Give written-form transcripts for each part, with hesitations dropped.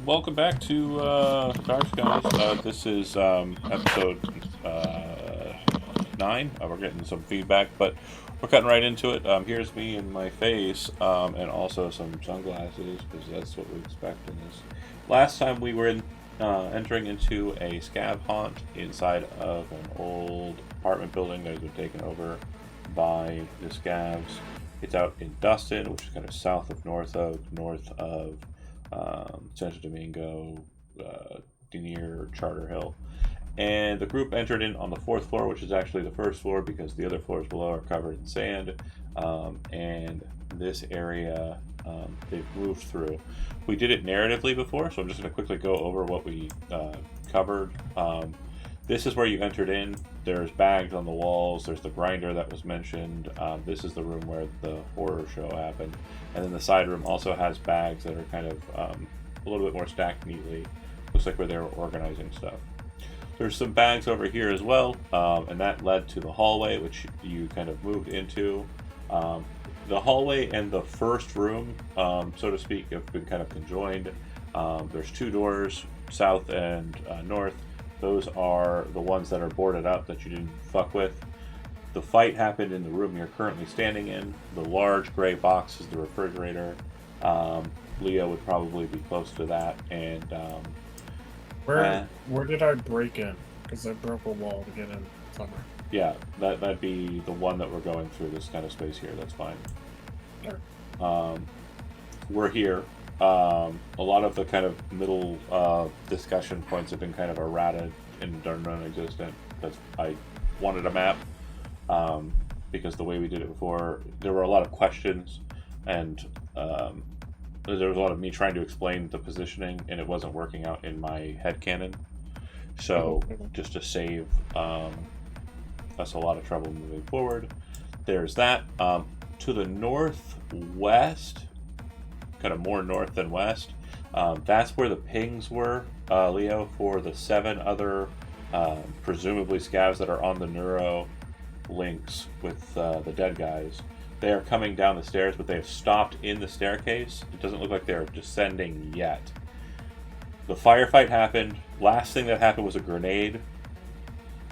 welcome back to Dark Skies. This is episode 9. We're getting some feedback, but we're cutting right into it. Here's me and my face, and also some sunglasses, because that's what we expect in this. Last time we were entering into a scab haunt inside of an old apartment building that has been taken over by the scabs. It's out in Dustin, which is kind of south of North of Santo Domingo, Denier, Charter Hill. And the group entered in on the 4th floor, which is actually the 1st floor because the other floors below are covered in sand. And this area they've moved through. We did it narratively before, so I'm just going to quickly go over what we covered. This is where you entered in. There's bags on the walls. There's the grinder that was mentioned. This is the room where the horror show happened. And then the side room also has bags that are kind of a little bit more stacked neatly. Looks like where they were organizing stuff. There's some bags over here as well, and that led to the hallway, which you kind of moved into. The hallway and the first room, so to speak, have been kind of conjoined. There's 2 doors, south and north. Those are the ones that are boarded up that you didn't fuck with. The fight happened in the room you're currently standing in. The large gray box is the refrigerator. Leo would probably be close to that. And where did I break in? Because I broke a wall to get in somewhere. Yeah, that'd be the one that we're going through, this kind of space here. That's fine. Sure. We're here. A lot of the kind of middle discussion points have been kind of errated and are non-existent because I wanted a map, because the way we did it before, there were a lot of questions, and there was a lot of me trying to explain the positioning, and it wasn't working out in my headcanon. So just to save us a lot of trouble moving forward, there's that. To the northwest, kind of more north than west, that's where the pings were, Leo, for the 7 other presumably scavs that are on the neuro links with the dead guys. They are coming down the stairs, but they have stopped in the staircase. It doesn't look like they're descending yet. The firefight happened. Last thing that happened was a grenade,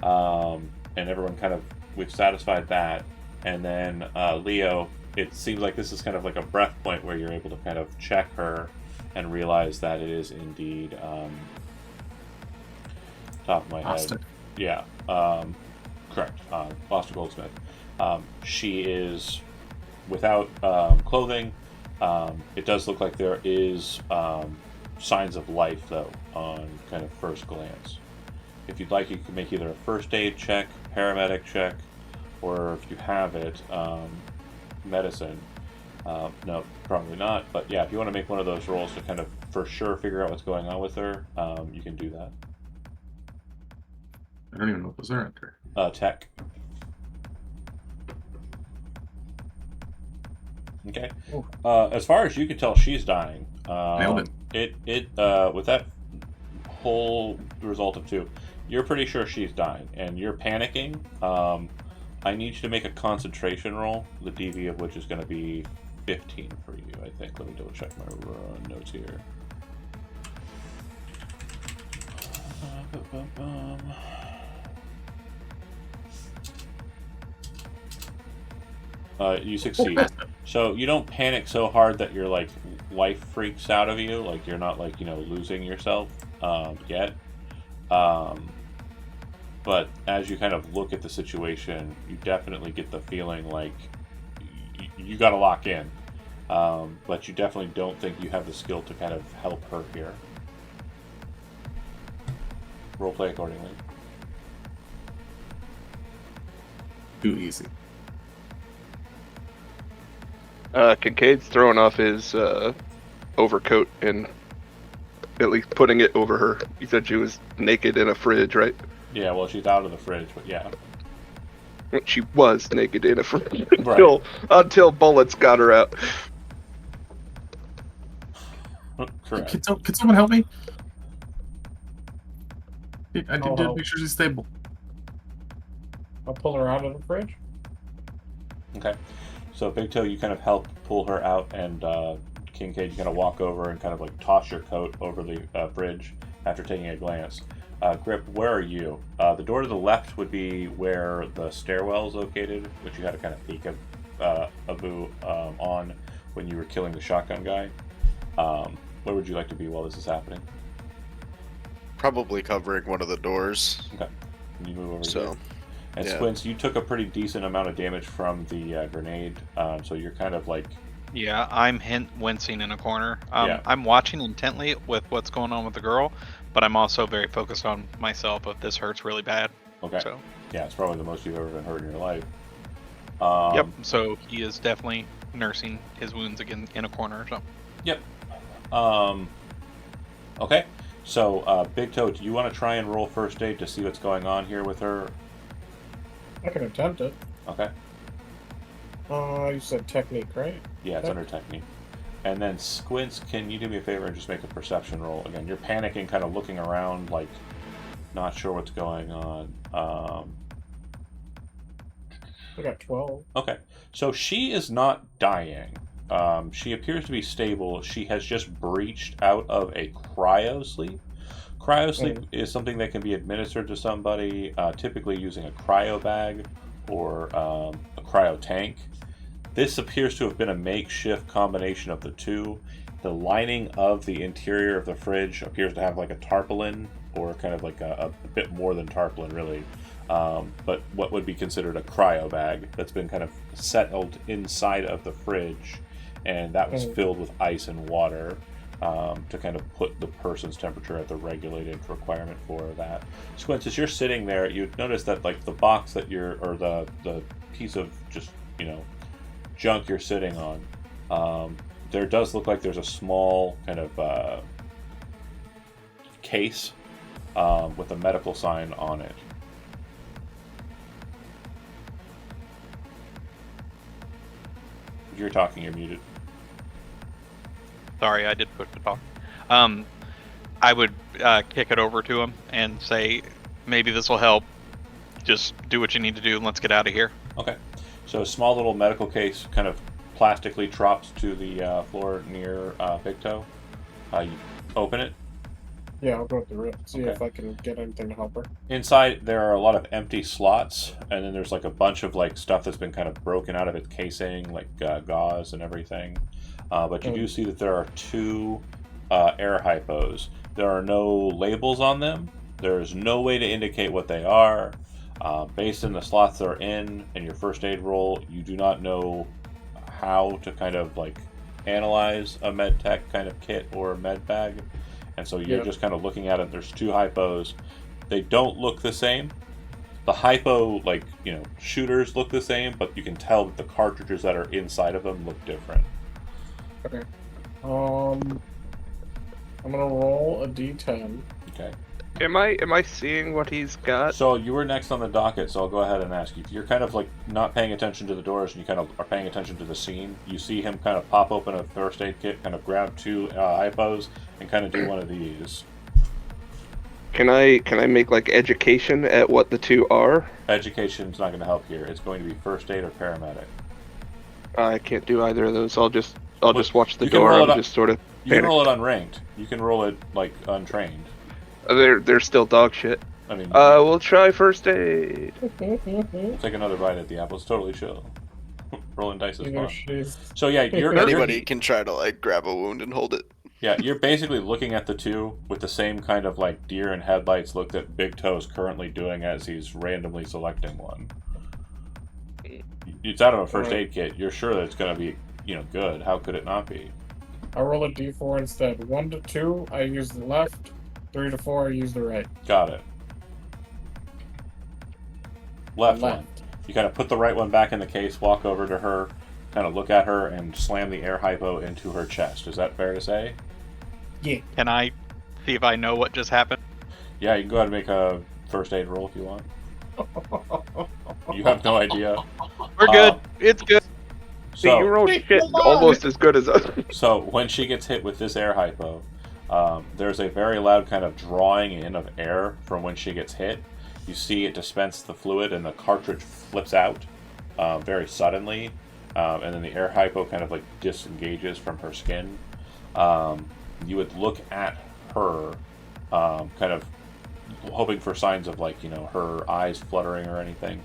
and everyone kind of, we've satisfied that. And then Leo, it seems like this is kind of like a breath point where you're able to kind of check her and realize that it is indeed top of my head. Yeah, correct. Foster Goldsmith. She is without clothing. It does look like there is signs of life, though, on kind of first glance. If you'd like, you can make either a first aid check, paramedic check, or if you have it, medicine. No, probably not. But yeah, if you want to make one of those rolls to kind of for sure figure out what's going on with her, you can do that. I don't even know what those are under. Tech. Okay. As far as you can tell, she's dying. Nailed it. With that whole result of 2, you're pretty sure she's dying, and you're panicking. I need you to make a concentration roll, the DV of which is going to be 15 for you, I think. Let me double check my notes here. You succeed. So you don't panic so hard that your like life freaks out of you, like you're not like, losing yourself yet. But as you kind of look at the situation, you definitely get the feeling like you got to lock in. But you definitely don't think you have the skill to kind of help her here. Roleplay accordingly. Too easy. Kincaid's throwing off his overcoat and at least putting it over her. You said she was naked in a fridge, right? Yeah, well, she's out of the fridge, but yeah. She was naked in a fridge Right. until bullets got her out. Correct. Can someone help me? I did make sure she's stable. I'll pull her out of the fridge. Okay. So Big Toe, you kind of help pull her out and Kincaid, you kind of walk over and kind of like toss your coat over the bridge after taking a glance. Grip, where are you? The door to the left would be where the stairwell is located, which you had to kind of peek on when you were killing the shotgun guy. Where would you like to be while this is happening? Probably covering one of the doors. Okay. Can you move over So, here? And yeah. Squints, you took a pretty decent amount of damage from the grenade, so you're kind of like... Yeah, I'm wincing in a corner. Yeah. I'm watching intently with what's going on with the girl, but I'm also very focused on myself if this hurts really bad. Okay. So. Yeah, it's probably the most you've ever been hurt in your life. Yep, so he is definitely nursing his wounds again in a corner or something. Yep. Okay. So, Big Toe, do you want to try and roll first aid to see what's going on here with her? I can attempt it. Okay. You said technique, right? Yeah, it's under technique. And then Squints, can you do me a favor and just make a perception roll? Again, you're panicking, kind of looking around, like, not sure what's going on. I got 12. Okay. So she is not dying. She appears to be stable. She has just breached out of a cryosleep. Cryosleep is something that can be administered to somebody, typically using a cryo bag or a cryo tank. This appears to have been a makeshift combination of the two. The lining of the interior of the fridge appears to have like a tarpaulin, or kind of like a bit more than tarpaulin, really. But what would be considered a cryo bag that's been kind of settled inside of the fridge, and that was filled with ice and water to kind of put the person's temperature at the regulated requirement for that. Squints, as you're sitting there, you notice that like the box that or the piece of just, junk you're sitting on, there does look like there's a small kind of case with a medical sign on it. If you're talking, you're muted. Sorry, I did push the talk. I would kick it over to him and say, maybe this will help. Just do what you need to do and let's get out of here. Okay. So a small little medical case kind of plastically drops to the floor near Big Toe. You open it. Yeah, I'll go through it. See Okay. if I can get anything to help her. Inside, there are a lot of empty slots, and then there's like a bunch of like stuff that's been kind of broken out of its casing, like gauze and everything. But you do see that there are two air hypos. There are no labels on them. There's no way to indicate what they are. Based on the slots they're in and your first aid roll, you do not know how to kind of like analyze a med tech kind of kit or med bag. And so you're just kind of looking at it. There's two hypos. They don't look the same. The hypo, shooters look the same, but you can tell that the cartridges that are inside of them look different. Okay. I'm gonna roll a d10. Okay. Am I seeing what he's got? So you were next on the docket, so I'll go ahead and ask you. If you're kind of like not paying attention to the doors and you kind of are paying attention to the scene, you see him kind of pop open a first aid kit, kind of grab two hypos, and kind of do one of these. Can I make like education at what the two are? Education's not going to help here. It's going to be first aid or paramedic. I can't do either of those. I'll just watch the you can door. roll it I'm just sort of. You can roll it unranked. You can roll it like untrained. They're still dog shit. I mean, We'll try first aid. we'll take another bite at the apple. It's totally chill. Rolling dice is fun. She's... So yeah, Anybody can try to like grab a wound and hold it. Yeah, you're basically looking at the two with the same kind of like deer in headlights look that Big Toe is currently doing as he's randomly selecting one. It's out of a first aid kit. You're sure that it's going to be, good. How could it not be? I roll a d4 instead. 1 to 2, I use the left. 3 to 4, I use the right. Got it. Left one. You kind of put the right one back in the case, walk over to her, kind of look at her, and slam the air hypo into her chest. Is that fair to say? Yeah. Can I see if I know what just happened? Yeah, you can go ahead and make a first aid roll if you want. You have no idea. We're good. It's good. See, you rolled shit almost as good as us. So when she gets hit with this air hypo, there's a very loud kind of drawing in of air from when she gets hit. You see it dispense the fluid and the cartridge flips out very suddenly, and then the air hypo kind of like disengages from her skin, you would look at her, kind of hoping for signs of like, her eyes fluttering or anything.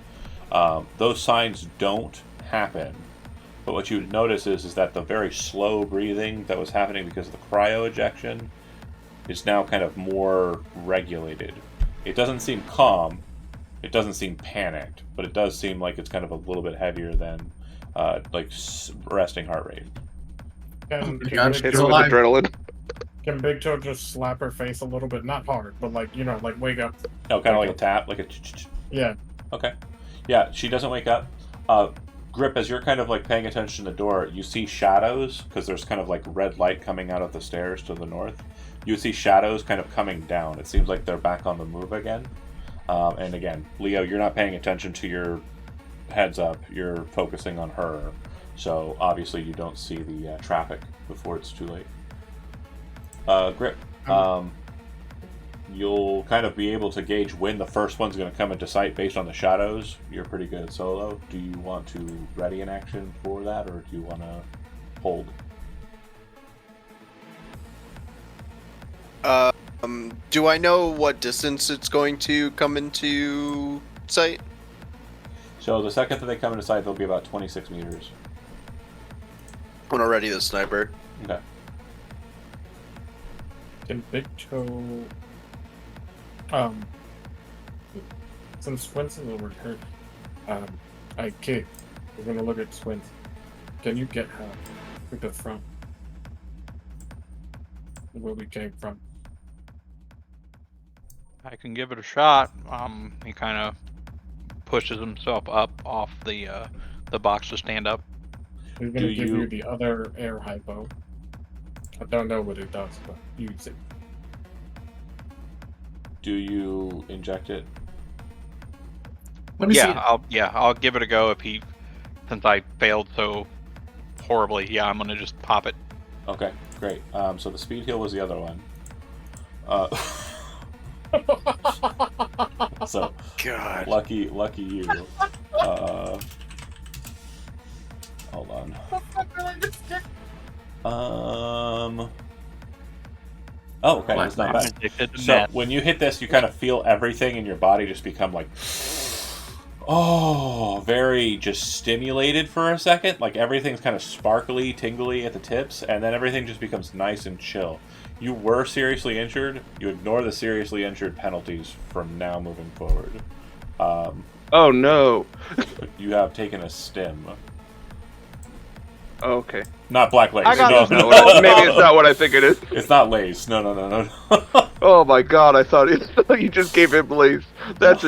Those signs don't happen. But what you would notice is that the very slow breathing that was happening because of the cryo ejection is now kind of more regulated. It doesn't seem calm, it doesn't seem panicked, but it does seem like it's kind of a little bit heavier than resting heart rate. Can, God, can, she's Big Hit her Toe, with alive. adrenaline. can Big Toe just slap her face a little bit? Not hard, but like, like wake up. Oh, kind of like a tap, like a. Yeah. Okay. Yeah, she doesn't wake up. Grip, as you're kind of like paying attention to the door, you see shadows because there's kind of like red light coming out of the stairs to the north. You see shadows kind of coming down. It seems like they're back on the move again. And again, Leo, you're not paying attention to your heads up. You're focusing on her. So obviously you don't see the traffic before it's too late. Grip, you'll kind of be able to gauge when the first one's going to come into sight based on the shadows. You're pretty good at solo. Do you want to ready an action for that, or do you want to hold? Do I know what distance it's going to come into sight? So the second that they come into sight, they'll be about 26 meters. I'm gonna ready the sniper. Okay. Can Big Toe, since Squints is over here, okay, we're gonna look at Squints. Can you get her to the front? Where we came from. I can give it a shot. He kind of pushes himself up off the box to stand up. We're gonna give you the other air hypo. I don't know what it does, but use it. Do you inject it? Let me see. I'll give it a go since I failed so horribly. Yeah, I'm gonna just pop it. Okay, great. So the speed heal was the other one. So God. lucky you. Hold on. Oh, okay, that's not bad. So when you hit this, you kind of feel everything in your body just become like, very just stimulated for a second. Like everything's kind of sparkly, tingly at the tips, and then everything just becomes nice and chill. You were seriously injured. You ignore the seriously injured penalties from now moving forward. Oh no. You have taken a stim. Oh, okay. Not black lace. I got No, this. no. Maybe it's not what I think it is. It's not lace. No. Oh my god, I thought you just gave him lace. That's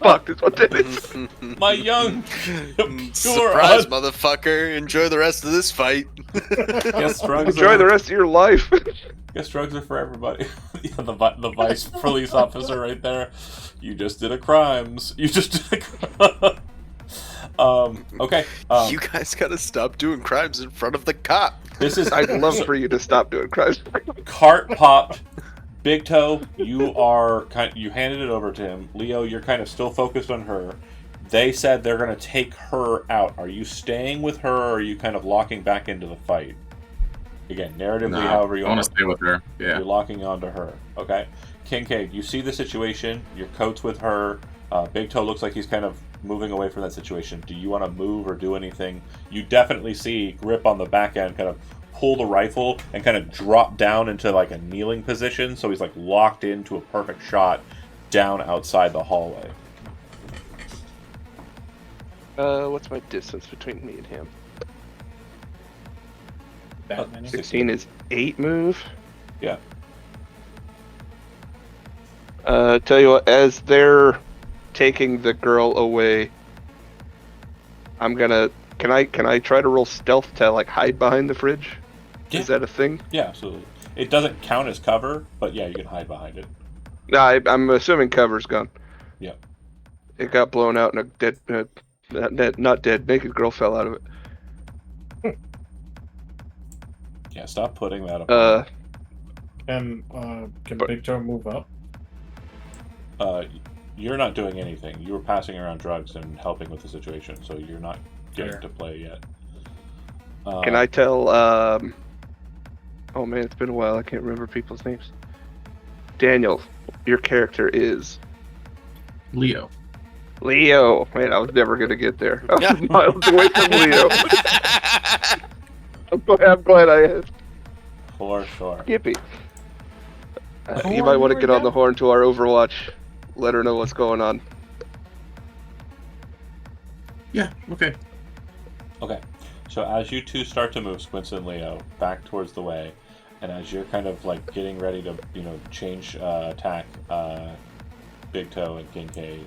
fucked is what that is. My young, Surprise, motherfucker! Enjoy the rest of this fight. Guess drugs Enjoy the rest of your life. Guess drugs are for everybody. Yeah, the vice police officer right there. You just did a crimes. You just did a crime. Okay. You guys gotta stop doing crimes in front of the cop. This is. I'd love for you to stop doing crimes. Cart popped. Big Toe, you handed it over to him. Leo, you're kind of still focused on her. They said they're going to take her out. Are you staying with her, or are you kind of locking back into the fight? Again, narratively, however you want to stay with her. Yeah. You're locking onto her. Okay. Kincaid, you see the situation. Your coat's with her. Big Toe looks like he's kind of moving away from that situation. Do you want to move or do anything? You definitely see Grip on the back end kind of pull the rifle and kind of drop down into like a kneeling position, so he's like locked into a perfect shot down outside the hallway. What's my distance between me and him? That many? 16 is 8 move. Yeah. Tell you what, as they're taking the girl away, I'm gonna. Can I try to roll stealth to like hide behind the fridge? Yeah. Is that a thing? Yeah, absolutely. It doesn't count as cover, but yeah, you can hide behind it. No, I'm assuming cover's gone. Yeah. It got blown out and a dead, not dead, naked girl fell out of it. Yeah, stop putting that up. Can Big Toe move up? You're not doing anything. You were passing around drugs and helping with the situation, so you're not getting to play yet. Can I tell Oh man, it's been a while. I can't remember people's names. Daniel, your character is Leo. Leo. Man, I was never gonna get there. I was miles away from Leo. I'm glad I asked. For sure. Skippy. Oh, You might want to you get were on the down. horn to our Overwatch. Let her know what's going on. Yeah. Okay. Okay. So as you two start to move, Squints and Leo, back towards the way, and as you're kind of like getting ready to, change attack Big Toe and Kincaid,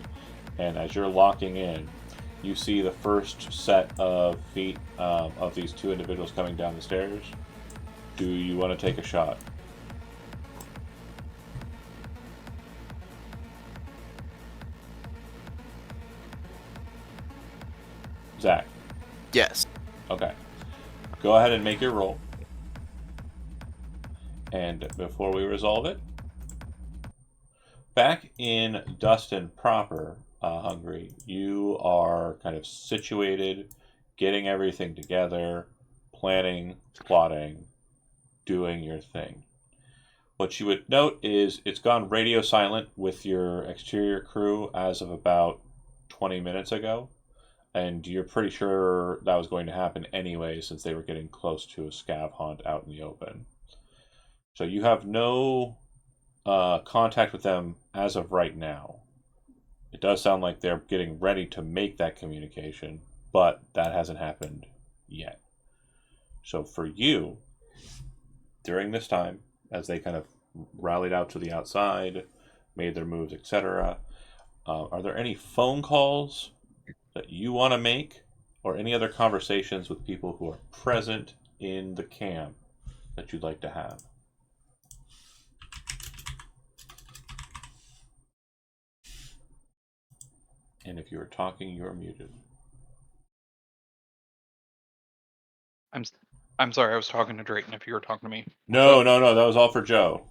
and as you're locking in, you see the first set of feet of these two individuals coming down the stairs. Do you want to take a shot? Zach. Yes. Okay. Go ahead and make your roll. And before we resolve it, back in Dustin proper, Hungary, you are kind of situated, getting everything together, planning, plotting, doing your thing. What you would note is it's gone radio silent with your exterior crew as of about 20 minutes ago. And you're pretty sure that was going to happen anyway, since they were getting close to a scav hunt out in the open. So you have no contact with them as of right now. It does sound like they're getting ready to make that communication, but that hasn't happened yet. So for you, during this time, as they kind of rallied out to the outside, made their moves, etc., are there any phone calls that you want to make, or any other conversations with people who are present in the camp that you'd like to have? And if you are talking, you are muted. I'm sorry, I was talking to Drayton if you were talking to me. No, that was all for Joe.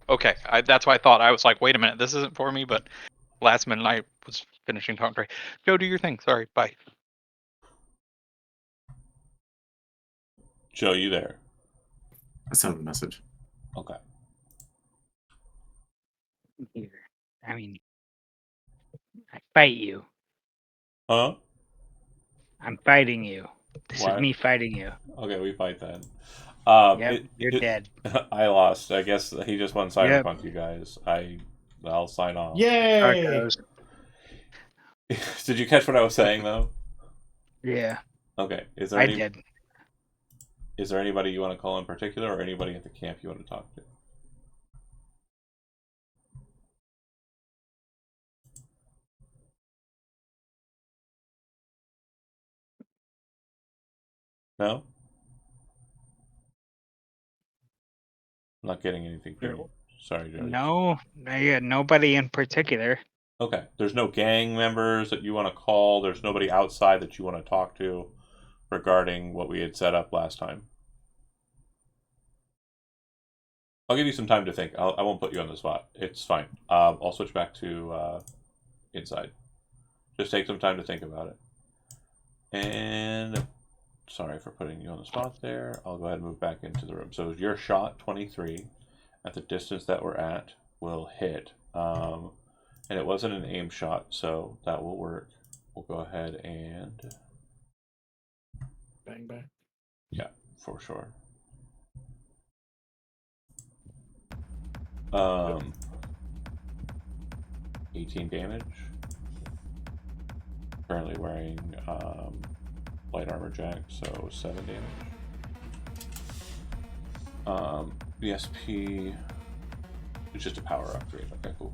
Okay, that's why I thought. I was like, wait a minute, this isn't for me, but last minute I was finishing talking to Drayton. Go do your thing. Sorry, bye. Joe, you there? I sent a message. Okay. Here. I mean, I fight you. Huh? I'm fighting you. This Why? is me fighting you. Okay, we fight then. Yep, you're dead. I lost. I guess he just won Yep. Cyberpunk, you guys. I'll sign off. Yay! Tacos. Did you catch what I was saying though? Yeah, Okay. Is there I did. Is there anybody you want to call in particular, or anybody at the camp you want to talk to? No? I'm not getting anything from you. Sorry, Joe. No, nobody in particular. Okay. There's no gang members that you want to call. There's nobody outside that you want to talk to regarding what we had set up last time. I'll give you some time to think. I won't put you on the spot. It's fine. I'll switch back to inside. Just take some time to think about it. And sorry for putting you on the spot there. I'll go ahead and move back into the room. So your shot, 23, at the distance that we're at, will hit. And it wasn't an aim shot, so that will work. We'll go ahead and... Bang, bang. Yeah, for sure. 18 damage. Currently wearing light armor jack, so 7 damage. BSP is just a power upgrade. Okay, cool.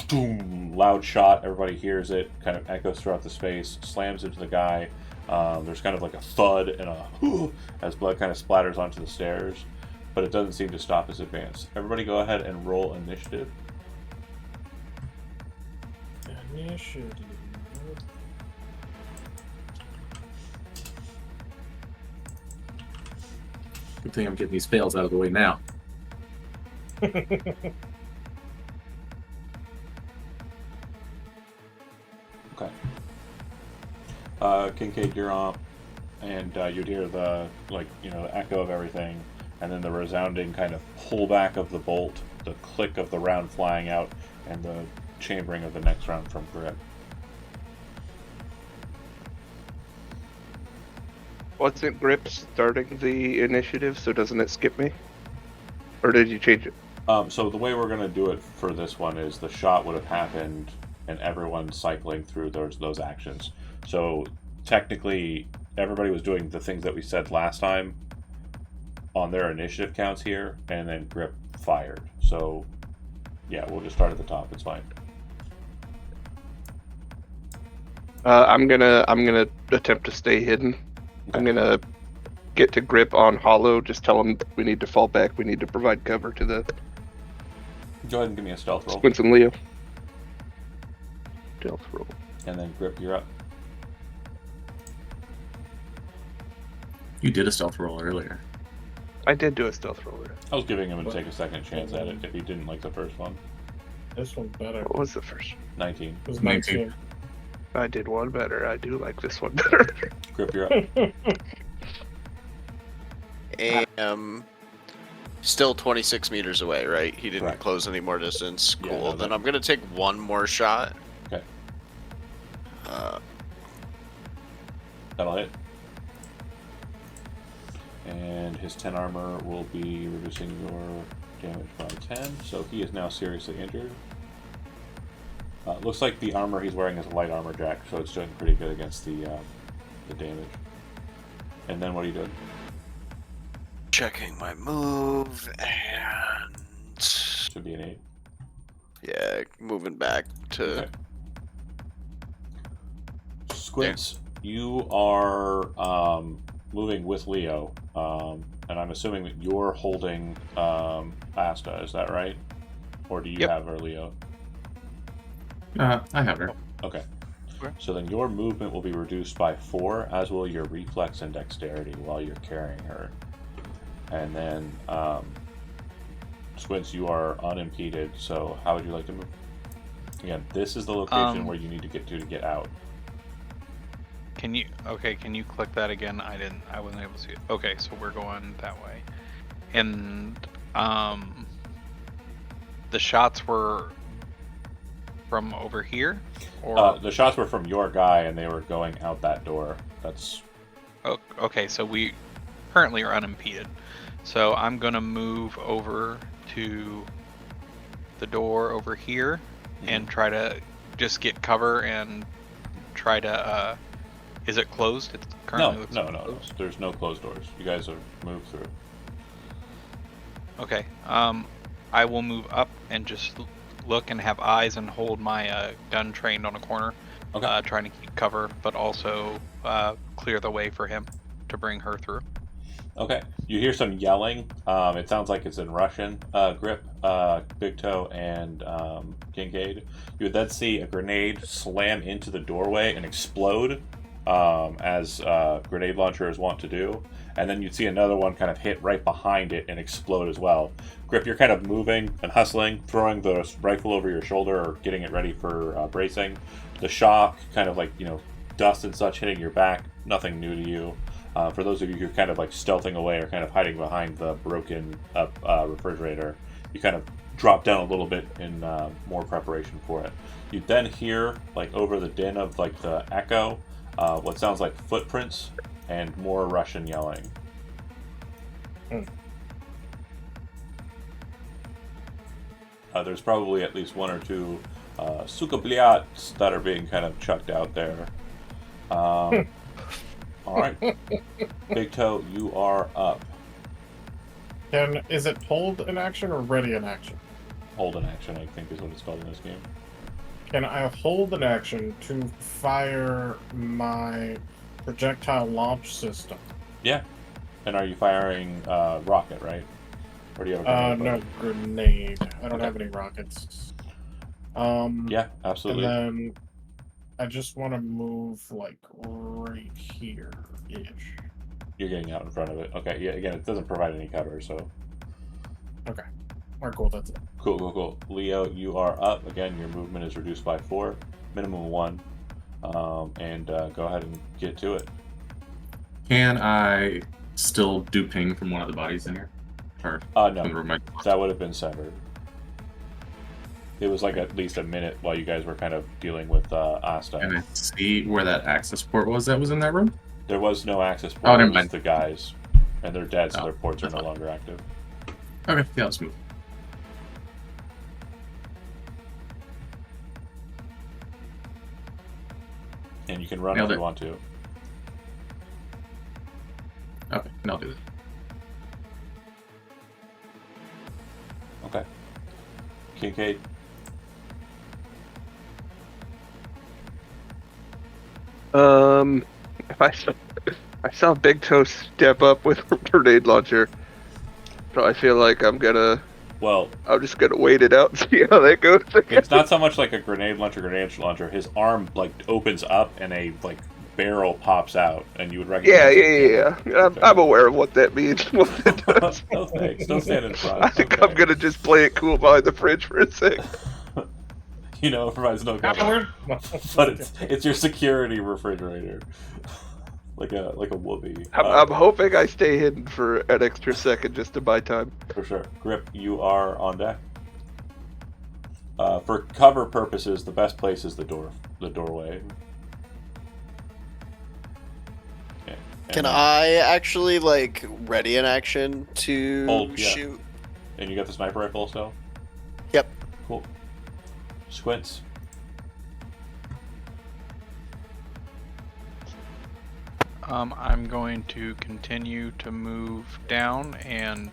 Boom! Loud shot. Everybody hears it. Kind of echoes throughout the space. Slams into the guy. There's kind of like a thud and a as blood kind of splatters onto the stairs, but it doesn't seem to stop his advance. Everybody, go ahead and roll initiative. Initiative. Good thing I'm getting these fails out of the way now. Okay. Kincaid, you're on. and you'd hear the the echo of everything, and then the resounding kind of pullback of the bolt, the click of the round flying out, and the chambering of the next round from Grip. Wasn't Grip starting the initiative, so doesn't it skip me? Or did you change it? So the way we're going to do it for this one is the shot would have happened and everyone cycling through those actions. So technically, everybody was doing the things that we said last time on their initiative counts here, and then Grip fired. So yeah, we'll just start at the top. It's fine. I'm gonna attempt to stay hidden. Okay. I'm gonna get to Grip on Hollow. Just tell him we need to fall back. We need to provide cover to the Go ahead and give me a stealth roll, Squints and Leo. Stealth roll. and then Grip, you're up. You did a stealth roll earlier. I did do a stealth roll. I was giving him to take a second chance at it if he didn't like the first one. This one's better. What was the first? 19. It was 19. 19. I did one better. I do like this one better. Grip, you're up. Still 26 meters away, right? He didn't Correct. close any more distance. Yeah, Cool. no, Then that- I'm gonna take one more shot. Okay. Uh, That'll hit. And his 10 armor will be reducing your damage by 10, so he is now seriously injured. Looks like the armor he's wearing is a light armor jack, so it's doing pretty good against the damage. And then what are you doing? checking my move and Should be an 8. yeah, moving back to. Okay. Squints, you are moving with Leo, and I'm assuming that you're holding Asta, is that right? Or do you Yep. have her, Leo? I have her. Okay. Okay. So then your movement will be reduced by 4, as will your reflex and dexterity while you're carrying her. And then, Squints, you are unimpeded, so how would you like to move? Again, this is the location where you need to get out. Can you click that again? I wasn't able to see it. Okay, so we're going that way. And the shots were from over here? Or The shots were from your guy and they were going out that door. That's okay, so we currently are unimpeded. So I'm gonna move over to the door over here and try to just get cover and try to is it closed? It's currently no. closed. There's no closed doors. You guys are moved through. Okay. I will move up and just look and have eyes and hold my gun trained on a corner, Okay. trying to keep cover, but also clear the way for him to bring her through. Okay. You hear some yelling. It sounds like it's in Russian. Grip, Big Toe, and Kincaid. You would then see a grenade slam into the doorway and explode, as grenade launchers want to do. And then you'd see another one kind of hit right behind it and explode as well. Grip, you're kind of moving and hustling, throwing the rifle over your shoulder or getting it ready for bracing. The shock, kind of like, dust and such hitting your back, nothing new to you. For those of you who are kind of like stealthing away or kind of hiding behind the broken up refrigerator, you kind of drop down a little bit in more preparation for it. You then hear, like over the din of like the echo, what sounds like footprints and more Russian yelling. There's probably at least 1 or 2 suka blyats that are being kind of chucked out there. All right, Big Toe, you are up. Is it hold in action or ready in action? Hold an action, I think, is what it's called in this game. Can I hold an action to fire my projectile launch system? Yeah. And are you firing rocket, right? Or do you have a grenade? No grenade. I don't have any rockets. Yeah, absolutely. And then I just want to move like right here-ish. You're getting out in front of it. Okay, yeah, again, it doesn't provide any cover, so. Okay. Alright, cool, that's it. Cool. Leo, you are up. Again, your movement is reduced by 4, minimum 1. And go ahead and get to it. Can I still do ping from one of the bodies in here? Or No, from the room that would have been severed. It was like at least a minute while you guys were kind of dealing with Asta. Can I see where that access port was that was in that room? There was no access Oh, port. never It was mind. the guys, and they're dead, so Oh, their ports are that's no fine. longer active. Okay, yeah, let's move. And you can run Nailed if it. you want to. Okay, and I'll do that. Okay. Kincaid. If I saw Big Toe step up with a grenade launcher, so I feel like I'm Well, just gonna wait it out and see how that goes. it's not so much like a grenade launcher. His arm like opens up and a like barrel pops out, and you would recognize. Yeah. I'm aware of what that means. What it does. No thanks. Don't stand in front. I think Okay. I'm gonna just play it cool behind the fridge for a sec. You know, it provides no cover, Coward! but it's your security refrigerator, like a whoopee. I'm hoping I stay hidden for an extra second just to buy time. For sure. Grip, you are on deck. For cover purposes, the best place is the doorway. Okay. Can And- I actually like ready an action to Hold, yeah. shoot? And you got the sniper rifle still? Yep. Cool. Squints. I'm going to continue to move down and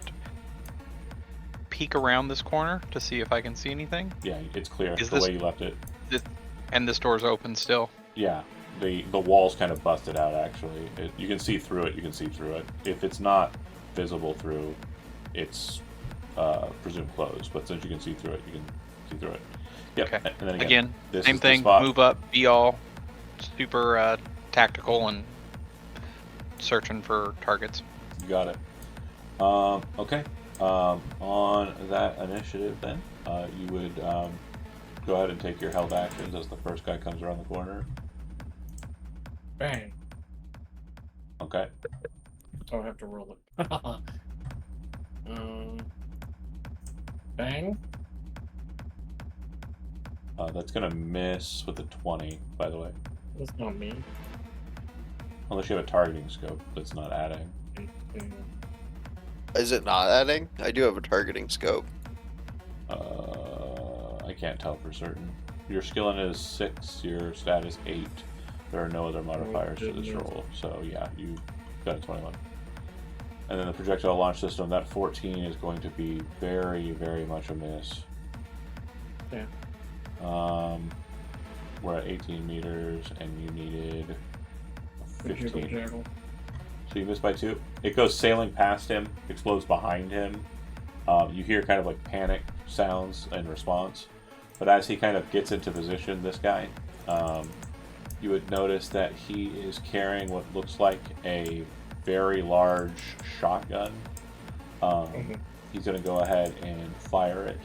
peek around this corner to see if I can see anything. Yeah, it's clear Is the this- way you left it. And this door's open still. Yeah, the wall's kind of busted out. Actually, you can see through it. You can see through it. If it's not visible through, it's presumed closed. But since you can see through it, you can see through it. Yep. Okay. And then Again, this same is the thing. spot. Move up, be all super tactical and searching for targets. You got it. Okay. On that initiative, then you would go ahead and take your held actions as the first guy comes around the corner. Bang. Okay. So I have to roll it. Bang. That's gonna miss with a 20, by the way. That's not me. Unless you have a targeting scope that's not adding. 18. Is it not adding? I do have a targeting scope. I can't tell for certain. Your skill in is 6, your stat is 8. There are no other modifiers to this goodness. roll. So yeah, you got a 21. And then the projectile launch system, that 14 is going to be very, very much a miss. Yeah. We're at 18 meters and you needed a Jiggle, 15. jaggle. So you missed by 2. It goes sailing past him, explodes behind him. You hear kind of like panic sounds in response. But as he kind of gets into position, this guy, you would notice that he is carrying what looks like a very large shotgun. He's going to go ahead and fire it.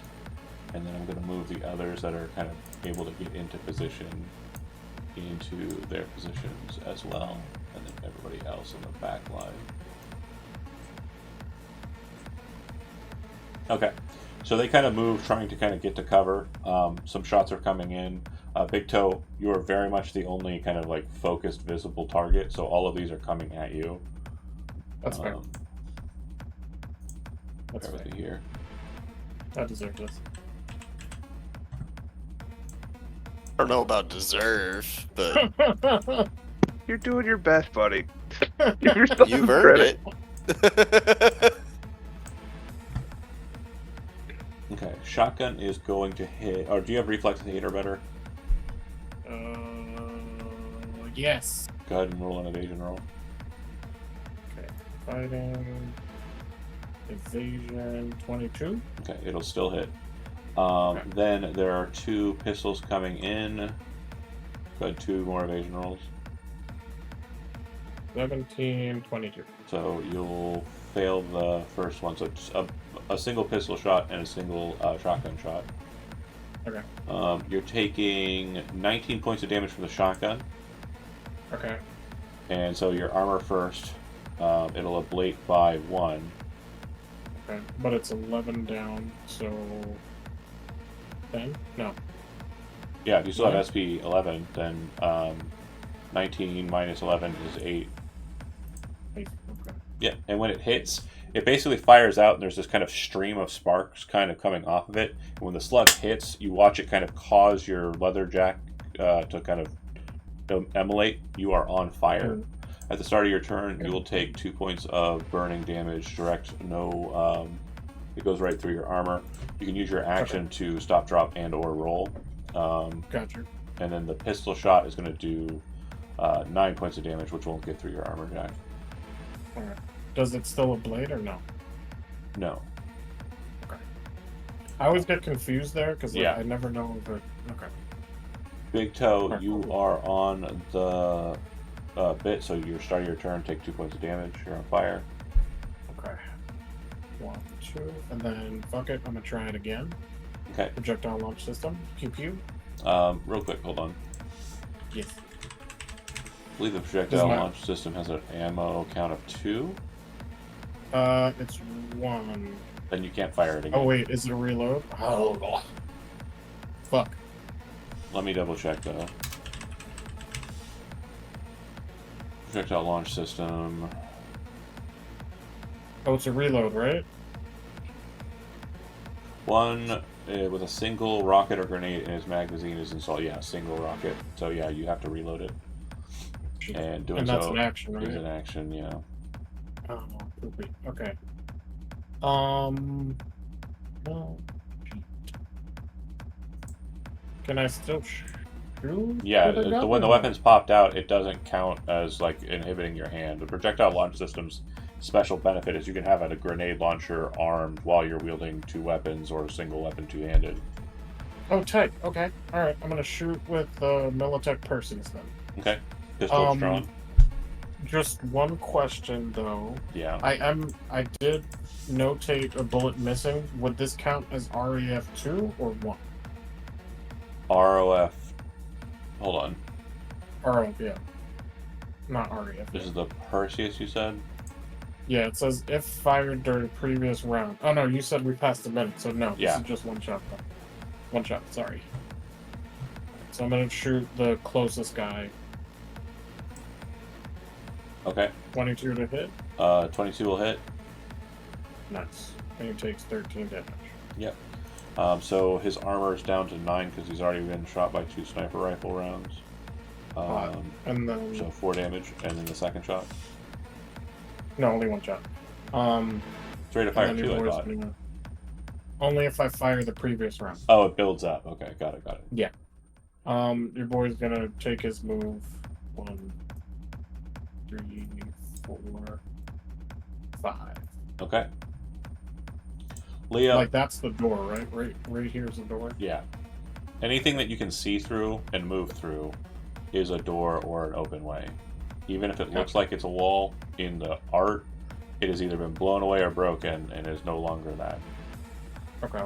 And then I'm going to move the others that are kind of able to get into position into their positions as well. And then everybody else in the back line. Okay, so they kind of move, trying to kind of get to cover. Some shots are coming in. Big Toe, you are very much the only kind of like focused, visible target. So all of these are coming at you. That's fair. That's Bear with fair. me here. I deserve this. I don't know about deserve, but You're doing your best, buddy. Give yourself you've some earned credit. it. Okay, shotgun is going to hit. Or do you have reflex and 8 or better? Yes. Go ahead and roll an evasion roll. Okay. Fighting. Evasion 22. Okay, it'll still hit. Then there are 2 pistols coming in. Go ahead, 2 more evasion rolls. 17, 22. So you'll fail the first one. So it's a single pistol shot and a single shotgun shot. Okay. You're taking 19 points of damage from the shotgun, Okay. And so your armor first, it'll ablate by 1. Okay, but it's 11 down, so 10? No. Yeah, if you still have Yeah. SP 11, then 19 minus 11 is 8. 8. Okay. Yeah, and when it hits, it basically fires out, and there's this kind of stream of sparks kind of coming off of it. And when the slug hits, you watch it kind of cause your leather jack to kind of emulate. You are on fire. Mm. At the start of your turn, you will take 2 points of burning damage. Direct, no, it goes right through your armor. You can use your action to stop, drop, and or roll. Gotcha. And then the pistol shot is going to do 9 points of damage, which won't get through your armor jack. Alright. Does it still ablate or no? No. I always get confused there because Yeah. I never know if it. Okay. Big Toe, Alright, you cool. are on the bit, so you're starting your turn, take 2 points of damage. You're on fire. Okay. 1, 2, and then fuck it. I'm gonna try it again. Okay. Projectile launch system. Pew pew. Real quick, hold on. Yes. I believe the projectile launch system has an ammo count of 2. It's 1. Then you can't fire it again. Oh wait, is it a reload? Oh God. Fuck. Let me double check though. Projectile launch system. Oh, it's a reload, right? 1 with a single rocket or grenade in his magazine is installed. Yeah, single rocket. So yeah, you have to reload it. And doing And that's so an action, is right? an action, yeah. Oh, poopy. Okay. No. Can I still shoot? Yeah, with a gun when the or- weapon's popped out, it doesn't count as like inhibiting your hand. The projectile launch system's special benefit is you can have a grenade launcher armed while you're wielding 2 weapons or a single weapon two-handed. Oh, tight. Okay. All right. I'm gonna shoot with Militech Perseus then. Okay, pistol drawn. Just one question though. Yeah. I did notate a bullet missing. Would this count as REF 2 or 1? ROF. Hold on. REF, yeah. Not REF. This is the Perseus you said? Yeah, it says if fired during previous round. Oh no, you said we passed a minute, so no. Yeah. This is just one shot. Though. One shot, sorry. So I'm gonna shoot the closest guy. Okay. 22 to hit. 22 will hit. Nice. And he takes 13 damage. Yep. So his armor is down to 9 because he's already been shot by 2 sniper rifle rounds. And then So 4 damage, and then the second shot. no, only one shot. It's ready to fire and then 2, your I boy's thought. gonna- Only if I fire the previous round. Oh, it builds up. Okay, got it. Your boy's gonna take his move. 1, 3, 4, 5. Okay. Leo. Like that's the door, right? Right here's the door. Yeah. Anything that you can see through and move through is a door or an open way. Even if it looks like it's a wall, in the art, it has either been blown away or broken and is no longer that. Okay.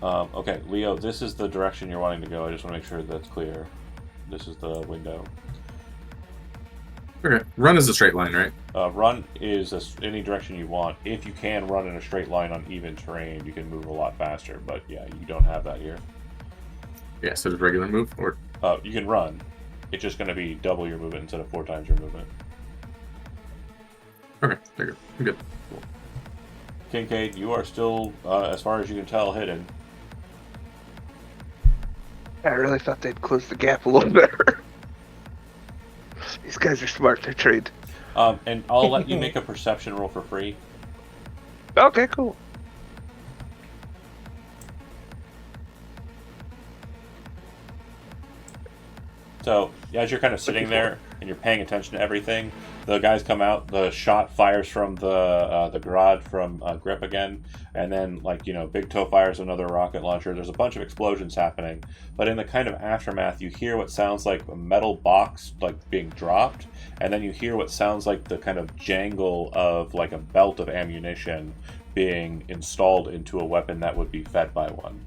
Okay, Leo, this is the direction you're wanting to go. I just want to make sure that's clear. This is the window. Okay. Run is a straight line, right? Run is any direction you want. If you can run in a straight line on even terrain, you can move a lot faster. But yeah, you don't have that here. Yeah, so just regular move, or You can run. It's just going to be double your movement instead of 4 times your movement. okay, there you go. I'm good. Kincaid, you are still, as far as you can tell, hidden. I really thought they'd close the gap a little better. These guys are smart. They're trained. And I'll let you make a perception roll for free. Okay, cool. So, as you're kind of sitting there and you're paying attention to everything, the guys come out, the shot fires from the garage from Grip again, and then, Big Toe fires another rocket launcher. There's a bunch of explosions happening, but in the kind of aftermath, you hear what sounds like a metal box, being dropped, and then you hear what sounds like the kind of jangle of, a belt of ammunition being installed into a weapon that would be fed by one.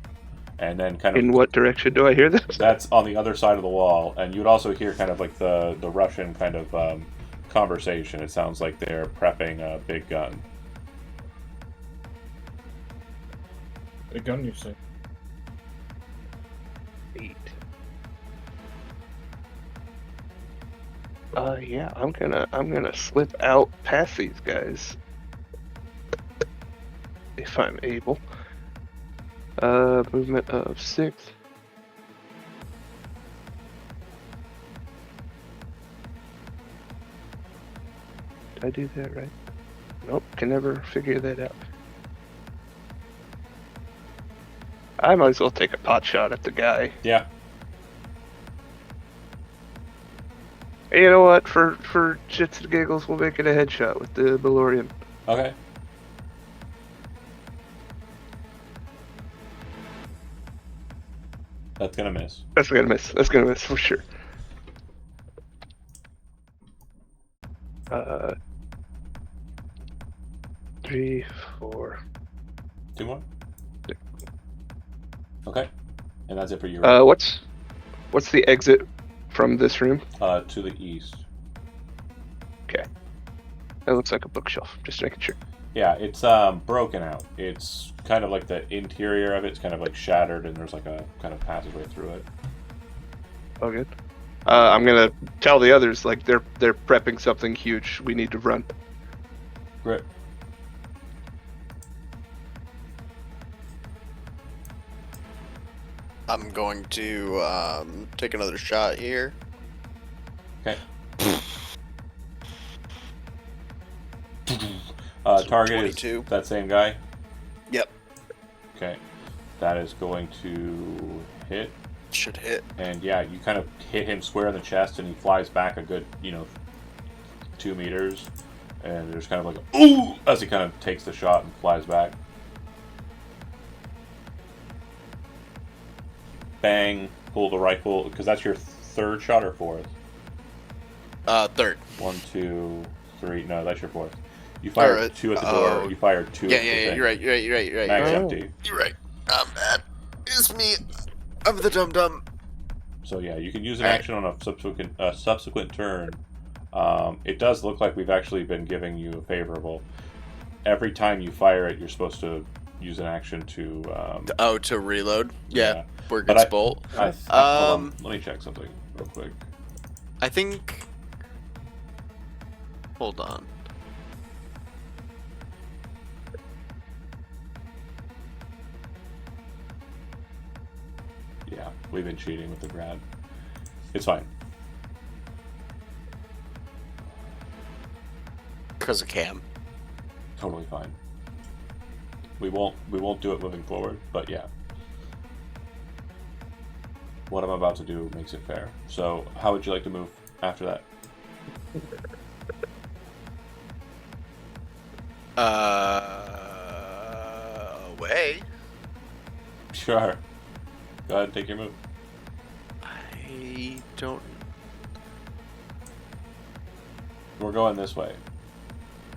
and then kind of In what direction do I hear this? that's on the other side of the wall, and you'd also hear kind of like the Russian kind of conversation. It sounds like they're prepping a big gun. A gun, you say? 8. Yeah, I'm gonna slip out past these guys. If I'm able. Movement of 6. Did I do that right? Nope, can never figure that out. I might as well take a pot shot at the guy. Yeah. Hey, you know what? For shits and giggles, we'll make it a headshot with the Balorian. Okay. That's gonna miss. That's gonna miss. That's gonna miss for sure. 3, 4. 2 more. Okay. And that's it for you. What's the exit from this room? To the east. Okay. That looks like a bookshelf. Just making sure. Yeah, it's broken out. It's kind of like the interior of it's kind of like shattered, and there's like a kind of passageway through it. Oh, good. I'm gonna tell the others like they're prepping something huge. We need to run. Great. I'm going to take another shot here. Okay. Target 22. is that same guy? Yep. Okay. That is going to hit. Should hit. And yeah, you kind of hit him square in the chest, and he flies back a good, 2 meters. And there's kind of like a ooh as he kind of takes the shot and flies back. Bang, pull the rifle, because that's your third shot or fourth? Third. 1, 2, 3. No, that's your fourth. You fired Alright. 2 at the door. You fired 2 Yeah, at the thing. you're right. Max Oh. empty. You're right. I'm bad. It's me. I'm the dum-dum. So yeah, you can use an action on a subsequent turn. It does look like we've actually been giving you a favorable. Every time you fire it, you're supposed to use an action to. To reload? Yeah. We're But good bolt. hold on, let me check something real quick. I think... Hold on. Yeah, we've been cheating with the grad. It's fine. Because of Cam. Totally fine. We won't do it moving forward, but yeah. What I'm about to do makes it fair. So, how would you like to move after that? Away? Sure. Go ahead and take your move. I don't... We're going this way.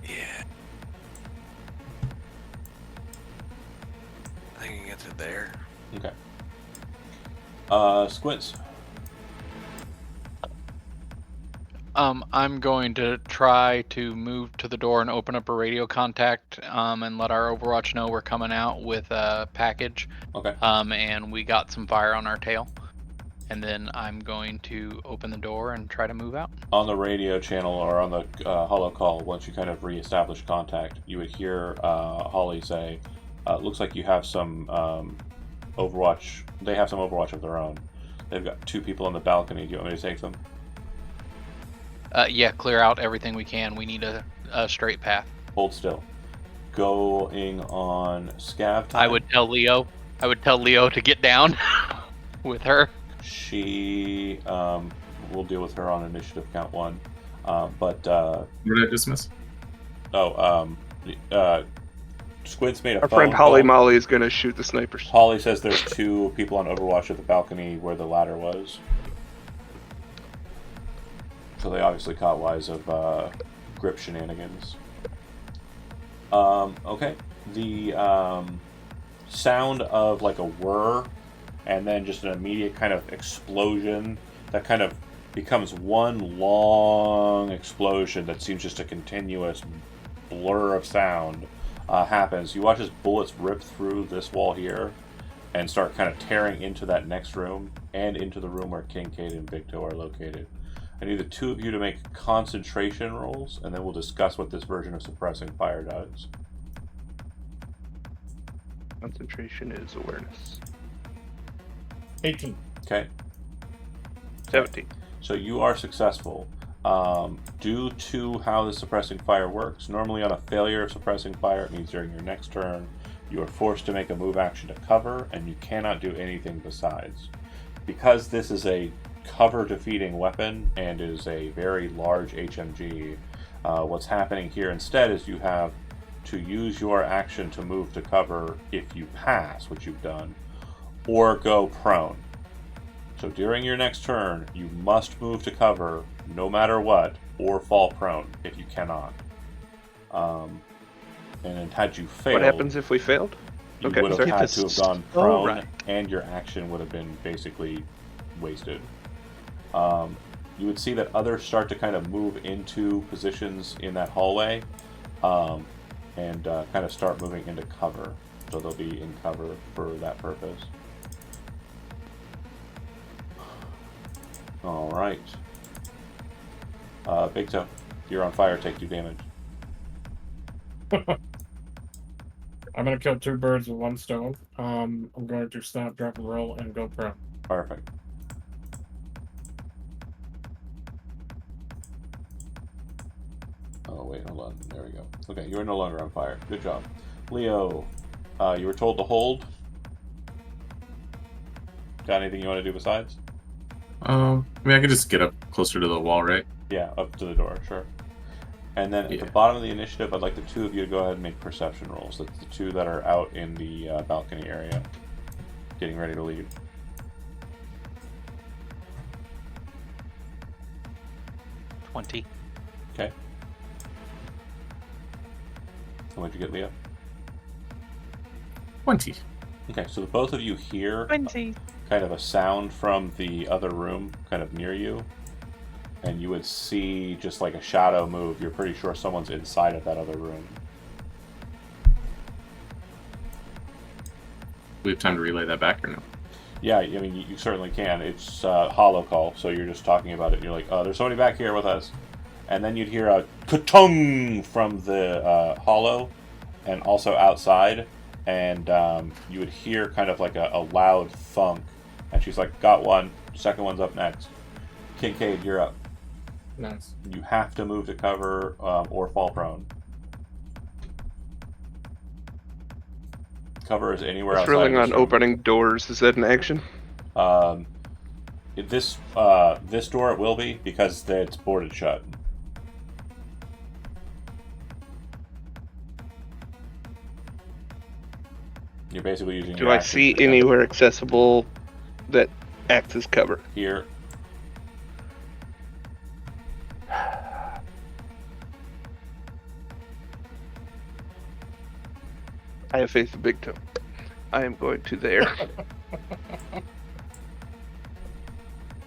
Yeah. I can get to there. Okay. Squints. I'm going to try to move to the door and open up a radio contact, and let our Overwatch know we're coming out with a package. Okay. And we got some fire on our tail. And then I'm going to open the door and try to move out. On the radio channel or on the holo call, once you kind of reestablish contact, you would hear Holly say, looks like you have some Overwatch. They have some Overwatch of their own. They've got 2 people on the balcony. Do you want me to take them? Yeah, clear out everything we can. We need a straight path. Hold still. Going on scav time. I would tell Leo to get down with her. She we'll deal with her on initiative count 1. What did I dismiss? Squid's made a Our phone friend Holly call. Molly is gonna shoot the snipers. Holly says there's 2 people on Overwatch at the balcony where the ladder was. So they obviously caught wise of grip shenanigans. Okay. The sound of like a whir and then just an immediate kind of explosion that kind of becomes one long explosion that seems just a continuous blur of sound happens. You watch as bullets rip through this wall here and start kind of tearing into that next room and into the room where Kincaid and Victo are located. I need the two of you to make concentration rolls, and then we'll discuss what this version of suppressing fire does. Concentration is awareness. 18. Okay. 17. So you are successful. Due to how the suppressing fire works, normally on a failure of suppressing fire, it means during your next turn, you are forced to make a move action to cover, and you cannot do anything besides. Because this is a cover defeating weapon and is a very large HMG, what's happening here instead is you have to use your action to move to cover if you pass, which you've done, or go prone. So during your next turn, you must move to cover no matter what, or fall prone if you cannot. And had you failed, What happens if we failed? you Okay, would have sorry. had to have gone Oh, prone, right. and your action would have been basically wasted. You would see that others start to kind of move into positions in that hallway, and kind of start moving into cover. So they'll be in cover for that purpose. All right. Big Toe, you're on fire. Take 2 damage. I'm gonna kill 2 birds with 1 stone. I'm going to snap, drop, and roll, and go prone. Perfect. Oh wait, hold on. There we go. Okay, you are no longer on fire. Good job, Leo. You were told to hold. Got anything you want to do besides? I mean, I could just get up closer to the wall, right? Yeah, up to the door, sure. And then at the Yeah. bottom of the initiative, I'd like the 2 of you to go ahead and make perception rolls. That's the 2 that are out in the balcony area, getting ready to leave. $20. Okay. And what'd you get, Leo? 20. Okay, so the both of you hear 20. kind of a sound from the other room, kind of near you, and you would see just like a shadow move. You're pretty sure someone's inside of that other room. We have time to relay that back or no? Yeah, I mean, you certainly can. It's hollow call, so you're just talking about it. You're like, oh, there's somebody back here with us. And then you'd hear a ka-tung from the hollow, and also outside. And you would hear kind of like a loud thunk. And she's like, got one. Second one's up next. Kincaid, you're up. Nice. You have to move to cover or fall prone. Cover is anywhere outside. Drilling of on this room. opening doors. Is that an action? This door it will be because it's boarded shut. You're basically using. Do your I action see to kind of- anywhere accessible that acts as cover? here? I have faith in Big Toe. I am going to there.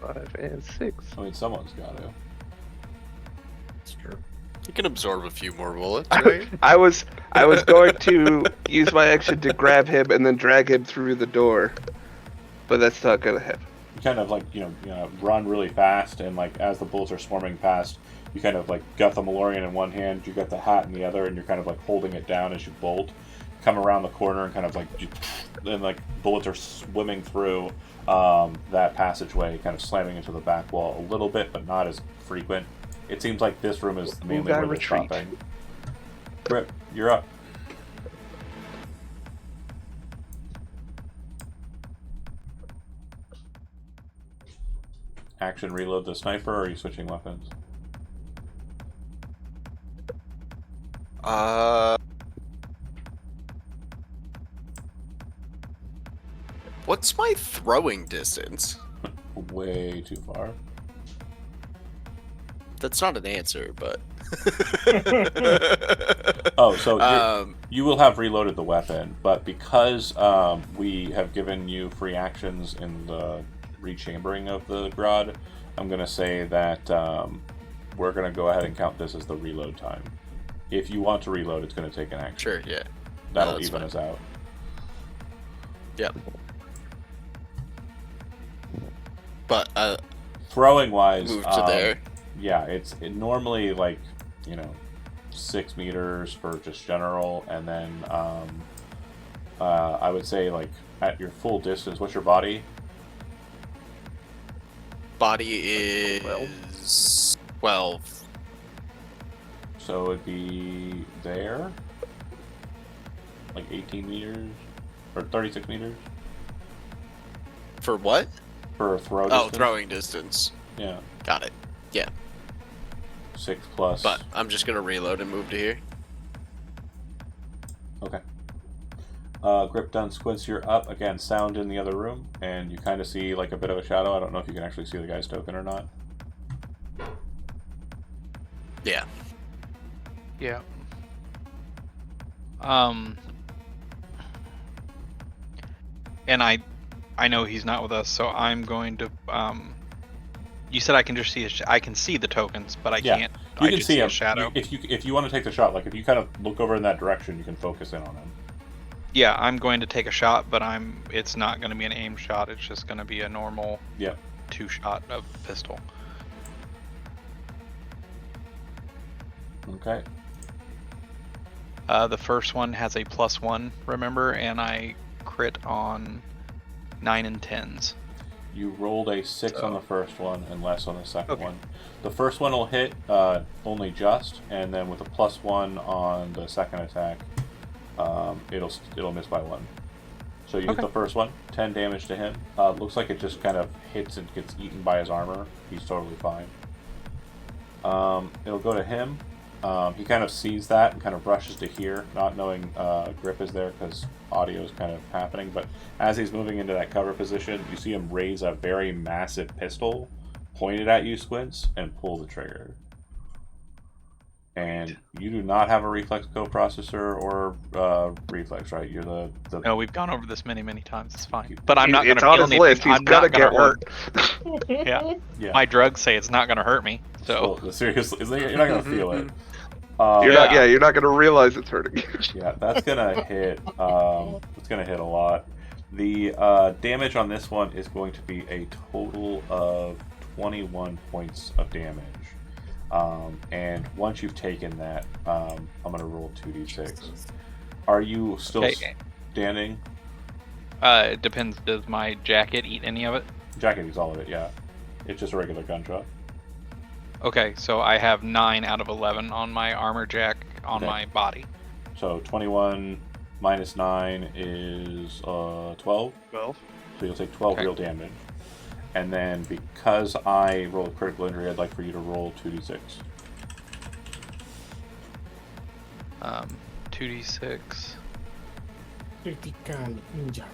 5 and 6. I mean, someone's got to. That's true. You can absorb a few more bullets, right? I was going to use my action to grab him and then drag him through the door, but that's not gonna happen. You kind of like run really fast, and like as the bullets are swarming past, you kind of like got the Malorian in one hand, you got the hat in the other, and you're kind of like holding it down as you bolt. Come around the corner and kind of like, and like bullets are swimming through that passageway, kind of slamming into the back wall a little bit, but not as frequent. It seems like this room is mainly I where they're retreat? stopping. Rip, you're up. Action reload the sniper, or are you switching weapons? What's my throwing distance? Way too far. That's not an answer, but. Oh, so you will have reloaded the weapon, but because we have given you free actions in the rechambering of the Grod, I'm going to say that we're going to go ahead and count this as the reload time. If you want to reload, it's going to take an action. Sure, yeah. That'll No, that's even fine. us out. Yep. But Throwing wise, move to there. Yeah, it's normally like 6 meters for just general, and then I would say like at your full distance. What's your body? Body is 12. So it'd be there, like 18 meters or 36 meters For what? for a throw. Oh, distance. throwing distance. Yeah, Got it. Yeah. 6 plus. But I'm just gonna reload and move to here. Okay. Grip done, Squints, you're up. Again, sound in the other room, and you kind of see like a bit of a shadow. I don't know if you can actually see the guy's token or not. Yeah. Yeah. And I know he's not with us, so I'm going to. You said I can just see I can see the tokens, but I can't. You I can just see a him. shadow. If you want to take the shot, like if you kind of look over in that direction, you can focus in on him. Yeah, I'm going to take a shot, but it's not going to be an aim shot. It's just going to be a normal 2-shot of pistol. Okay. The first one has a +1, remember, and I crit on 9 and 10s. You rolled a 6 on the first one and less on the second Okay. one. The first one will hit only just, and then with a +1 on the second attack, it'll miss by 1. So you hit the first one, 10 damage to him. Looks like it just kind of hits and gets eaten by his armor. He's totally fine. It'll go to him. He kind of sees that and kind of rushes to here, not knowing Grip is there because audio is kind of happening. But as he's moving into that cover position, you see him raise a very massive pistol, point it at you, Squints, and pull the trigger. And you do not have a reflex coprocessor or reflex, right? You're the No, we've gone over this many times. It's fine. But I'm not going It's to on feel his anything. list. He's I'm gonna not going get to hurt. hurt. Yeah. My drugs say it's not going to hurt me. So seriously, you're not gonna feel it. You're not gonna realize it's hurting you. Yeah, that's gonna hit. It's gonna hit a lot. The damage on this one is going to be a total of 21 points of damage. And once you've taken that, I'm gonna roll 2d6. Are you still standing? It depends. Does my jacket eat any of it? Jacket eats all of it. Yeah, it's just a regular gunshot. Okay, so I have 9 out of 11 on my armor jack on my body. So 21 minus 9 is 12. 12. So you'll take 12 real damage. And then because I rolled critical injury, I'd like for you to roll 2d6. 2d6. Critical injury.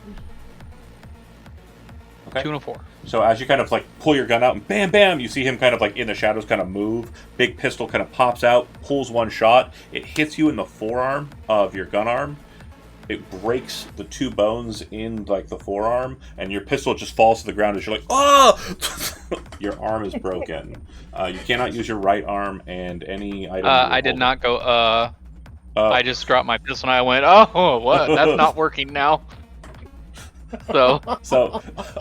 Okay. 2 and a 4. So as you kind of like pull your gun out and bam, bam, you see him kind of like in the shadows kind of move. Big pistol kind of pops out, pulls one shot. It hits you in the forearm of your gun arm. It breaks the 2 bones in like the forearm, and your pistol just falls to the ground as you're like, oh! Your arm is broken. You cannot use your right arm and any item. I did not go, I just dropped my pistol and I went, oh, what? That's not working now. So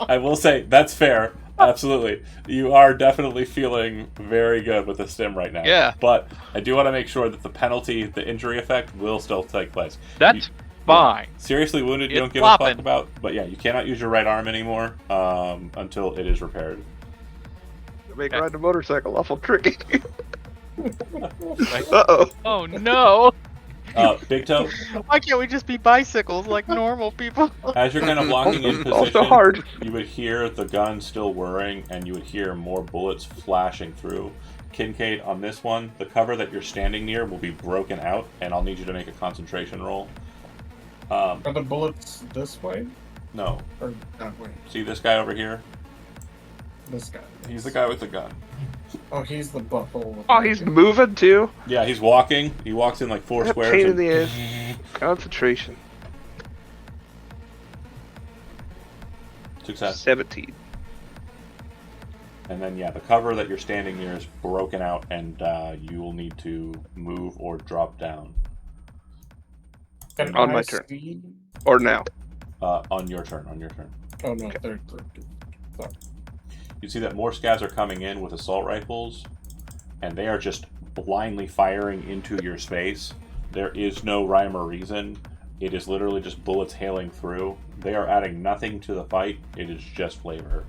I will say that's fair. Absolutely. You are definitely feeling very good with the stim right now. Yeah. But I do want to make sure that the penalty, the injury effect, will still take place. That's fine. Seriously wounded, you It's don't give flopping. a fuck about. But yeah, you cannot use your right arm anymore until it is repaired. To make riding a motorcycle awful tricky. Uh-oh. Oh, no. Big Toe, Why can't we just be bicycles like normal people? as you're kind of walking in position, Also hard. you would hear the gun still whirring, and you would hear more bullets flashing through. Kincaid, on this one, the cover that you're standing near will be broken out, and I'll need you to make a concentration roll. Are the bullets this way No. or that way? See this guy over here? This guy. He's the guy with the gun. Oh, he's the butthole. Oh, he's moving too. Yeah, he's walking. He walks in like 4 That squares. pain in and- the ass. Concentration. Success. 17. And then, yeah, the cover that you're standing near is broken out, and you will need to move or drop down Can On I my turn. see? Or now. on your turn. On your turn. Oh no, third. Sorry. You see that more scavs are coming in with assault rifles, and they are just blindly firing into your space. There is no rhyme or reason. It is literally just bullets hailing through. They are adding nothing to the fight. It is just flavor.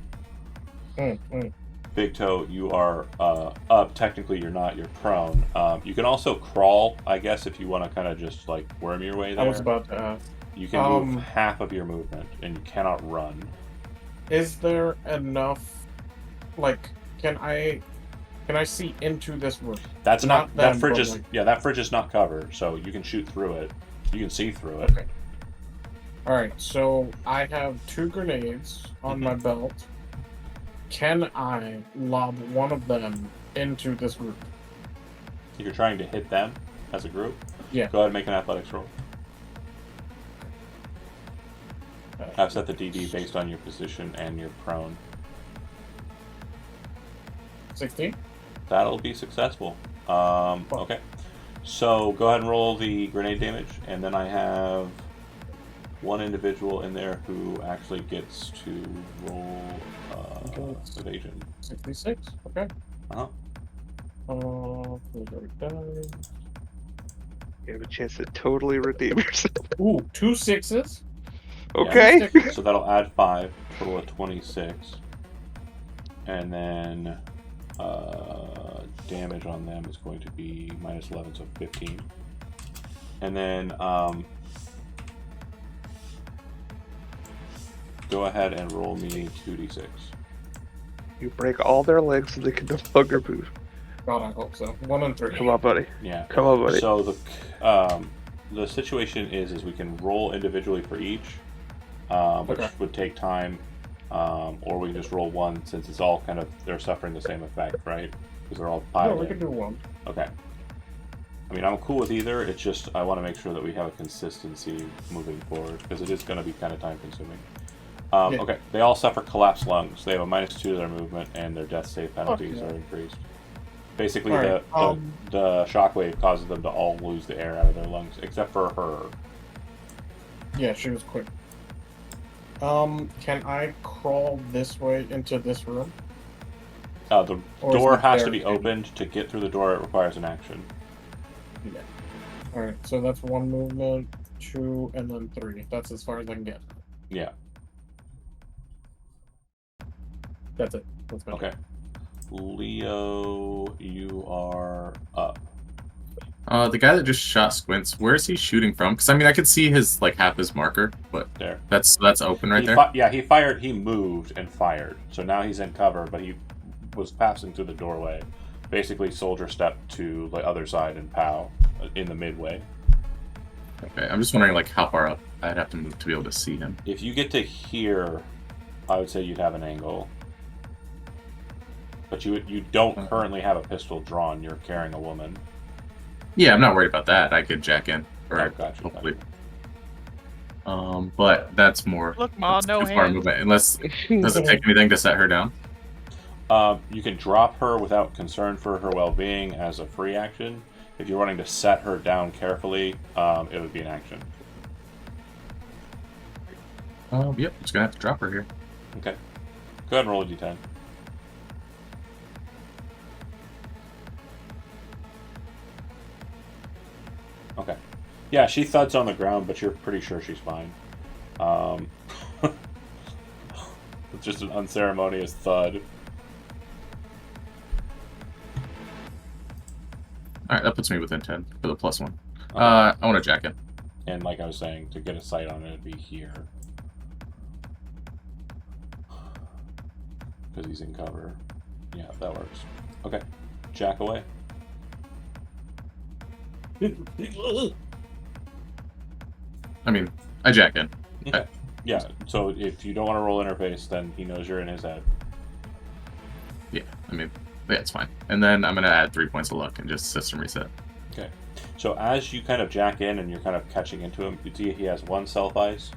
Big Toe, you are up. Technically, you're not. You're prone. You can also crawl, I guess, if you want to kind of just like worm your way there. I was about to ask. You can move half of your movement, and you cannot run. Is there enough? Like, can I see into this room? That's not that them, fridge but, is like- yeah, that fridge is not covered, so you can shoot through it. You can see through it. Okay. All right. So I have 2 grenades on my belt. Can I lob one of them into this group? If you're trying to hit them as a group, Yeah. go ahead and make an athletics roll. I've set the DD based on your position and your prone. 16. That'll be successful. Okay. So go ahead and roll the grenade damage, and then I have one individual in there who actually gets to roll evasion. 66. Okay. Uh-huh. You have a chance to totally redeem yourself. Ooh, 2 6s. Okay. So that'll add 5, total of 26. And then damage on them is going to be minus 11, so 15. And then go ahead and roll me 2d6. You break all their legs so they can no longer move. God, I hope so. 1 and 3. Come on, buddy. Yeah. Come on, buddy. So the situation is we can roll individually for each, which Okay. would take time, or we can just roll one since it's all kind of they're suffering the same effect, right? Because they're all No, piled we in. can do 1. Okay. I mean, I'm cool with either. It's just I want to make sure that we have a consistency moving forward because it is going to be kind of time consuming. Yeah. Okay, they all suffer collapsed lungs. They have a -2 to their movement, and their death save penalties yeah. are increased. Basically, Alright, the shockwave causes them to all lose the air out of their lungs, except for her. Yeah, she was quick. Can I crawl this way into this room? The Or is door it has to be barricaded? opened. To get through the door, it requires an action. Yeah. Alright, so that's 1 movement, 2, and then 3. That's as far as I can get. Yeah. That's it. That's my Okay. Leo, you are up. The guy that just shot Squints, where is he shooting from? Because I mean, I could see his like half his marker, but There. that's open right He there. yeah, he fired. He moved and fired. So now he's in cover, but he was passing through the doorway. Basically, soldier step to the other side and pow in the midway. Okay, I'm just wondering like how far up I'd have to move to be able to see him. If you get to here, I would say you'd have an angle. But you don't currently have a pistol drawn. You're carrying a woman. Yeah, I'm not worried about that. I could jack in, or Oh, gotcha, hopefully. But that's more. Look, Ma, that's no too far hand. movement. Unless does it take anything to set her down? You can drop her without concern for her well-being as a free action. If you're wanting to set her down carefully, it would be an action. Yep, just gonna have to drop her here. Okay. Go ahead and roll a d10. Okay. Yeah, she thuds on the ground, but you're pretty sure she's fine. It's just an unceremonious thud. Alright, that puts me within 10 for the +1. Okay. I want to jack in. And like I was saying, to get a sight on it, it'd be here. Because he's in cover. Yeah, that works. Okay. Jack away. I mean, I jack in. Okay. Yeah, so if you don't want to roll interface, then he knows you're in his head. Yeah, I mean, Yeah, it's fine. And then I'm gonna add 3 points of luck and just system reset. Okay. So as you kind of jack in and you're kind of catching into him, you see he has 1 self ice.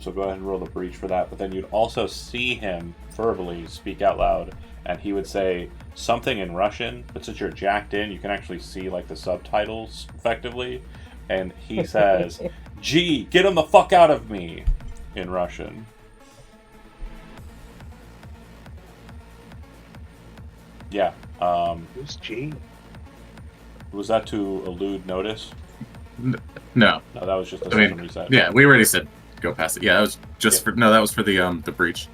So go ahead and roll the breach for that. But then you'd also see him verbally speak out loud, and he would say something in Russian. But since you're jacked in, you can actually see like the subtitles effectively. And he says, "Gee, get him the fuck out of me," in Russian. Yeah. Who's G? Was that to elude notice? No. No, that was just a system reset. Yeah, we already said go past it. Yeah, that was just for that was for the breach.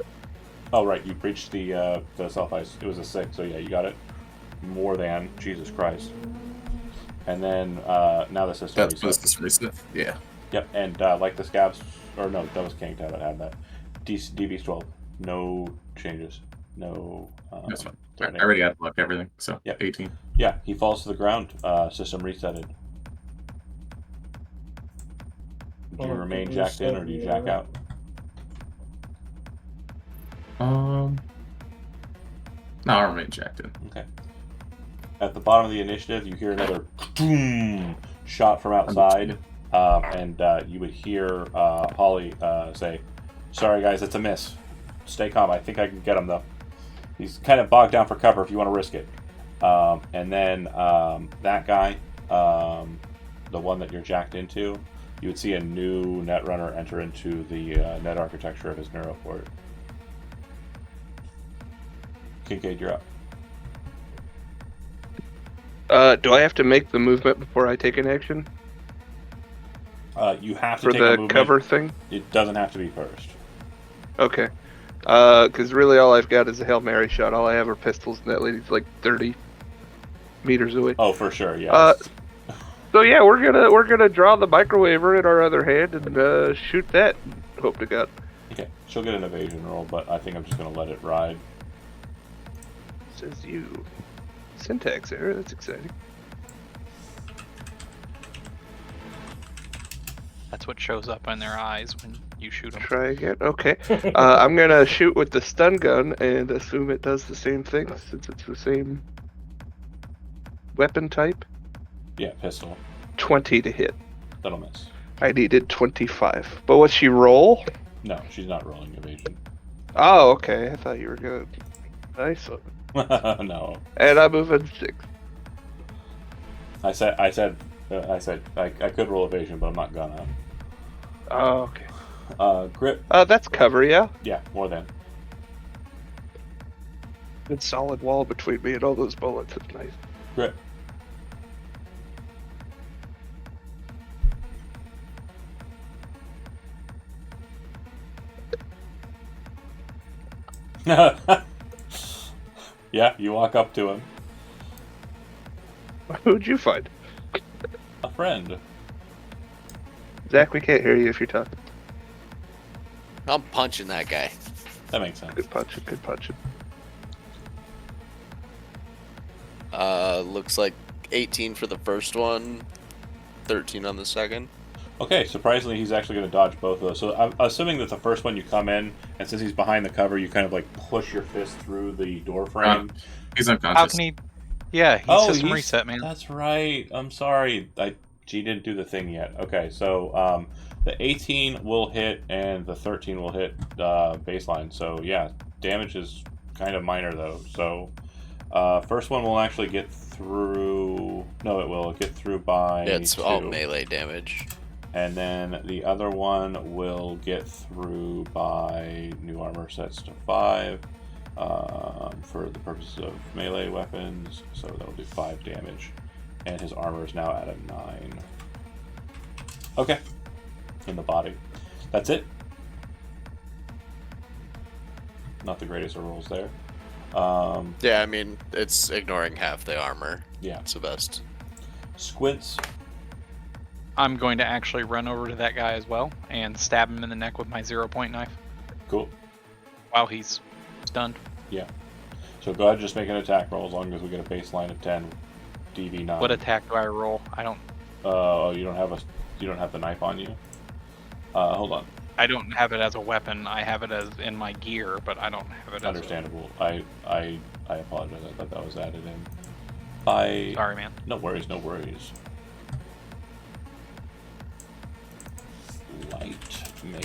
Oh right, you breached the self ice. It was a 6, so yeah, you got it. More than Jesus Christ. And then now the system That's reset. for the system reset. Yeah. Yep, and like the scabs, or no, that was King Tab that had that. DV's 12, no changes, no. That's fine. I already had luck everything, so Yep. 18. Yeah, he falls to the ground. System resetted. Do you remain jacked in, or do you jack out? No, I'll remain jacked in. Okay. At the bottom of the initiative, you hear another boom shot from outside, and you would hear Holly say, "Sorry guys, it's a miss. Stay calm. I think I can get him though. He's kind of bogged down for cover if you want to risk it." And then that guy, the one that you're jacked into, you would see a new netrunner enter into the net architecture of his neuroport. Kincaid, you're up. Do I have to make the movement before I take an action You have to for take a the movement. cover thing? It doesn't have to be first. Okay. Because really all I've got is a Hail Mary shot. All I have are pistols, and that lady's like 30 meters away. Oh, for sure, yeah. So yeah, we're gonna draw the microwaver in our other hand and shoot that. Hope to God. Okay, she'll get an evasion roll, but I think I'm just going to let it ride. Says you. Syntax error. That's exciting. That's what shows up in their eyes when you shoot them. Try again. Okay. I'm gonna shoot with the stun gun and assume it does the same thing since it's the same weapon type. Yeah, pistol. 20 to hit. That'll miss. I needed 25. But what's she roll? No, she's not rolling evasion. Oh, okay. I thought you were gonna. Nice one. No. And I'm moving 6. I said I could roll evasion, but I'm not gonna. Oh, okay. Grip. That's cover, yeah. Yeah, more than. Good solid wall between me and all those bullets. It's nice. Grip. Yeah, you walk up to him. Who'd you find? A friend. Zach, we can't hear you if you're talking. I'm punching that guy. That makes sense. Good punching, good punching. Looks like 18 for the first one, 13 on the second. Okay, surprisingly, he's actually going to dodge both of those. So I'm assuming that the first one you come in, and since he's behind the cover, you kind of like push your fist through the door frame. He's How unconscious. can he? Yeah, he's system reset, man. That's right. I'm sorry. G didn't do the thing yet. Okay, so the 18 will hit and the 13 will hit baseline. So yeah, damage is kind of minor though. So first one will actually get through. No, it will get through by. Yeah, it's 2. all melee damage. And then the other one will get through by new armor sets to 5 for the purposes of melee weapons. So that'll do 5 damage. And his armor is now at a 9. Okay. In the body. That's it. Not the greatest of rolls there. Yeah, I mean, it's ignoring half the armor. Yeah. It's the best. Squints. I'm going to actually run over to that guy as well and stab him in the neck with my 0-point knife Cool. while he's stunned. Yeah. So go ahead and just make an attack roll as long as we get a baseline of 10. DV9. What attack do I roll? I don't. Oh, you don't have the knife on you. Hold on. I don't have it as a weapon. I have it as in my gear, but I don't have it as Understandable. I apologize. I thought that was added in. Sorry, man. No worries, no worries. Light melee.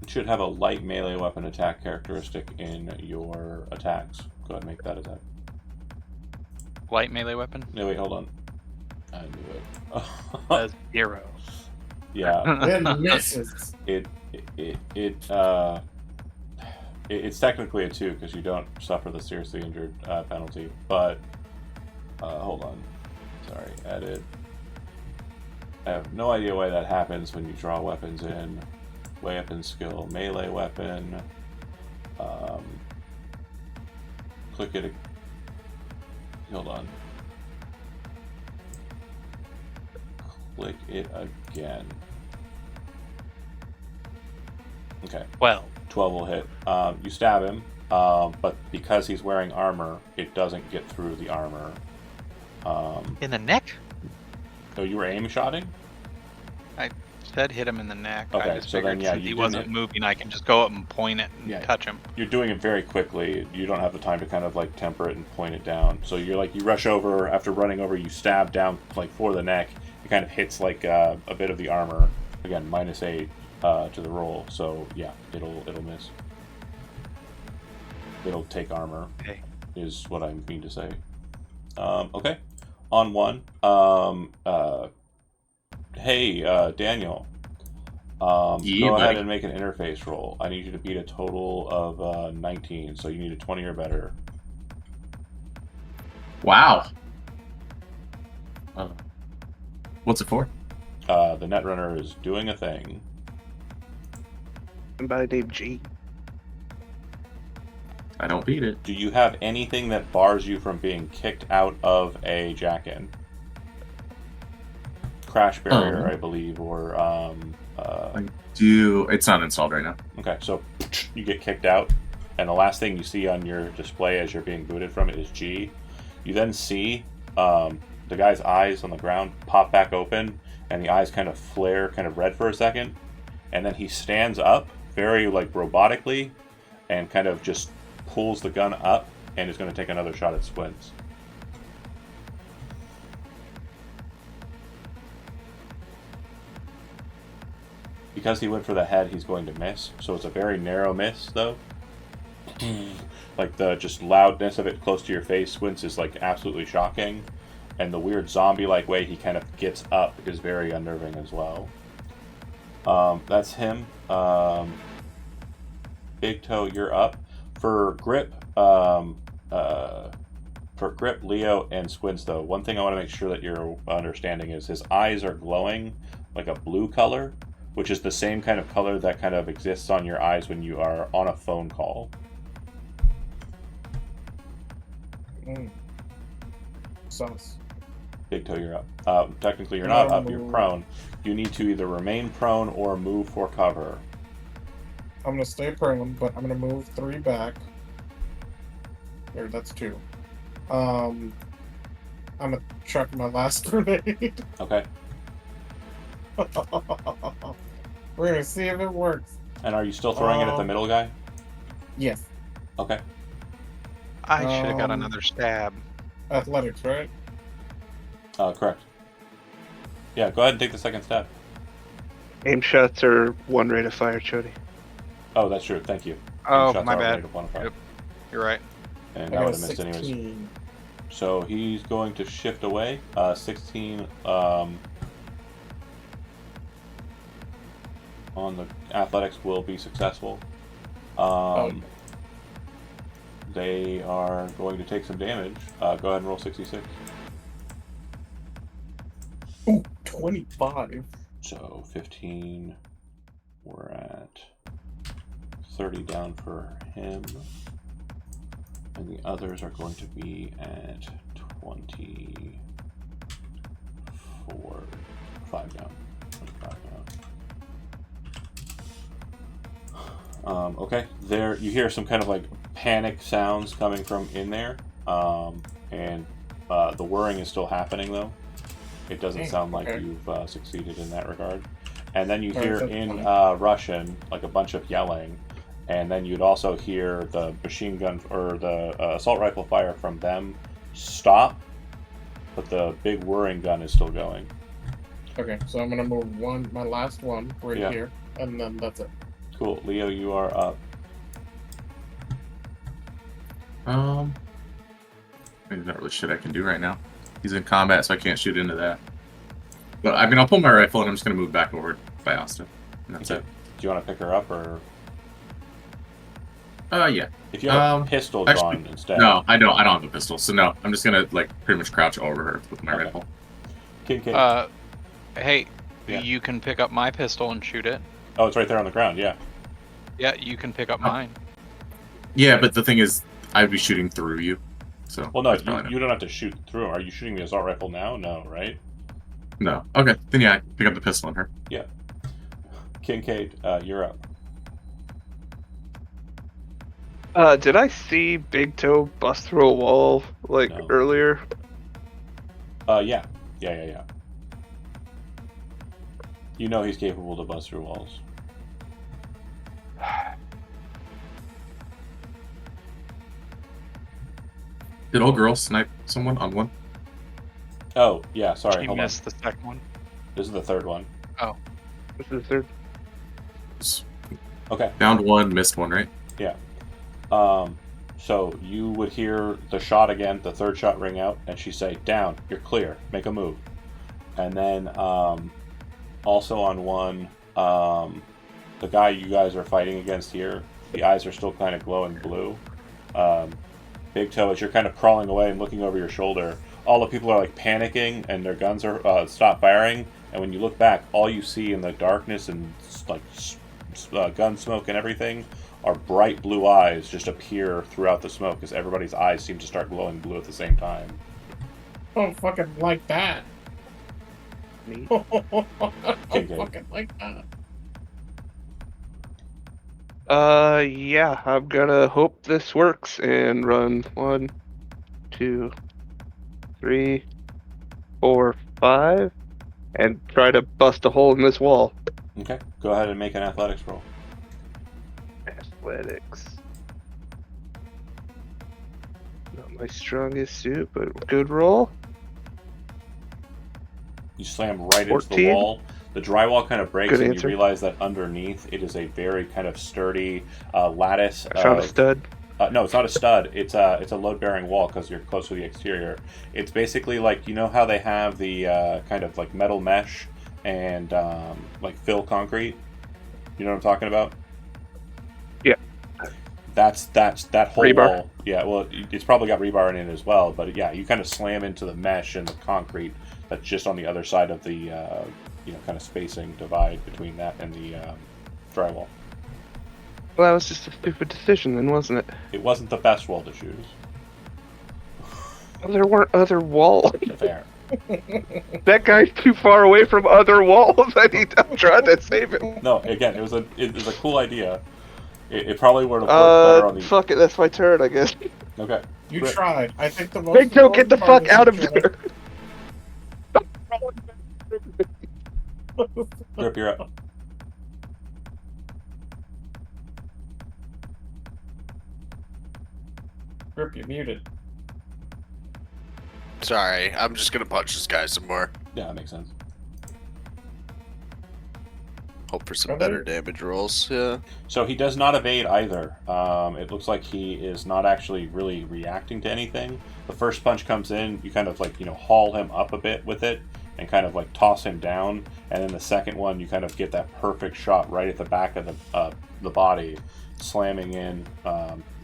You should have a light melee weapon attack characteristic in your attacks. Go ahead and make that attack. Light melee weapon? No, wait, hold on. I knew it. As 0. Yeah. It misses. It's technically a 2 because you don't suffer the seriously injured penalty, but hold on. Sorry, edit. I have no idea why that happens when you draw weapons in. Weapon skill, melee weapon. Click it. Hold on. Click it again. Okay. 12. 12 will hit. You stab him, but because he's wearing armor, it doesn't get through the armor. In the neck? Oh, you were aim shotting? I said hit him in the neck. Okay, I just so then, figured yeah, since you he didn't wasn't hit- moving, I can just go up and point it and Yeah. touch him. You're doing it very quickly. You don't have the time to kind of like temper it and point it down. So you're like, you rush over, after running over, you stab down like for the neck. It kind of hits like a bit of the armor. Again, -8 to the roll. So yeah, it'll miss. It'll take armor. Okay. Is what I mean to say. Okay. On 1. Hey, Daniel. Yeah, Go ahead buddy. and make an interface roll. I need you to beat a total of 19, so you need a 20 or better. Wow. What's it for? The Netrunner is doing a thing. Somebody named G. I don't beat it. Do you have anything that bars you from being kicked out of a jack-in? Crash barrier, I believe, or It's not installed right now. okay, so you get kicked out, and the last thing you see on your display as you're being booted from it is G. You then see the guy's eyes on the ground pop back open, and the eyes kind of flare, kind of red for a second, and then he stands up very like robotically, and kind of just pulls the gun up, and is going to take another shot at Squints. Because he went for the head, he's going to miss. So it's a very narrow miss, though. Like the just loudness of it close to your face, Squints, is like absolutely shocking. And the weird zombie-like way he kind of gets up is very unnerving as well. That's him. Big Toe, you're up. For Grip, Leo, and Squints, though, one thing I want to make sure that you're understanding is his eyes are glowing like a blue color, which is the same kind of color that kind of exists on your eyes when you are on a phone call. Sus. Big Toe, you're up. Technically, you're not up, you're prone. You need to either remain prone or move for cover. I'm gonna stay prone, but I'm gonna move 3 back. There, that's 2. I'm gonna chuck my last grenade. Okay. We're gonna see if it works. And are you still throwing it at the middle guy? Yes. Okay. I should have got Um, another stab. Athletics, right? Correct. Yeah, go ahead and take the second step. Aim shots are 1 rate of fire, Chody. Oh, that's true. Thank you. Oh, Shots my are bad. rated 1 5. Yep. You're right. And I I got would a have missed anyways. 16. So he's going to shift away. 16 on the athletics will be successful. They are going to take some damage. Go ahead and roll 66. Ooh, 25. So 15. We're at 30 down for him. And the others are going to be at 24. 5 down. 25 down. Okay, there you hear some kind of like panic sounds coming from in there, and the whirring is still happening though. It doesn't Dang, sound like okay. you've succeeded in that regard. And then you Alright, hear that's in fine. Russian like a bunch of yelling, and then you'd also hear the machine gun or the assault rifle fire from them stop, but the big whirring gun is still going. Okay, so I'm gonna move my last one right Yeah. here, and then that's it. Cool, Leo, you are up. There's not really shit I can do right now. He's in combat, so I can't shoot into that. But I mean, I'll pull my rifle and I'm just gonna move back over by Austin. And that's Okay. Do you want to pick her up, or it. Yeah. if you have a pistol drawn Actually, instead? no, I don't have a pistol, so no. I'm just gonna like pretty much crouch over her with my Okay. rifle. Kincaid. Hey, Yeah. you can pick up my pistol and shoot it. Oh, it's right there on the ground. Yeah. Yeah, you can pick up Oh. mine. Yeah, but the thing is, I'd be shooting through you. So Well, no, that's probably you don't have to shoot through. Are you shooting the assault rifle now? No, right? no. Okay, then yeah, pick up the pistol on her. Yeah. Kincaid, you're up. Did I see Big Toe bust through a wall like No. earlier? Yeah. You know he's capable to bust through walls. Did old girl snipe someone on one? Oh, yeah, sorry, She hold on. missed the second one. This is the third one. This is the third. Okay. Found one, missed one, right? So you would hear the shot again, the third shot ring out, and she say, "Down, you're clear, make a move." And then also on one, the guy you guys are fighting against here, the eyes are still kind of glowing blue. Big Toe, as you're kind of crawling away and looking over your shoulder, all the people are like panicking and their guns are stop firing. And when you look back, all you see in the darkness and like gun smoke and everything are bright blue eyes just appear throughout the smoke as everybody's eyes seem to start glowing blue at the same time. Oh, fucking like that. Neat. Oh, Okay. fucking like that. Yeah, I'm gonna hope this works and run 1, 2, 3, 4, 5, and try to bust a hole in this wall. Okay, go ahead and make an athletics roll. Athletics. Not my strongest suit, but good roll. You slam right into the 14. wall. The drywall kind of breaks, Good and answer. you realize that underneath it is a very kind of sturdy lattice. I found a stud. No, it's not a stud. It's a load-bearing wall because you're close to the exterior. It's basically like, you know how they have the kind of like metal mesh and like fill concrete. You know what I'm talking about? Yeah. That's that whole Rebar. wall. Yeah, well, it's probably got rebar in it as well. But yeah, you kind of slam into the mesh and the concrete that's just on the other side of the kind of spacing divide between that and the drywall. Well, that was just a stupid decision then, wasn't it? It wasn't the best wall to choose. Well, there weren't other walls. Fair. That guy's too far away from other walls. I'm trying to save him. No, again, it was a cool idea. It probably would have worked better on the. Fuck it, that's my turn, I guess. Okay. You Rip. tried. I think the most. Big Toe, get the important fuck part out of is you tried. there! Rip, you're up. Rip, you muted. Sorry, I'm just gonna punch this guy some more. Yeah, that makes sense. Hope for some Okay. better damage rolls. Yeah. So he does not evade either. It looks like he is not actually really reacting to anything. The first punch comes in, you kind of like, haul him up a bit with it and kind of like toss him down. And then the second one, you kind of get that perfect shot right at the back of the body, slamming in.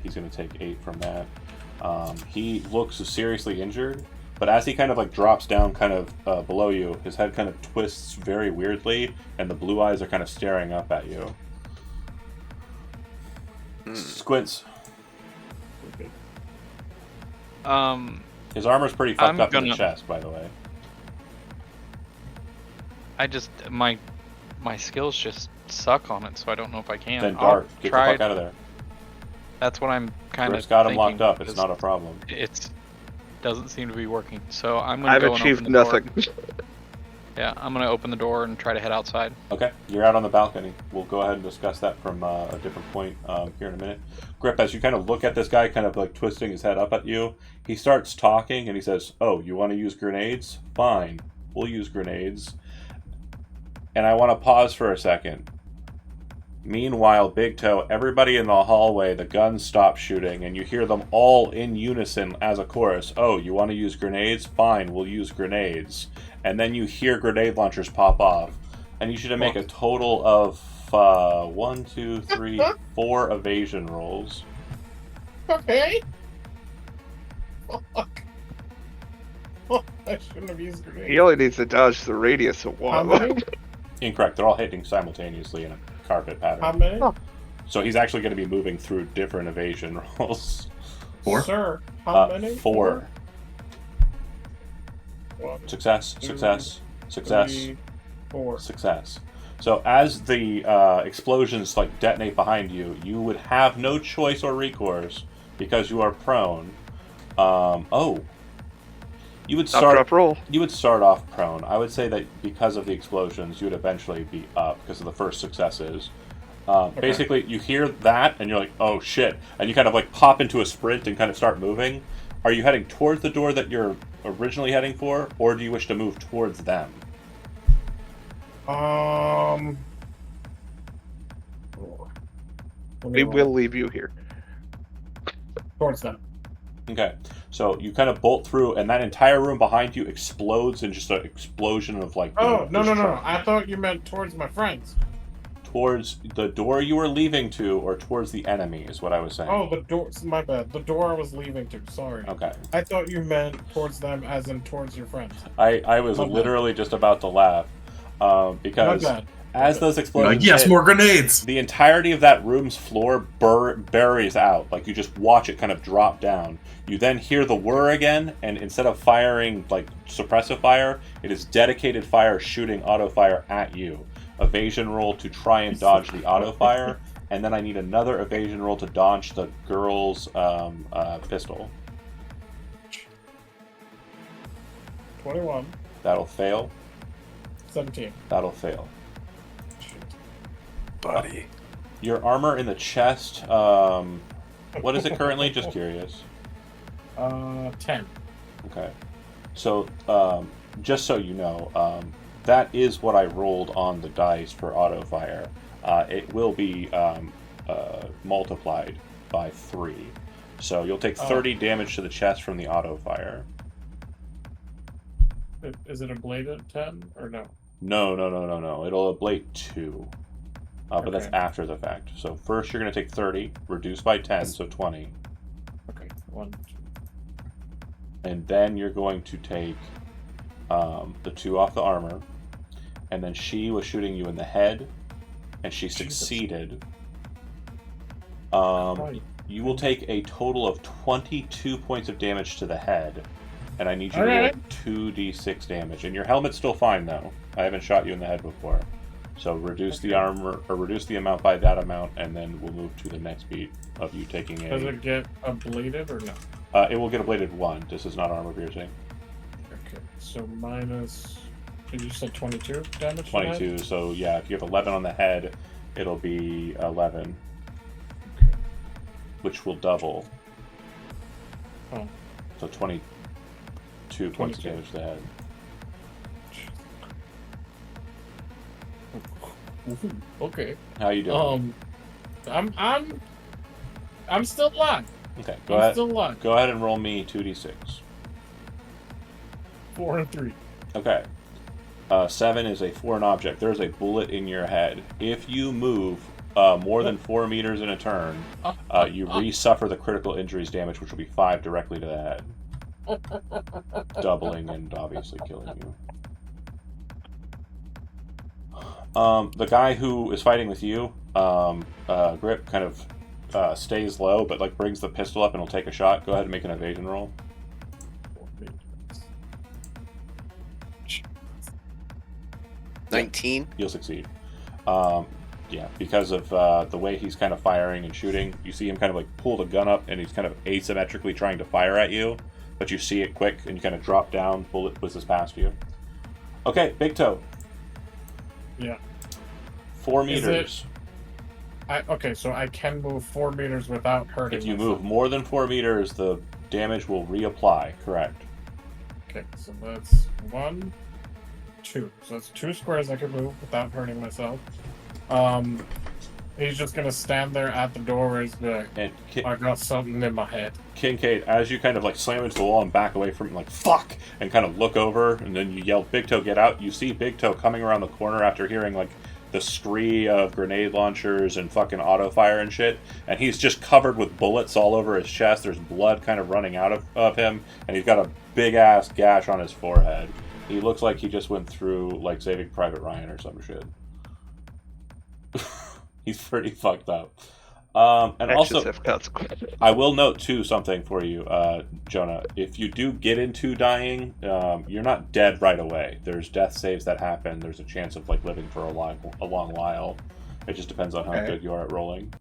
He's going to take 8 from that. He looks seriously injured, but as he kind of like drops down kind of below you, his head kind of twists very weirdly, and the blue eyes are kind of staring up at you. Squints. His armor's pretty fucked I'm up in the gonna- chest, by the way. I just my skills just suck on it, so I don't know if I can. Then I'll Dart, get the try. fuck out of there. That's what I'm kind of. Rip's got him locked up. It's not a problem. It doesn't seem to be working, so I'm I've gonna go and achieved open the door. nothing. Yeah, I'm gonna open the door and try to head outside. Okay, you're out on the balcony. We'll go ahead and discuss that from a different point here in a minute. Grip, as you kind of look at this guy, kind of like twisting his head up at you, he starts talking and he says, "Oh, you want to use grenades? Fine, we'll use grenades." And I want to pause for a second. Meanwhile, Big Toe, everybody in the hallway, the guns stop shooting, and you hear them all in unison as a chorus. "Oh, you want to use grenades? Fine, we'll use grenades." And then you hear grenade launchers pop off. I need you to make a total of 1, 2, 3, 4 evasion rolls. Okay. Fuck. I shouldn't have used grenades. He only needs to dodge the radius of How one. many? Incorrect. They're all hitting simultaneously in a carpet pattern. How many? Oh. So he's actually going to be moving through different evasion rolls. 4? Sir, how many? 4. 1, Success, 2, success, success, 3, 4. success. So as the explosions like detonate behind you, you would have no choice or recourse because you are prone. You would Drop, roll. You would start off prone. I would say that because of the explosions, you would eventually be up because of the first successes. Basically, you hear that and you're like, "Oh shit!" and you kind of like pop into a sprint and kind of start moving. Are you heading towards the door that you're originally heading for, or do you wish to move towards them? We will leave you here. Towards them. Okay, so you kind of bolt through, and that entire room behind you explodes in just an explosion of like. Oh, no. I thought you meant towards my friends. Towards the door you were leaving to, or towards the enemy, is what I was saying. Oh, the door. My bad. The door I was leaving to. Sorry. Okay. I thought you meant towards them, as in towards your friends. I was literally just about to laugh because My bad. as those explosions Yes, hit, more grenades! the entirety of that room's floor buries out. Like, you just watch it kind of drop down. You then hear the whir again, and instead of firing like suppressive fire, it is dedicated fire shooting auto fire at you. Evasion roll to try and dodge the auto fire, and then I need another evasion roll to dodge the girl's pistol. 21. That'll fail. 17. That'll fail. Buddy. Your armor in the chest, what is it currently? Just curious. 10. Okay. So, just so you know, that is what I rolled on the dice for auto fire. It will be multiplied by 3. So you'll take 30 damage to the chest from the auto fire. Is it a bladed 10 or no? No. It'll ablate 2. But that's Okay. after the fact. So first you're going to take 30, reduced by 10, so 20. Okay. 1, 2. And then you're going to take the 2 off the armor. And then she was shooting you in the head, and she succeeded. You will take a total of 22 points of damage to the head, and I need you to roll 2d6 damage. And your helmet's still fine, though. I haven't shot you in the head before. So reduce the armor, or reduce the amount by that amount, and then we'll move to the next beat of you taking a... Does it get ablated or no? It will get ablated 1. This is not armor piercing. Okay. So minus... Did you say 22 damage? 22, so yeah, if you have 11 on the head, it'll be 11. Okay. Which will double. Oh. So 22 points of 22. damage to the head. Okay. How you doing? I'm still alive. Okay, I'm still alive. Go ahead and roll me 2d6. 4 and 3. Okay. 7 is a foreign object. There's a bullet in your head. If you move more than 4 meters in a turn, you re-suffer the critical injuries damage, which will be 5 directly to the head. Doubling and obviously killing you. The guy who is fighting with you, Grip, kind of stays low, but like brings the pistol up and will take a shot. Go ahead and make an evasion roll. 19. You'll succeed. Yeah, because of the way he's kind of firing and shooting, you see him kind of like pull the gun up, and he's kind of asymmetrically trying to fire at you, but you see it quick, and you kind of drop down. Bullet whizzes past you. Okay, Big Toe. Yeah. 4 Is meters. Okay, so I can move 4 meters without hurting If you myself. move more than 4 meters, the damage will reapply. Correct. Okay, so that's 1, 2. So that's 2 squares I can move without hurting myself. He's just gonna stand there at the doorway and be like, And I got something in my head. Kincaid, as you kind of like slam into the wall and back away from it, like fuck, and kind of look over, and then you yell, "Big Toe, get out!" You see Big Toe coming around the corner after hearing like the scree of grenade launchers and fucking auto fire and shit, and he's just covered with bullets all over his chest. There's blood kind of running out of him, and he's got a big ass gash on his forehead. He looks like he just went through like Saving Private Ryan or some shit. He's pretty fucked up. And Actions also, have consequences. I will note too something for you, Jonah. If you do get into dying, you're not dead right away. There's death saves that happen. There's a chance of like living for a long while. It just depends on how Okay. good you are at rolling.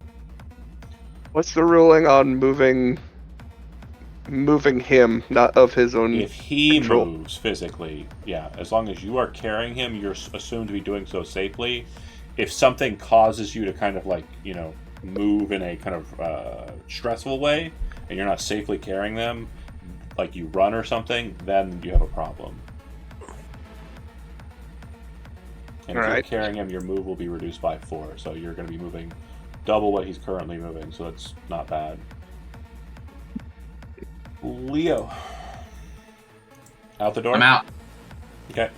What's the ruling on moving him, not of his own? If he control? moves physically, yeah, as long as you are carrying him, you're assumed to be doing so safely. If something causes you to kind of like, move in a kind of stressful way, and you're not safely carrying them, like you run or something, then you have a problem. And if you're Alright. carrying him, your move will be reduced by 4, so you're going to be moving double what he's currently moving, so that's not bad. Leo. Out the door? I'm out. Okay.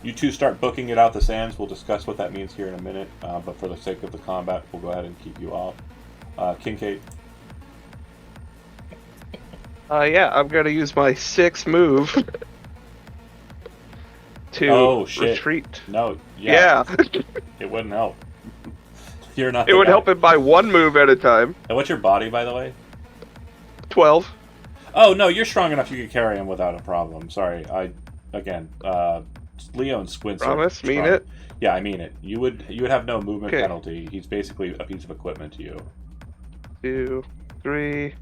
You two start booking it out the sands. We'll discuss what that means here in a minute, but for the sake of the combat, we'll go ahead and keep you off. Kincaid. Yeah, I'm gonna use my 6th move to retreat. No, Yeah, it wouldn't help. You're not. it would help him by 1 move at a time. And what's your body, by the way? 12. Oh no, you're strong enough. You could carry him without a problem. Sorry, Leo and Squints. Promise, mean strong. it. Yeah, I mean it. You would have no movement Okay. penalty. He's basically a piece of equipment to you. 2, 3,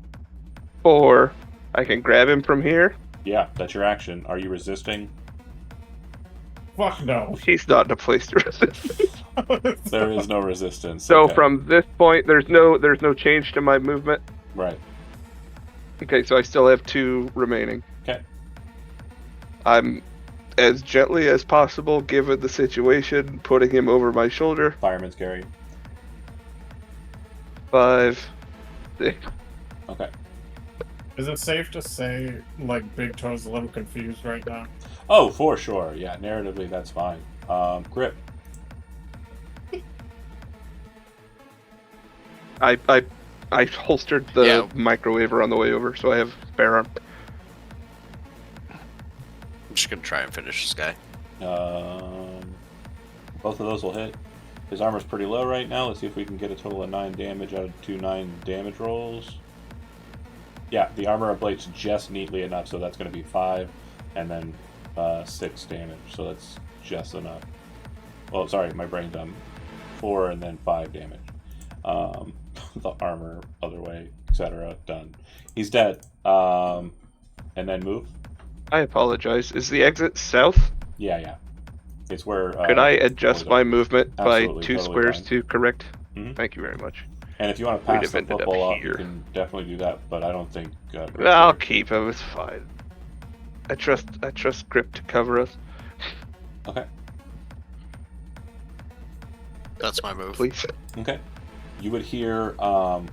4. I can grab him from here. Yeah, that's your action. Are you resisting? Fuck no. He's not in a place to resist. There is no resistance. So Okay. from this point, there's no change to my movement. Right. Okay, so I still have 2 remaining. Okay. I'm as gently as possible, given the situation, putting him over my shoulder. Fireman's carry. 5, 6. Okay. Is it safe to say, like, Big Toe's a little confused right now? Oh, for sure. Yeah, narratively, that's fine. Grip. I holstered the Yeah. microwaver on the way over, so I have spare arm. I'm just gonna try and finish this guy. Both of those will hit. His armor's pretty low right now. Let's see if we can get a total of 9 damage out of 2 9 damage rolls. Yeah, the armor ablates just neatly enough, so that's going to be 5, and then 6 damage, so that's just enough. Oh, sorry, my brain dumb. 4 and then 5 damage. The armor, other way, etc. Done. He's dead. And then move. I apologize. Is the exit south? Yeah. It's where. Could I adjust my movement by Absolutely, 2 totally squares fine. to correct? Mhm. Thank you very much. And if you want to We'd pass have the ended up football off, you here. can definitely do that. But I don't think. I'll keep him. It's fine. I trust Grip to cover us. Okay. That's my move. Please. Okay. You would hear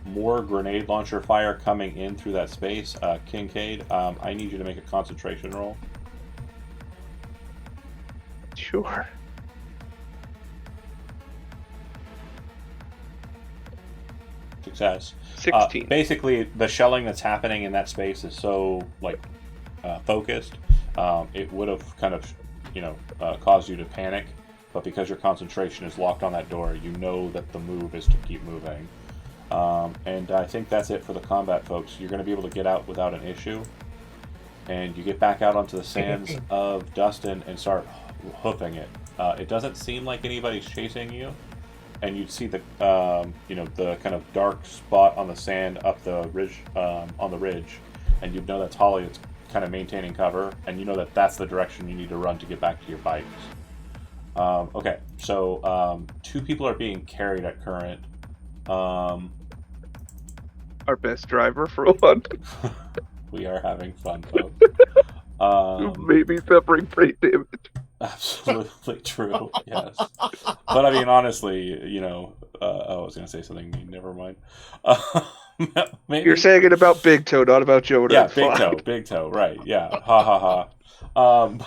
more grenade launcher fire coming in through that space. Kincaid, I need you to make a concentration roll. Sure. Success. 16. Basically, the shelling that's happening in that space is so focused. It would have kind of, caused you to panic, but because your concentration is locked on that door, you know that the move is to keep moving. And I think that's it for the combat, folks. You're going to be able to get out without an issue, and you get back out onto the sands of Dustin and start hoofing it. It doesn't seem like anybody's chasing you. And you'd see the the kind of dark spot on the sand up the ridge, on the ridge, and you'd know that's Holly that's kind of maintaining cover, and you know that that's the direction you need to run to get back to your bikes. Okay, so 2 people are being carried at current. Our best driver for one. We are having fun, folks. Maybe suffering brain damage. Absolutely true. Yes, but I mean, honestly, you know, I was gonna say something mean. Never mind. Maybe You're saying it about Big Toe, not about Jonah. yeah, It's big fine. toe, big toe. Right? Yeah. Ha ha ha.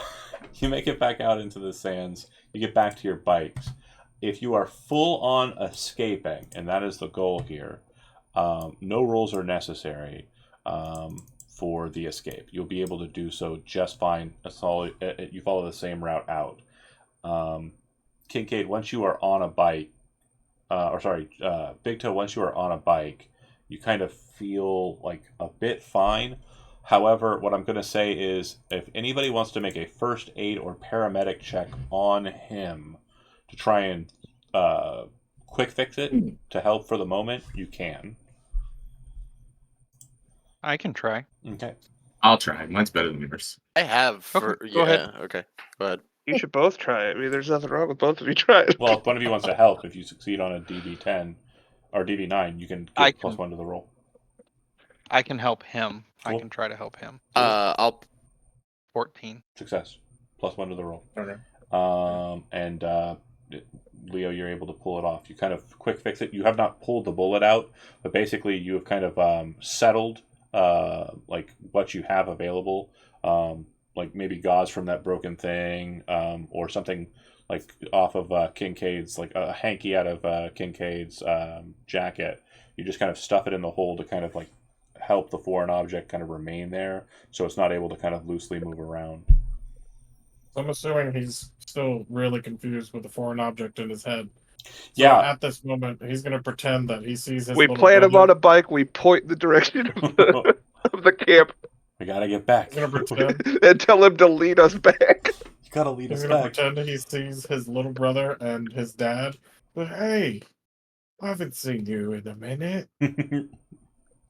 You make it back out into the sands. You get back to your bikes. If you are full on escaping, and that is the goal here, no rules are necessary. For the escape. You'll be able to do so just fine. You follow the same route out. Kincaid, once you are on a bike, Big Toe, once you are on a bike, you kind of feel like a bit fine. However, what I'm going to say is if anybody wants to make a first aid or paramedic check on him to try and quick fix it to help for the moment, you can. I can try. Okay. I'll try. Mine's better than yours. I have. Okay, go ahead. Okay. Go ahead. You should both try it. I mean, there's nothing wrong with both of you trying. Well, if one of you wants to help, if you succeed on a DB10 or DB9, you can I get plus can- 1 to the roll. I can help him. I Cool. can try to help him. I'll 14. Success. Plus 1 to the roll. Okay. And Leo, you're able to pull it off. You kind of quick fix it. You have not pulled the bullet out, but basically you have kind of settled like what you have available. Like maybe gauze from that broken thing, or something like off of Kincaid's, like a hanky out of Kincaid's jacket. You just kind of stuff it in the hole to kind of like help the foreign object kind of remain there, so it's not able to kind of loosely move around. So I'm assuming he's still really confused with the foreign object in his head. So Yeah. At this moment, he's going to pretend that he sees his We little plant him brother. on a bike. We point the direction of the camp We gotta get back. He's going to pretend. and tell him to lead us back. You gotta lead He's us going to back. pretend he sees his little brother and his dad. But hey, I haven't seen you in a minute.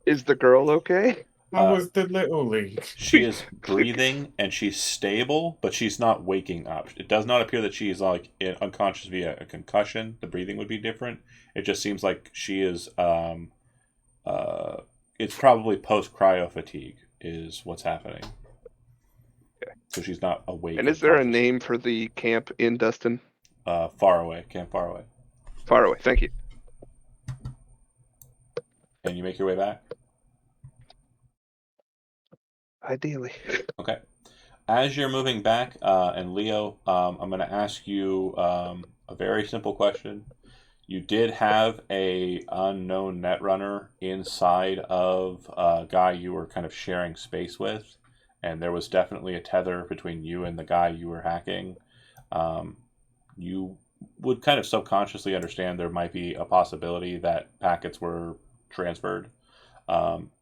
Is the girl okay? How was the little league? She is breathing and she's stable, but she's not waking up. It does not appear that she is like unconscious via a concussion. The breathing would be different. It just seems like she is. It's probably post cryo fatigue is what's happening. Okay. So she's not awake. And is there a name for the camp in Dustin? Far away. Camp Far Away. Far away. Thank you. Can you make your way back? Ideally. Okay. As you're moving back, and Leo, I'm going to ask you a very simple question. You did have a unknown netrunner inside of a guy you were kind of sharing space with, and there was definitely a tether between you and the guy you were hacking. You would kind of subconsciously understand there might be a possibility that packets were transferred.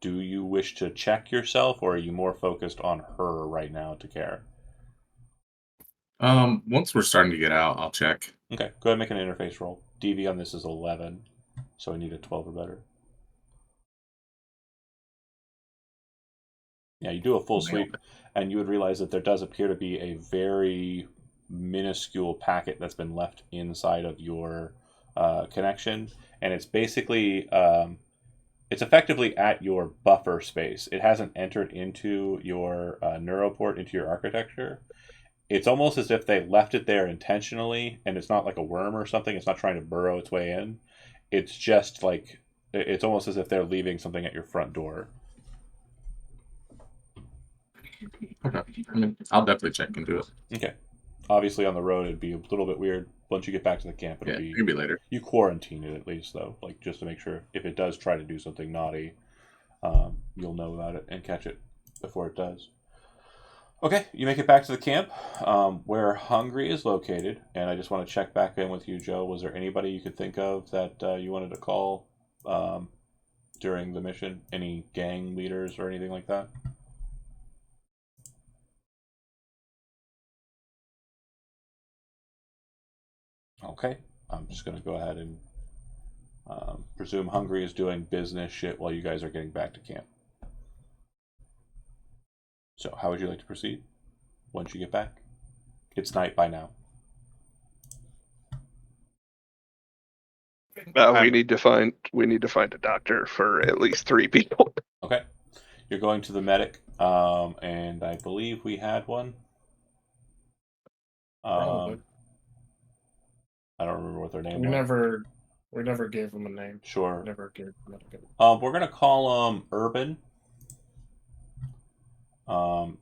Do you wish to check yourself, or are you more focused on her right now to care? Once we're starting to get out, I'll check. Okay, go ahead and make an interface roll. DV on this is 11, so I need a 12 or better. Yeah, you do a full sweep, and you would realize that there does appear to be a very minuscule packet that's been left inside of your connection, and it's basically it's effectively at your buffer space. It hasn't entered into your neuroport, into your architecture. It's almost as if they left it there intentionally, and it's not like a worm or something. It's not trying to burrow its way in. It's just like, it's almost as if they're leaving something at your front door. Okay. I mean, I'll definitely check into it. Okay. Obviously, on the road, it'd be a little bit weird. Once you get back to the camp, it'll be maybe later. You quarantine it at least, though, like just to make sure if it does try to do something naughty, you'll know about it and catch it before it does. Okay, you make it back to the camp where Hungry is located, and I just want to check back in with you, Joe. Was there anybody you could think of that you wanted to call during the mission? Any gang leaders or anything like that? Okay, I'm just going to go ahead and presume Hungry is doing business shit while you guys are getting back to camp. So, how would you like to proceed once you get back? It's night by now. We need to find a doctor for at least 3 people. Okay. You're going to the medic, and I believe we had one. Probably. I don't remember what their name We was. never gave him a name. Sure. Never gave him a name. We're gonna call him Urban.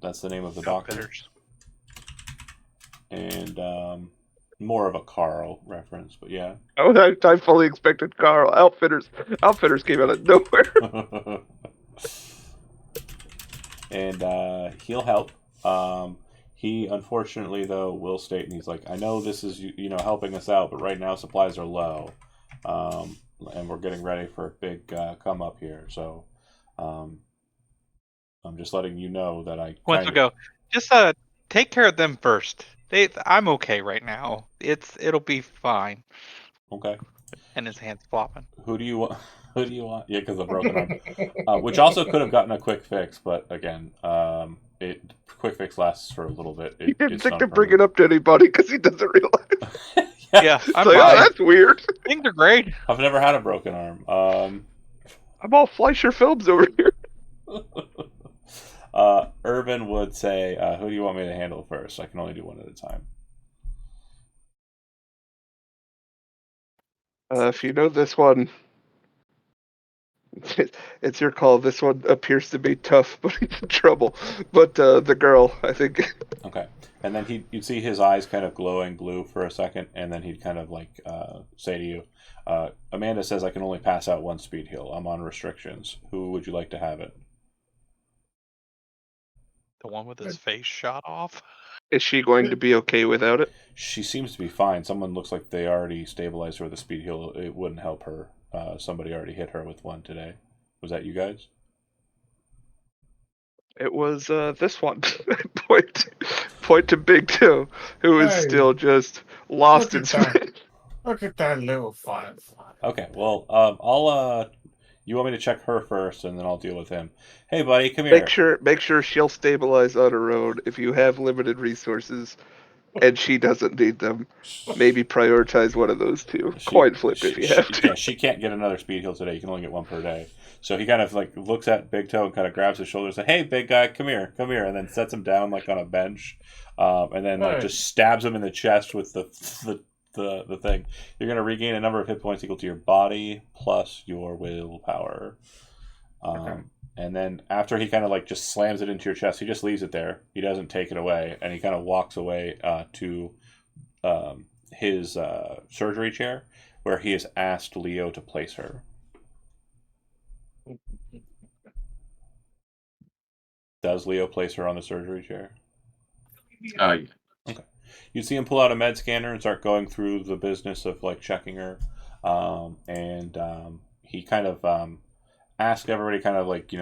That's the name of the doctor. Outfitters. And more of a Carl reference, but yeah. Oh, I fully expected Carl. Outfitters came out of nowhere. And he'll help. He unfortunately though will state, and he's like, I know this is helping us out, but right now supplies are low, and we're getting ready for a big come up here. So I'm just letting you know that I Once we go, just take care of them first. I'm okay right now. It'll be fine. Okay. And his hands flopping. Who do you want? Who do you want? Yeah, because of broken arm, which also could have gotten a quick fix, but again, quick fix lasts for a little bit. He didn't think to bring it up to anybody because he doesn't realize. Yeah, I'm like, oh, that's weird. Things are great. I've never had a broken arm. I'm all Fleischer Films over here. Urban would say, who do you want me to handle first? I can only do one at a time. If you know this one, it's your call. This one appears to be tough, but he's in trouble. But the girl, I think. Okay. And then you'd see his eyes kind of glowing blue for a second, and then he'd kind of like say to you, Amanda says I can only pass out one speed heal. I'm on restrictions. Who would you like to have it? The one with his face shot off? Is she going to be okay without it? She seems to be fine. Someone looks like they already stabilized her with a speed heal. It wouldn't help her. Somebody already hit her with one today. Was that you guys? It was this one. point to Big Toe, who is still just lost in space. Look at that little firefly. Okay, well, I'll you want me to check her first, and then I'll deal with him. Hey, buddy, come here. Make sure she'll stabilize on her own. If you have limited resources, and she doesn't need them, maybe prioritize one of those two. Coin flip if you have to. Yeah, she can't get another speed heal today. You can only get one per day. So he kind of like looks at Big Toe and kind of grabs his shoulders and says, "Hey, big guy, come here," and then sets him down like on a bench, and then like just stabs him in the chest with the thing. You're going to regain a number of hit points equal to your body plus your willpower. Okay. And then after he kind of like just slams it into your chest, he just leaves it there. He doesn't take it away, and he kind of walks away to his surgery chair, where he has asked Leo to place her. Does Leo place her on the surgery chair? Yeah. Okay. You see him pull out a med scanner and start going through the business of like checking her, and he kind of ask everybody kind of like,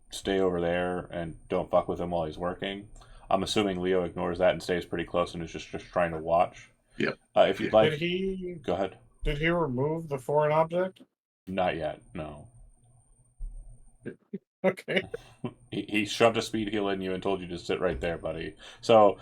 stay over there and don't fuck with him while he's working. I'm assuming Leo ignores that and stays pretty close and is just trying to watch. Yeah. If you'd like, go ahead. Did he remove the foreign object? Not yet, no. Okay. He shoved a speed heal in you and told you to sit right there, buddy. So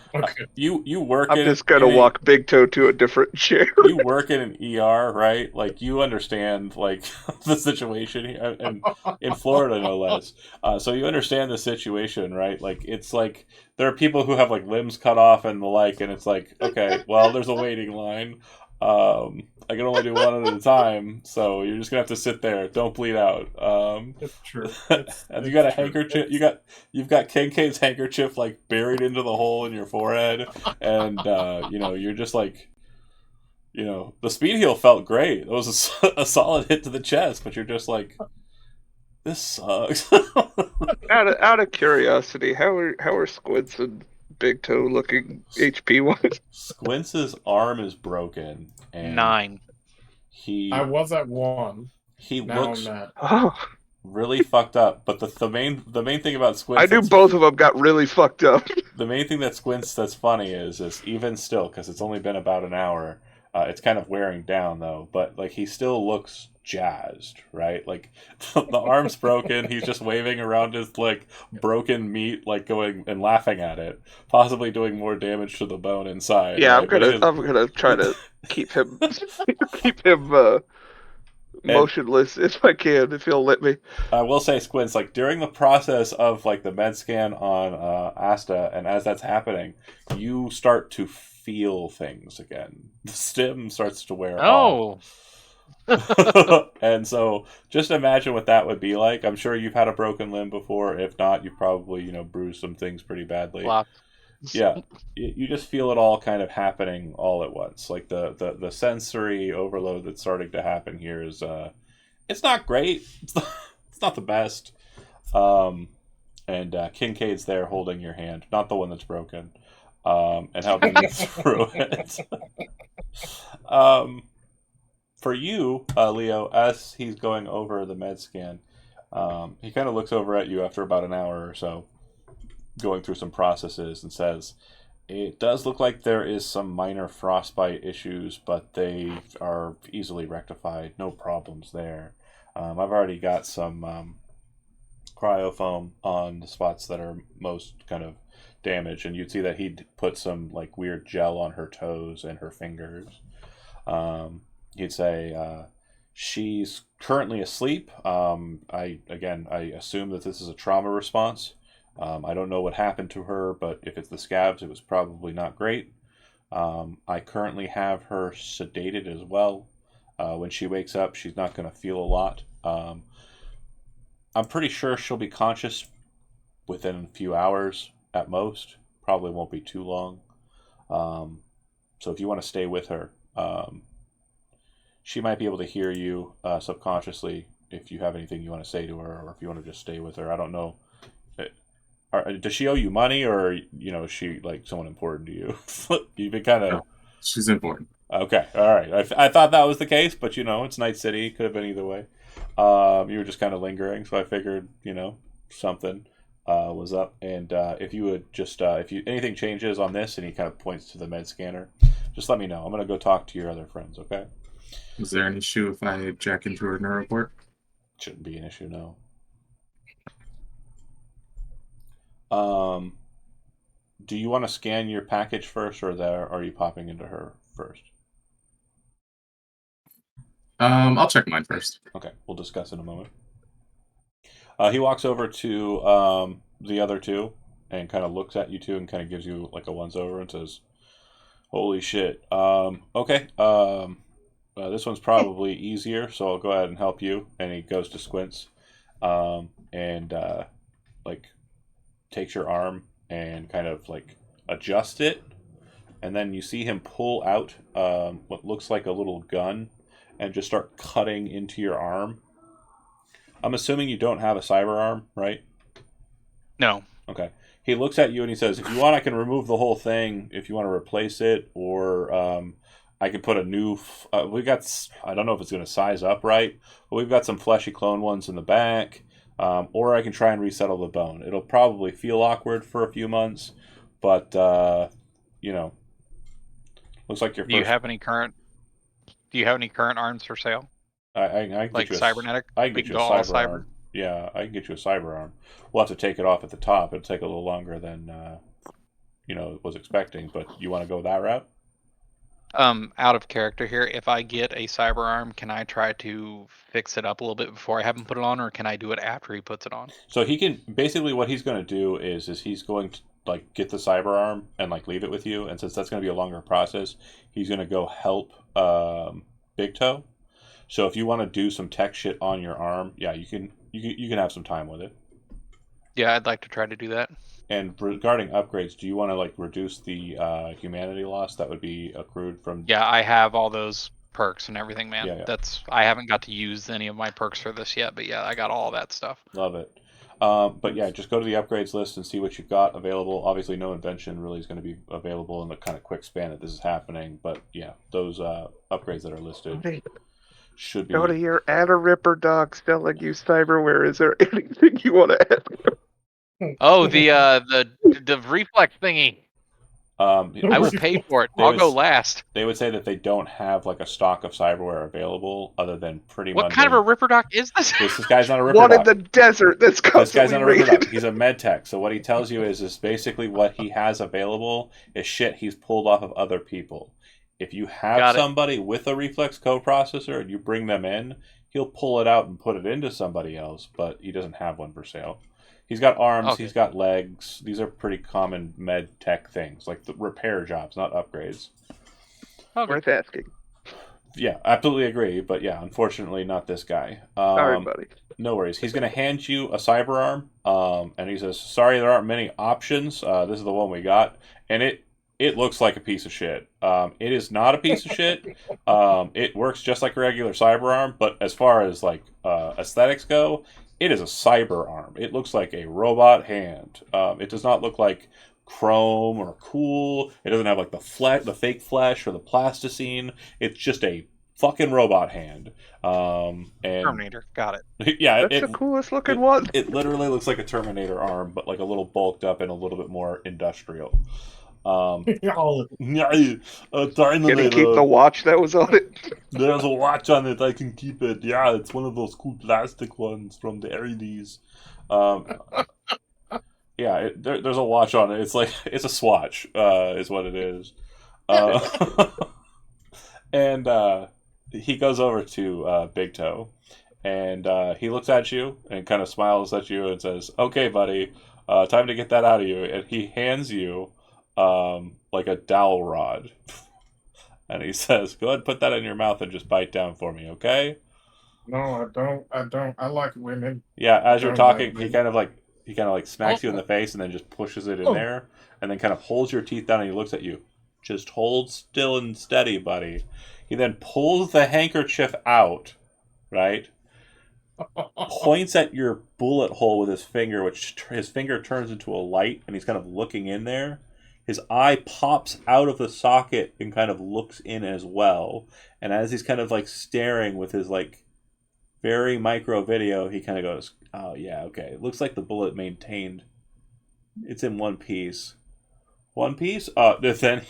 you work. I'm just gonna walk Big Toe to a different chair. You work in an ER, right? Like you understand like the situation here, and in Florida no less. So you understand the situation, right? Like it's like there are people who have like limbs cut off and the like, and it's like, okay, well, there's a waiting line. I can only do one at a time, so you're just gonna have to sit there. Don't bleed out. It's true. And you got a handkerchief. You've got Kincaid's handkerchief like buried into the hole in your forehead, and you're just like, the speed heal felt great. It was a solid hit to the chest, but you're just like, this sucks. Out of curiosity, how are Squints and Big Toe looking HP wise? Squints' arm is broken. And 9. I was at 1. He now looks I'm at... really fucked up. But the main thing about Squints, I knew both of them got really fucked up. The main thing that Squints that's funny is even still, because it's only been about an hour, It's kind of wearing down though, but like he still looks jazzed, right? Like the arm's broken. He's just waving around his like broken meat, like going and laughing at it, possibly doing more damage to the bone inside. Yeah, right? I'm gonna try to keep him motionless if I can, if he'll let me. I will say, Squints, like during the process of like the med scan on Asta, and as that's happening, you start to feel things again. The stim starts to wear off. And so just imagine what that would be like. I'm sure you've had a broken limb before. If not, you've probably, bruised some things pretty badly. Yeah. You just feel it all kind of happening all at once. Like the sensory overload that's starting to happen here is it's not great. It's not the best. And Kincaid's there holding your hand, not the one that's broken, and helping you through it. For you, Leo, as he's going over the med scan, he kind of looks over at you after about an hour or so, going through some processes, and says, "It does look like there is some minor frostbite issues, but they are easily rectified. No problems there. I've already got some cryofoam on the spots that are most kind of damaged, and you'd see that he'd put some like weird gel on her toes and her fingers. He'd say she's currently asleep. I assume that this is a trauma response. I don't know what happened to her, but if it's the scabs, it was probably not great. I currently have her sedated as well. When she wakes up, she's not going to feel a lot. I'm pretty sure she'll be conscious within a few hours at most. Probably won't be too long. So if you want to stay with her, she might be able to hear you subconsciously if you have anything you want to say to her, or if you want to just stay with her. I don't know. Does she owe you money, or is she like someone important to you? You've been kind of. No, she's important. Okay, all right. I thought that was the case, but it's Night City. Could have been either way. You were just kind of lingering, so I figured something was up. And if you would just if anything changes on this, and he kind of points to the med scanner, just let me know. I'm gonna go talk to your other friends. Okay. Is there an issue if I jack into her neuroport? Shouldn't be an issue, no. Do you want to scan your package first, or are you popping into her first? I'll check mine first. Okay, we'll discuss in a moment. He walks over to the other two and kind of looks at you two and kind of gives you like a once over and says, "Holy shit! Okay. This one's probably easier, so I'll go ahead and help you." And he goes to Squints, and like takes your arm and kind of like adjust it, and then you see him pull out what looks like a little gun and just start cutting into your arm. I'm assuming you don't have a cyber arm, right? No. Okay. He looks at you and he says, "If you want, I can remove the whole thing if you want to replace it, or I can put a new. We've got. I don't know if it's going to size up right, but we've got some fleshy clone ones in the back, or I can try and resettle the bone. It'll probably feel awkward for a few months, but looks like your. Do you have any current arms for sale? I can like get you cybernetic? I can get you a cyber arm. Yeah, I can get you a cyber arm. We'll have to take it off at the top. It'll take a little longer than was expecting. But you want to go that route? Out of character here, if I get a cyber arm, can I try to fix it up a little bit before I have him put it on, or can I do it after he puts it on? So he can basically what he's going to do is he's going to like get the cyber arm and like leave it with you, and since that's going to be a longer process, he's going to go help Big Toe. So if you want to do some tech shit on your arm, yeah, you can have some time with it. Yeah, I'd like to try to do that. And regarding upgrades, do you want to like reduce the humanity loss that would be accrued from? Yeah, I have all those perks and everything, man. Yeah. I haven't got to use any of my perks for this yet, but yeah, I got all that stuff. Love it. But yeah, just go to the upgrades list and see what you've got available. Obviously, no invention really is going to be available in the kind of quick span that this is happening. But yeah, those upgrades that are listed should be. Go to your Anna Ripper dog selling you cyberware. Is there anything you want to add? Oh, the reflex thingy. I will pay for it. I'll go last. They would say that they don't have like a stock of cyberware available other than pretty What mundane. kind of a Ripper Doc is this? This guy's not a Ripper One Doc. in the desert that's This constantly guy's not a Ripper raided. Doc. He's a med tech. So what he tells you is basically what he has available is shit he's pulled off of other people. If you have Got it. somebody with a reflex coprocessor and you bring them in, he'll pull it out and put it into somebody else, but he doesn't have one for sale. He's got arms, Okay. he's got legs. These are pretty common med tech things, like the repair jobs, not upgrades. Okay. Worth asking. Yeah, absolutely agree, but yeah, unfortunately not this guy. Sorry, buddy. No worries. He's going to hand you a cyber arm, and he says, "Sorry, there aren't many options. This is the one we got." And it looks like a piece of shit. It is not a piece of shit. It works just like a regular cyber arm, but as far as like aesthetics go, it is a cyber arm. It looks like a robot hand. It does not look like chrome or cool. It doesn't have like the fake flesh or the plasticine. It's just a fucking robot hand. And Terminator. Got it. yeah, That's the coolest looking one. It literally looks like a Terminator arm, but like a little bulked up and a little bit more industrial. Oh, A Can he keep Terminator. the watch that was on it? There's a watch on it. I can keep it. Yeah, it's one of those cool plastic ones from the 80s. Yeah, there's a watch on it. It's like it's a swatch, is what it is. And he goes over to Big Toe, and he looks at you and kind of smiles at you and says, "Okay, buddy, time to get that out of you." And he hands you like a dowel rod, and he says, "Go ahead, and put that in your mouth and just bite down for me, okay?" no, I don't. I like women. Yeah, as you're Oh, talking, my he kind of like smacks you in the face and then just pushes it in there, and then kind of holds your teeth down and he looks at you. Just hold still and steady, buddy. He then pulls the handkerchief out, right? Points at your bullet hole with his finger, which his finger turns into a light, and he's kind of looking in there. His eye pops out of the socket and kind of looks in as well. And as he's kind of like staring with his like very micro video, he kind of goes, "Oh yeah, okay. It looks like the bullet maintained. It's in one piece. One piece." Then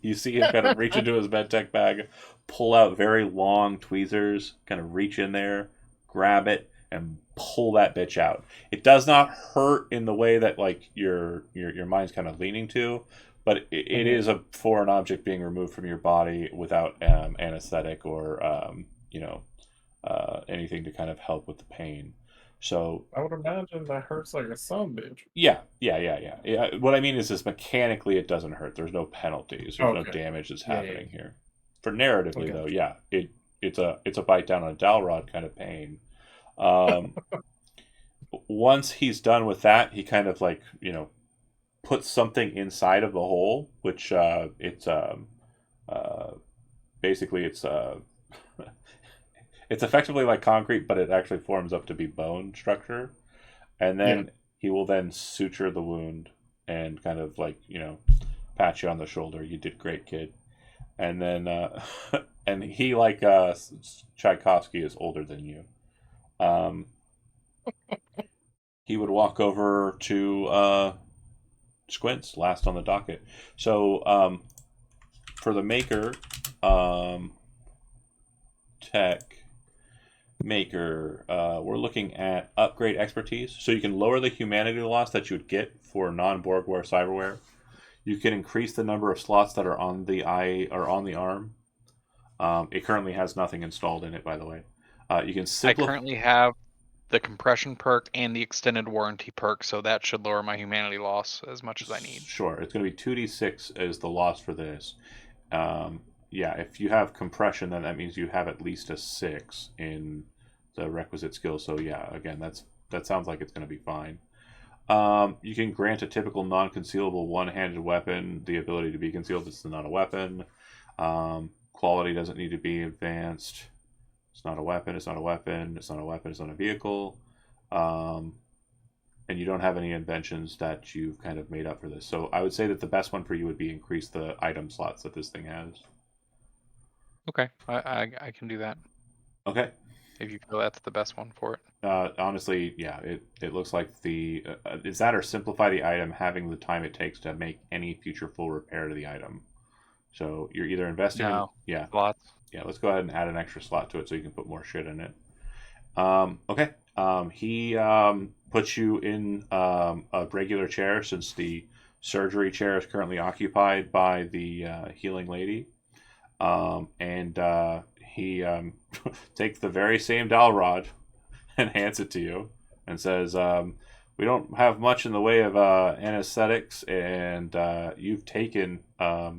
you see him kind of reach into his medtech bag, pull out very long tweezers, kind of reach in there, grab it, and pull that bitch out. It does not hurt in the way that like your mind's kind of leaning to, but it is a foreign object being removed from your body without anesthetic or anything to kind of help with the pain. So I would imagine that hurts like a son bitch. yeah. What I mean is mechanically it doesn't hurt. There's no penalties. There's no Okay. damage that's Yeah, happening here. For narratively Okay. though, yeah, it's a bite down on a dowel rod kind of pain. Once he's done with that, he kind of like puts something inside of the hole, which basically it's it's effectively like concrete, but it actually forms up to be bone structure. And then he will then suture the wound and kind of like, pat you on the shoulder. You did great, kid. And then, and he, like Tchaikovsky, is older than you. He would walk over to Squints, last on the docket. So, for the maker, tech maker, we're looking at upgrade expertise. So you can lower the humanity loss that you would get for non-Borgware cyberware. You can increase the number of slots that are on the eye or on the arm. It currently has nothing installed in it, by the way. You can I currently have the compression perk and the extended warranty perk, so that should lower my humanity loss as much as I need. Sure, it's going to be 2d6 is the loss for this. Yeah, if you have compression, then that means you have at least a 6 in the requisite skill. So yeah, again, that sounds like it's going to be fine. You can grant a typical non-concealable one-handed weapon the ability to be concealed. It's not a weapon. Quality doesn't need to be advanced. It's not a weapon. It's not a weapon. It's not a weapon. It's not a vehicle. And you don't have any inventions that you've kind of made up for this. So I would say that the best one for you would be increase the item slots that this thing has. Okay, I can do that. Okay. if you feel that's the best one for it. Honestly, yeah, it looks like it's that or simplify the item, having the time it takes to make any future full repair to the item. So you're either investing in No. yeah, Lots. yeah. Let's go ahead and add an extra slot to it so you can put more shit in it. Okay. He puts you in a regular chair since the surgery chair is currently occupied by the healing lady. And he takes the very same dowel rod and hands it to you and says, "We don't have much in the way of anesthetics, and you've taken a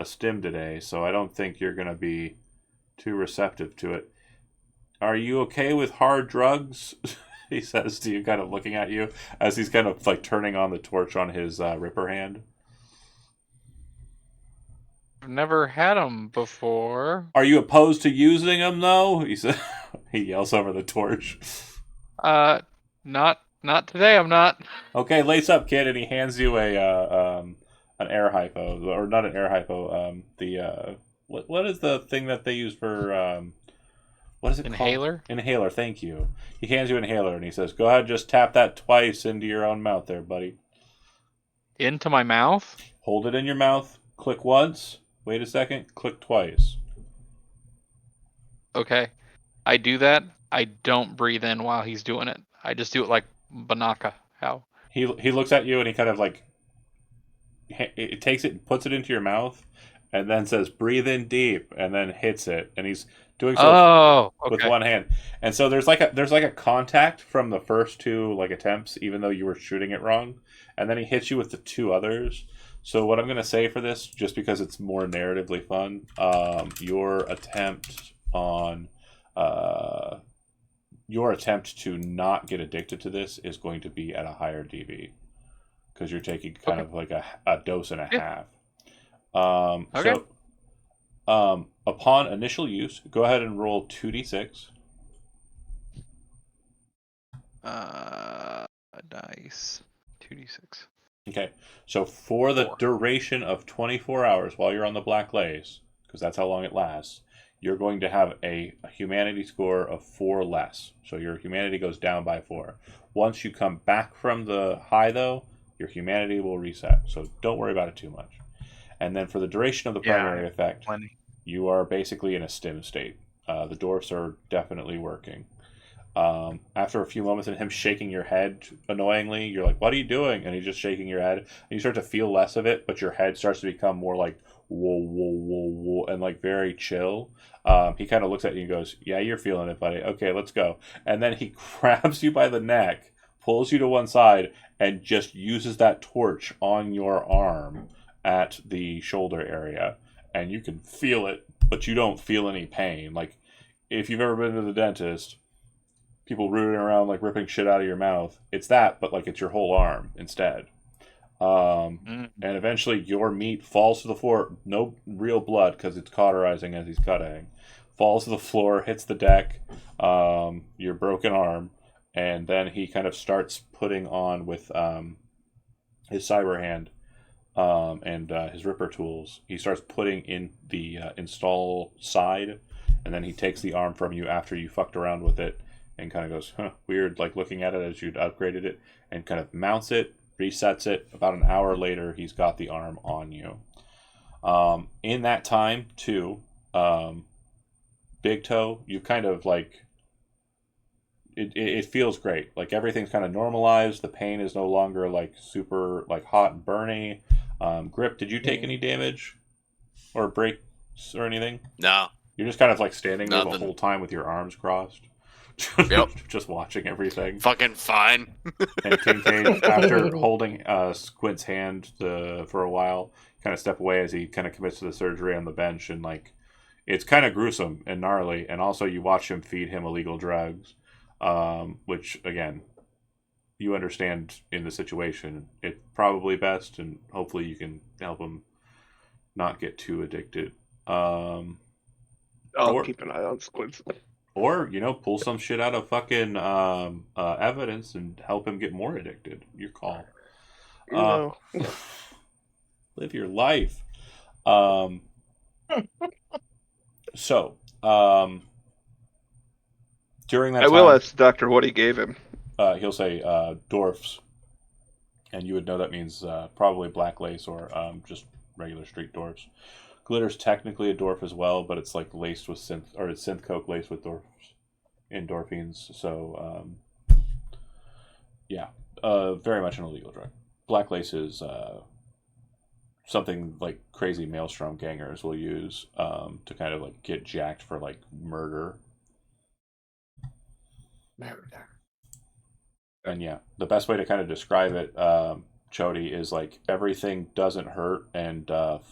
stim today, so I don't think you're going to be too receptive to it. Are you okay with hard drugs?" He says to you, kind of looking at you as he's kind of like turning on the torch on his Ripper hand. I've never had them before. Are you opposed to using them though? He said. He yells over the torch. Not today. I'm not. Okay, lace up, kid, and he hands you an air hypo, or not an air hypo. What is the thing that they use for what is it Inhaler? called? Inhaler. Thank you. He hands you an inhaler, and he says, "Go ahead, just tap that twice into your own mouth, there, buddy. Into my mouth? Hold it in your mouth. Click once. Wait a second. Click twice." Okay. I do that. I don't breathe in while he's doing it. I just do it like Banaka. How? He looks at you, and he kind of like it takes it, puts it into your mouth, and then says, "Breathe in deep," and then hits it, and he's doing so with one hand. And so there's like a contact from the first two like attempts, even though you were shooting it wrong, and then he hits you with the two others. So what I'm gonna say for this, just because it's more narratively fun, your attempt on your attempt to not get addicted to this is going to be at a higher DV because you're taking kind of like a dose and a half. So upon initial use, go ahead and roll 2d6. Dice. 2d6. Okay, so for the 4. duration of 24 hours while you're on the Black Lace, because that's how long it lasts, you're going to have a humanity score of 4 less. So your humanity goes down by 4. Once you come back from the high, though, your humanity will reset. So don't worry about it too much. And then for the duration of the primary effect, you are basically in a stim state. The dwarfs are definitely working. After a few moments and him shaking your head annoyingly, you're like, "What are you doing?" And he's just shaking your head. And you start to feel less of it, but your head starts to become more like whoa, whoa, whoa, whoa, and like very chill. He kind of looks at you and goes, "Yeah, you're feeling it, buddy. Okay, let's go." And then he grabs you by the neck, pulls you to one side, and just uses that torch on your arm at the shoulder area. And you can feel it, but you don't feel any pain. Like, if you've ever been to the dentist, people rooting around like ripping shit out of your mouth. It's that, but like it's your whole arm instead. And eventually your meat falls to the floor. No real blood because it's cauterizing as he's cutting. Falls to the floor, hits the deck, your broken arm, and then he kind of starts putting on with his cyber hand and his Ripper tools. He starts putting in the install side, and then he takes the arm from you after you fucked around with it. And kind of goes, weird, like looking at it as you'd upgraded it, and kind of mounts it, resets it. About an hour later, he's got the arm on you. In that time, too, Big Toe, you kind of like, it feels great. Like everything's kind of normalized. The pain is no longer like super like hot and burny. Grip, did you take any damage or breaks or anything? No. You're just kind of like standing there the Nothing. whole time with your arms crossed. Yep. Just watching everything. Fucking fine. And Kincaid, after holding Squint's hand for a while, kind of step away as he kind of commits to the surgery on the bench, and like it's kind of gruesome and gnarly. And also, you watch him feed him illegal drugs, which again, you understand in the situation, it's probably best, and hopefully you can help him not get too addicted. I'll keep an eye on Squints. Or, pull some shit out of fucking evidence and help him get more addicted. Your call. No. Live your life. So, During that I time, will ask the doctor what he gave him. he'll say dwarfs, and you would know that means probably black lace or just regular street dwarfs. Glitter's technically a dwarf as well, but it's like laced with synth, or it's synth coke laced with endorphins. So yeah, very much an illegal drug. Black lace is something like crazy maelstrom gangers will use to kind of like get jacked for like murder. And yeah, the best way to kind of describe it, Chody, is like everything doesn't hurt and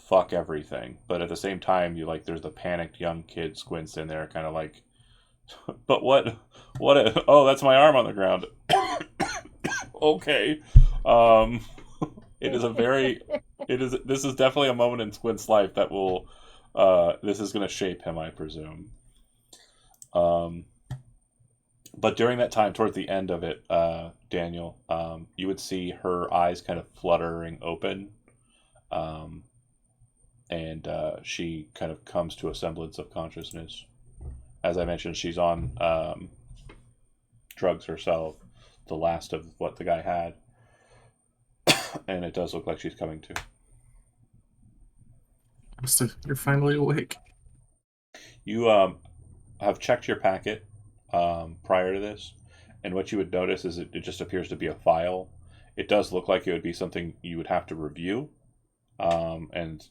fuck everything, but at the same time, you like there's the panicked young kid squints in there, kind of like, but what? Oh, that's my arm on the ground. Okay, it is a very, it is. This is definitely a moment in Squint's life that will, this is going to shape him, I presume. But during that time, towards the end of it, Daniel, you would see her eyes kind of fluttering open, and she kind of comes to a semblance of consciousness. As I mentioned, she's on drugs herself, the last of what the guy had, and it does look like she's coming to. You're finally awake. You have checked your packet prior to this, and what you would notice is it just appears to be a file. It does look like it would be something you would have to review, and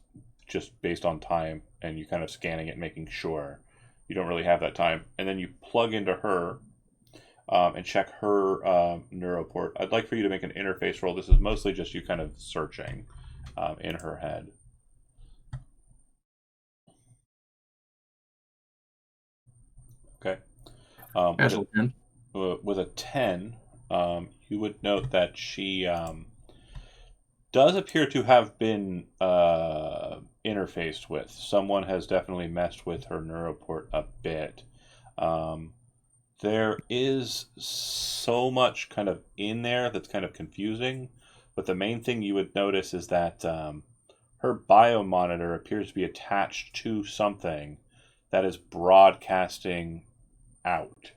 just based on time, and you kind of scanning it, making sure you don't really have that time, and then you plug into her and check her neuroport. I'd like for you to make an interface roll. This is mostly just you kind of searching in her head. Okay. With a 10, you would note that she does appear to have been interfaced with. Someone has definitely messed with her neuroport a bit. There is so much kind of in there that's kind of confusing, but the main thing you would notice is that her biomonitor appears to be attached to something that is broadcasting out.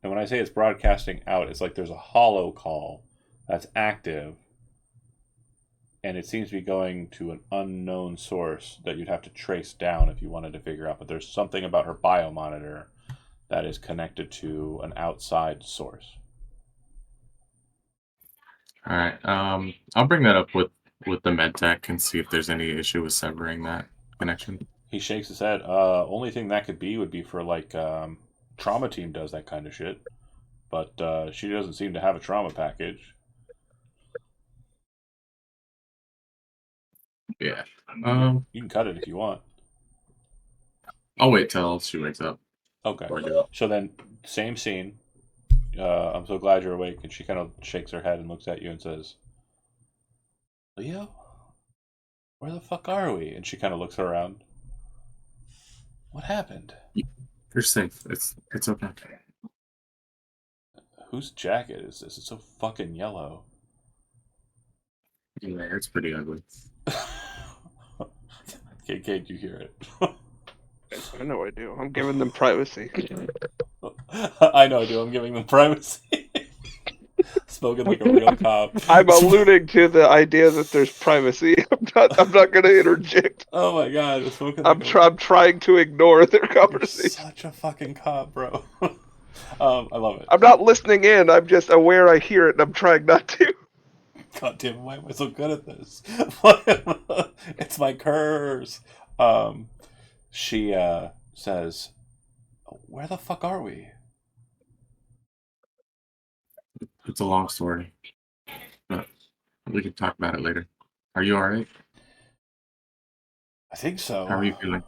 And when I say it's broadcasting out, it's like there's a hollow call that's active, and it seems to be going to an unknown source that you'd have to trace down if you wanted to figure out. But there's something about her biomonitor that is connected to an outside source. All right. I'll bring that up with the med tech and see if there's any issue with severing that connection. He shakes his head. Only thing that could be would be for like trauma team does that kind of shit, but she doesn't seem to have a trauma package. Yeah. You can cut it if you want. I'll wait till she wakes up. Okay. So then, same scene. I'm so glad you're awake. And she kind of shakes her head and looks at you and says, Leo, where the fuck are we? And she kind of looks around. What happened? You're safe. It's okay. Whose jacket is this? It's so fucking yellow. Yeah, it's pretty ugly. Kate, you hear it? I know I do. I'm giving them privacy. I know I do. I'm giving them privacy. Spoken like a real cop. I'm alluding to the idea that there's privacy. I'm not going to interject. Oh my god, I'm trying to ignore their conversation. You're such a fucking cop, bro. I love it. I'm not listening in. I'm just aware I hear it, and I'm trying not to. God damn, why am I so good at this? It's my curse. She says, "Where the fuck are we?" It's a long story, but we can talk about it later. Are you all right? I think so. How are you feeling?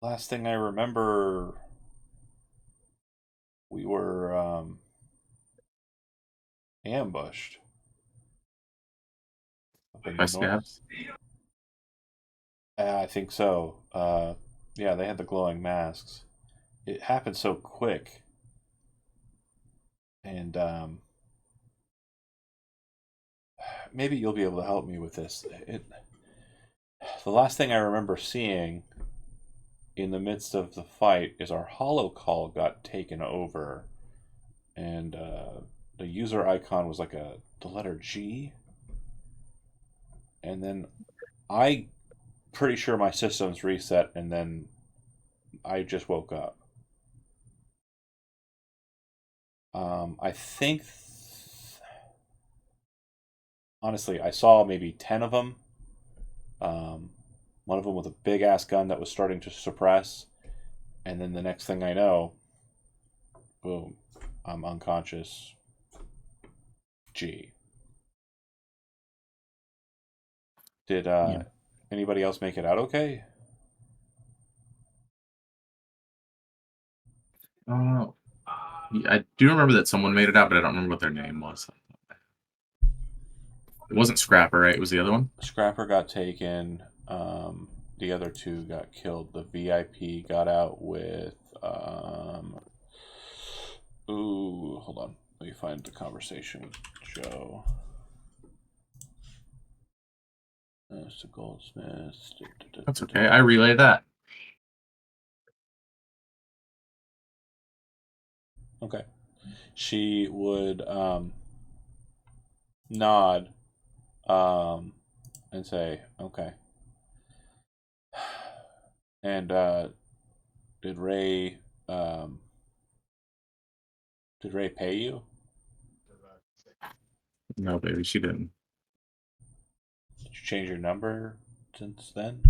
Last thing I remember, we were ambushed. By scabs? I think so. Yeah, they had the glowing masks. It happened so quick. And maybe you'll be able to help me with this. The last thing I remember seeing in the midst of the fight is our holo call got taken over, and the user icon was like the letter G, and then I pretty sure my system's reset, and then I just woke up. I think, honestly, I saw maybe 10 of them. One of them with a big ass gun that was starting to suppress, and then the next thing I know, boom, I'm unconscious. G. Did anybody else make it out okay? I do remember that someone made it out, but I don't remember what their name was. It wasn't Scrapper, right? It was the other one? Scrapper got taken. The other two got killed. The VIP got out with. Ooh, hold on. Let me find the conversation with Joe. Mr. Goldsmith. That's okay. I relay that. Okay. She would nod and say, okay. And did Ray pay you? No, baby, she didn't. Did you change your number since then?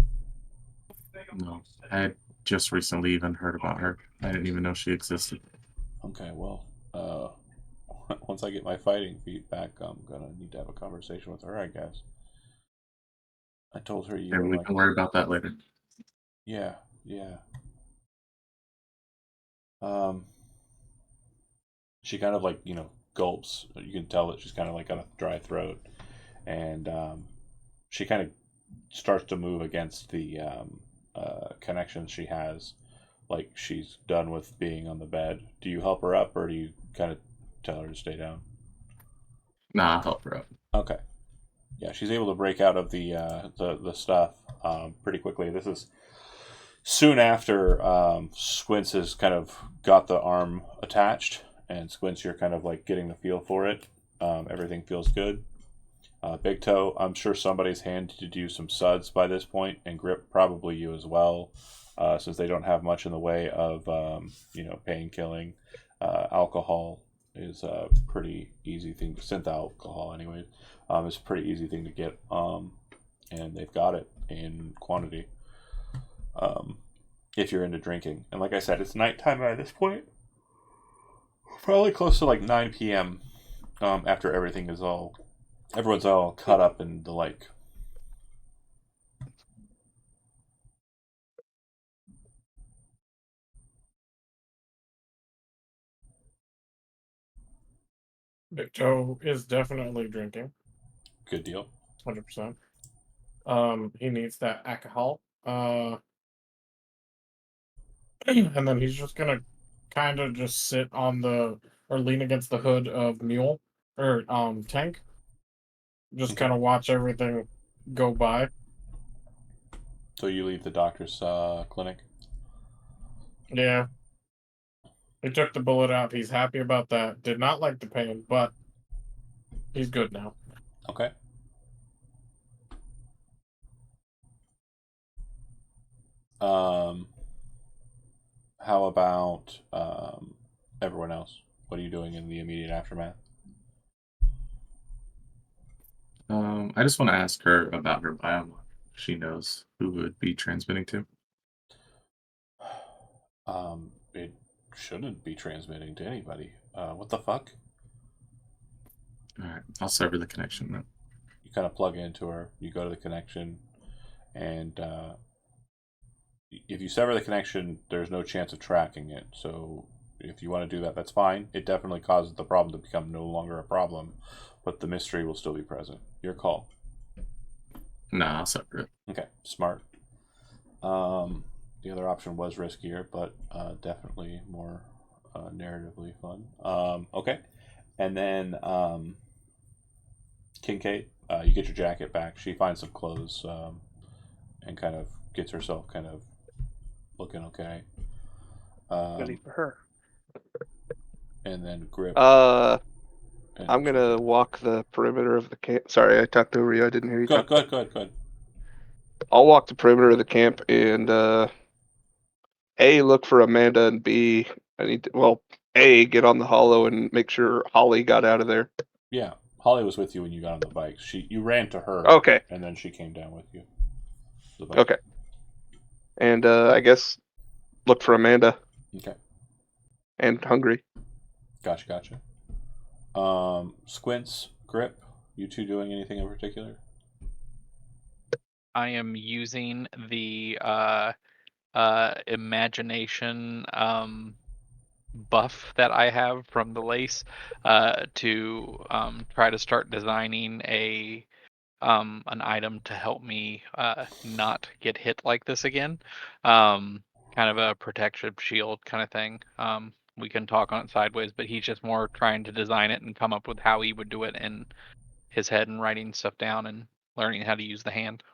No. I had just recently even heard about her. I didn't even know she existed. Okay, well, once I get my fighting feet back, I'm gonna need to have a conversation with her, I guess. I told her you Yeah, were we like, can worry about that later. yeah. She kind of like, gulps. You can tell that she's kind of like got a dry throat, and she kind of starts to move against the connections she has, like she's done with being on the bed. Do you help her up, or do you kind of tell her to stay down? Nah, I'll help her out. Okay. Yeah, she's able to break out of the stuff pretty quickly. This is soon after Squints has kind of got the arm attached, and Squints, you're kind of like getting the feel for it. Everything feels good. Big Toe, I'm sure somebody's handed you some suds by this point, and Grip probably you as well, since they don't have much in the way of pain killing. Alcohol is a pretty easy thing. Synth alcohol, anyway, is a pretty easy thing to get, and they've got it in quantity. If you're into drinking, and like I said, it's nighttime at this point. Probably close to like 9 p.m. After everyone's all cut up and the like. Big Toe is definitely drinking. Good deal. 100%. He needs that alcohol. And then he's just gonna kind of just sit on or lean against the hood of Mule or Tank. Just Okay. kind of watch everything go by. So you leave the doctor's clinic. Yeah. He took the bullet out. He's happy about that. Did not like the pain, but he's good now. Okay. How about everyone else? What are you doing in the immediate aftermath? I just want to ask her about her biomarker. She knows who would be transmitting to. It shouldn't be transmitting to anybody. What the fuck? Alright, I'll sever the connection then. You kind of plug into her. You go to the connection, and if you sever the connection, there's no chance of tracking it. So if you want to do that, that's fine. It definitely causes the problem to become no longer a problem, but the mystery will still be present. Your call. Nah, I'll sever it. Okay, smart. The other option was riskier, but definitely more narratively fun. Okay, and then Kincaid, you get your jacket back. She finds some clothes and kind of gets herself kind of looking okay. Ready for her. And then Grip. I'm and gonna walk the perimeter of the camp. Sorry, I talked over you. I didn't hear you. Go ahead. I'll walk the perimeter of the camp and A, look for Amanda, and B, A, get on the hollow and make sure Holly got out of there. Yeah, Holly was with you when you got on the bike. You ran to her. Okay. And then she came down with you. Okay. And I guess look for Amanda. Okay. And Hungry. Gotcha. Squints, Grip, you two doing anything in particular? I am using the imagination buff that I have from the lace to try to start designing an item to help me not get hit like this again. Kind of a protection shield kind of thing. We can talk on it sideways, but he's just more trying to design it and come up with how he would do it in his head and writing stuff down and learning how to use the hand.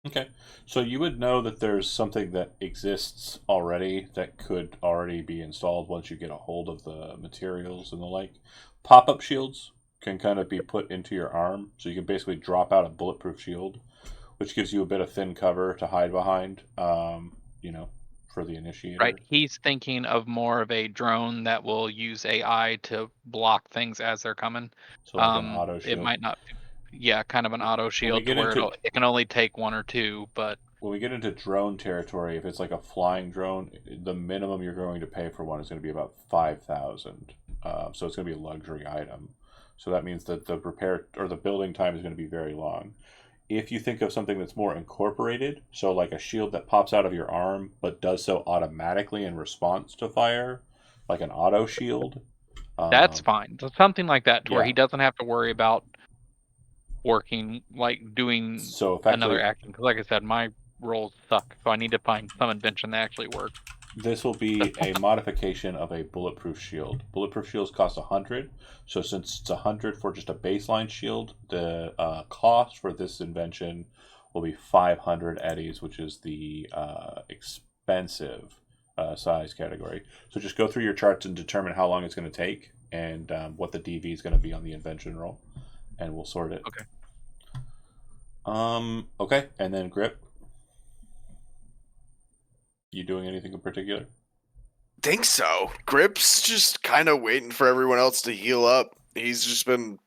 Okay. So you would know that there's something that exists already that could already be installed once you get a hold of the materials and the like. Pop-up shields can kind of be put into your arm, so you can basically drop out a bulletproof shield, which gives you a bit of thin cover to hide behind, for the initiator. Right. He's thinking of more of a drone that will use AI to block things as they're coming. So like an auto shield. It might not. Yeah, kind of an auto shield to where it can only take one or two, but when we get into drone territory, if it's like a flying drone, the minimum you're going to pay for one is going to be about 5,000. So it's going to be a luxury item. So that means that the repair or the building time is going to be very long. If you think of something that's more incorporated, so like a shield that pops out of your arm but does so automatically in response to fire, like an auto shield. That's fine. So something like that, to where Yeah. he doesn't have to worry about working, like doing So another action. Because like I said, my rolls suck, so I need to find some invention that actually works. This will be a modification of a bulletproof shield. Bulletproof shields cost 100, so since it's 100 for just a baseline shield, the cost for this invention will be 500 eddies, which is the expensive size category. So just go through your charts and determine how long it's going to take and what the DV is going to be on the invention roll, and we'll sort it. Okay. Okay, and then Grip. You doing anything in particular? Think so. Grip's just kind of waiting for everyone else to heal up. He's just been.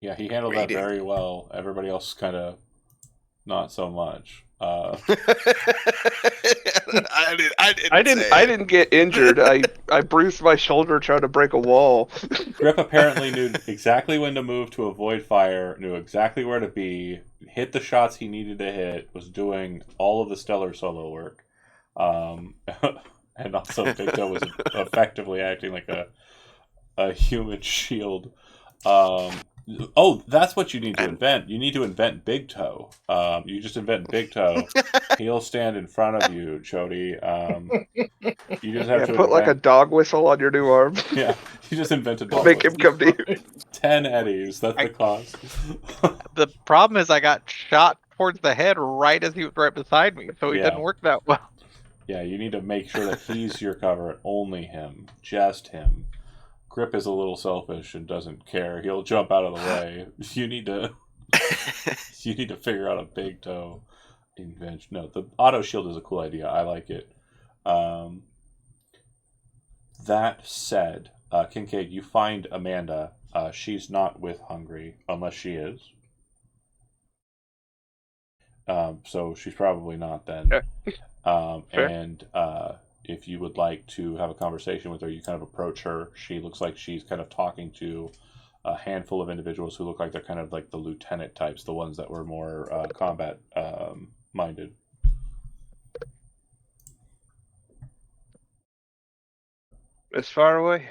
Yeah, he handled that very well. Everybody else kind of not so much. I didn't get injured. I bruised my shoulder trying to break a wall. Grip apparently knew exactly when to move to avoid fire, knew exactly where to be, hit the shots he needed to hit, was doing all of the stellar solo work. And also Big Toe was effectively acting like a human shield. Oh, that's what you need to invent. You need to invent Big Toe. You just invent Big Toe. He'll stand in front of you, Chody. You just have to put like a dog whistle on your new arm. Yeah, you just invented dog Make him come to you. 10 eddies. That's the cost. The problem is I got shot towards the head right as he was right beside me, so it didn't work that well. Yeah, you need to make sure that he's your cover and only him. Just him. Grip is a little selfish and doesn't care. He'll jump out of the way. You need to figure out a Big Toe invention. No, the auto shield is a cool idea. I like it. That said, Kincaid, you find Amanda. She's not with Hungry, unless she is. So she's probably not then. Okay. And if you would like to have a conversation with her, you kind of approach her. She looks like she's kind of talking to a handful of individuals who look like they're kind of like the lieutenant types, the ones that were more combat minded. As far away?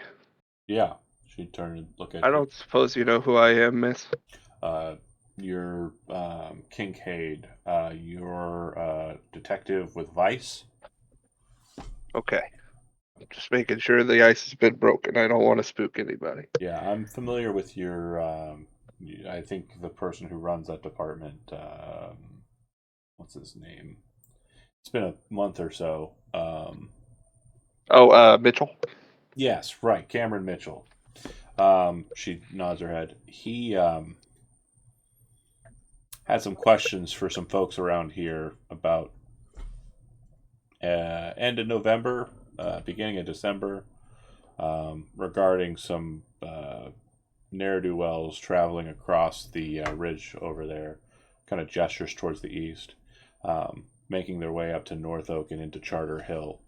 Yeah. She'd turn and look at you. I don't suppose you know who I am, miss. You're Kincaid. You're a detective with Vice. Okay. Just making sure the ice has been broken. I don't want to spook anybody. Yeah, I'm familiar with your. I think the person who runs that department. What's his name? It's been a month or so. Mitchell. Yes, right, Cameron Mitchell. She nods her head. He had some questions for some folks around here about end of November, beginning of December, regarding some ne'er do wells traveling across the ridge over there, kind of gestures towards the east, making their way up to North Oak and into Charter Hill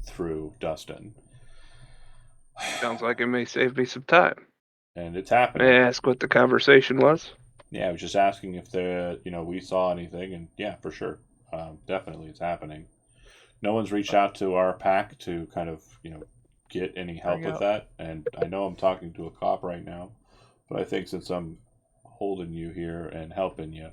through Dustin. Sounds like it may save me some time. And it's happening. May I ask what the conversation was? Yeah, I was just asking if we saw anything, and yeah, for sure, definitely, it's happening. No one's reached out to our pack to kind of get any help with that, and I know I'm talking to a cop right now, but I think since I'm holding you here and helping you,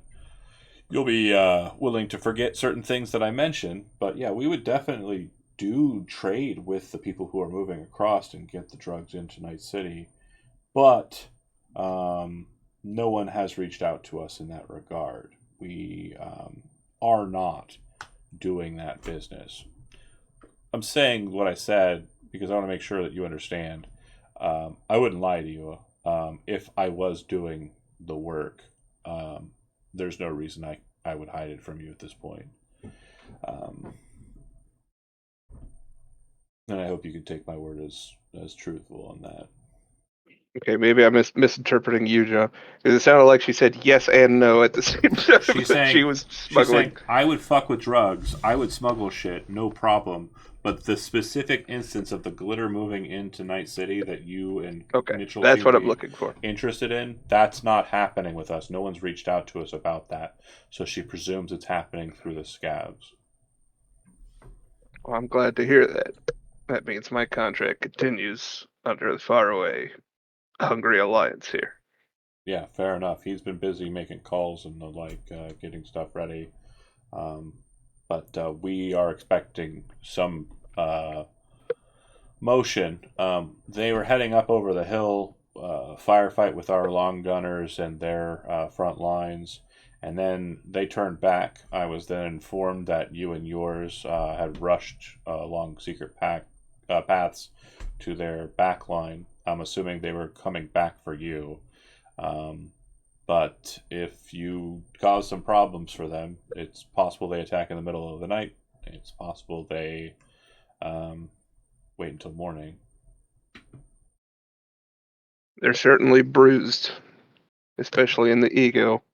you'll be willing to forget certain things that I mentioned. But yeah, we would definitely do trade with the people who are moving across and get the drugs into Night City, but no one has reached out to us in that regard. We are not doing that business. I'm saying what I said because I want to make sure that you understand. I wouldn't lie to you. If I was doing the work, there's no reason I would hide it from you at this point. And I hope you can take my word as truthful on that. Okay, maybe I'm misinterpreting you, John. Because it sounded like she said yes and no at the same time. She's saying, she was smuggling. I would fuck with drugs. I would smuggle shit, no problem. But the specific instance of the glitter moving into Night City that you and Mitchell that's seem what to I'm be looking for. interested in, that's not happening with us. No one's reached out to us about that. So she presumes it's happening through the scabs. Well, I'm glad to hear that. That means my contract continues under the faraway Hungry Alliance here. Yeah, fair enough. He's been busy making calls and the like, getting stuff ready. But we are expecting some motion. They were heading up over the hill, firefight with our long gunners and their front lines, and then they turned back. I was then informed that you and yours had rushed along secret paths to their back line. I'm assuming they were coming back for you. But if you cause some problems for them, it's possible they attack in the middle of the night. It's possible they wait until morning. They're certainly bruised, especially in the ego.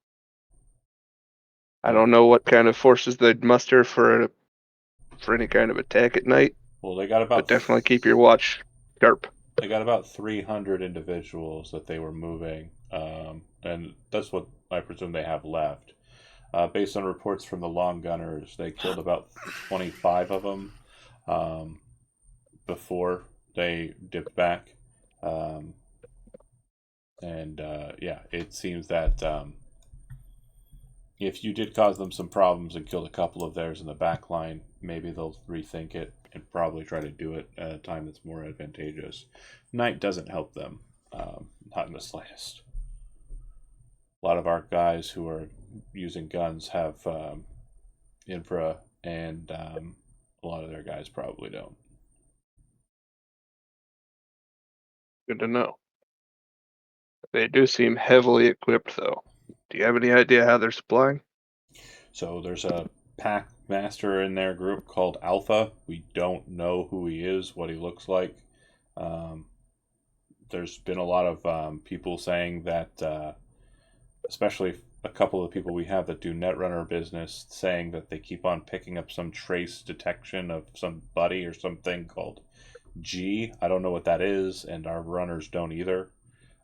I don't know what kind of forces they'd muster for any kind of attack at night. Well, they got about. But definitely keep your watch sharp. They got about 300 individuals that they were moving, and that's what I presume they have left. Based on reports from the long gunners, they killed about 25 of them before they dipped back. Yeah, it seems that if you did cause them some problems and killed a couple of theirs in the back line, maybe they'll rethink it and probably try to do it at a time that's more advantageous. Night doesn't help them, not in the slightest. A lot of our guys who are using guns have infra, and a lot of their guys probably don't. Good to know. They do seem heavily equipped, though. Do you have any idea how they're supplying? So there's a pack master in their group called Alpha. We don't know who he is, what he looks like. There's been a lot of people saying that, especially a couple of people we have that do netrunner business, saying that they keep on picking up some trace detection of somebody or something called G. I don't know what that is, and our runners don't either.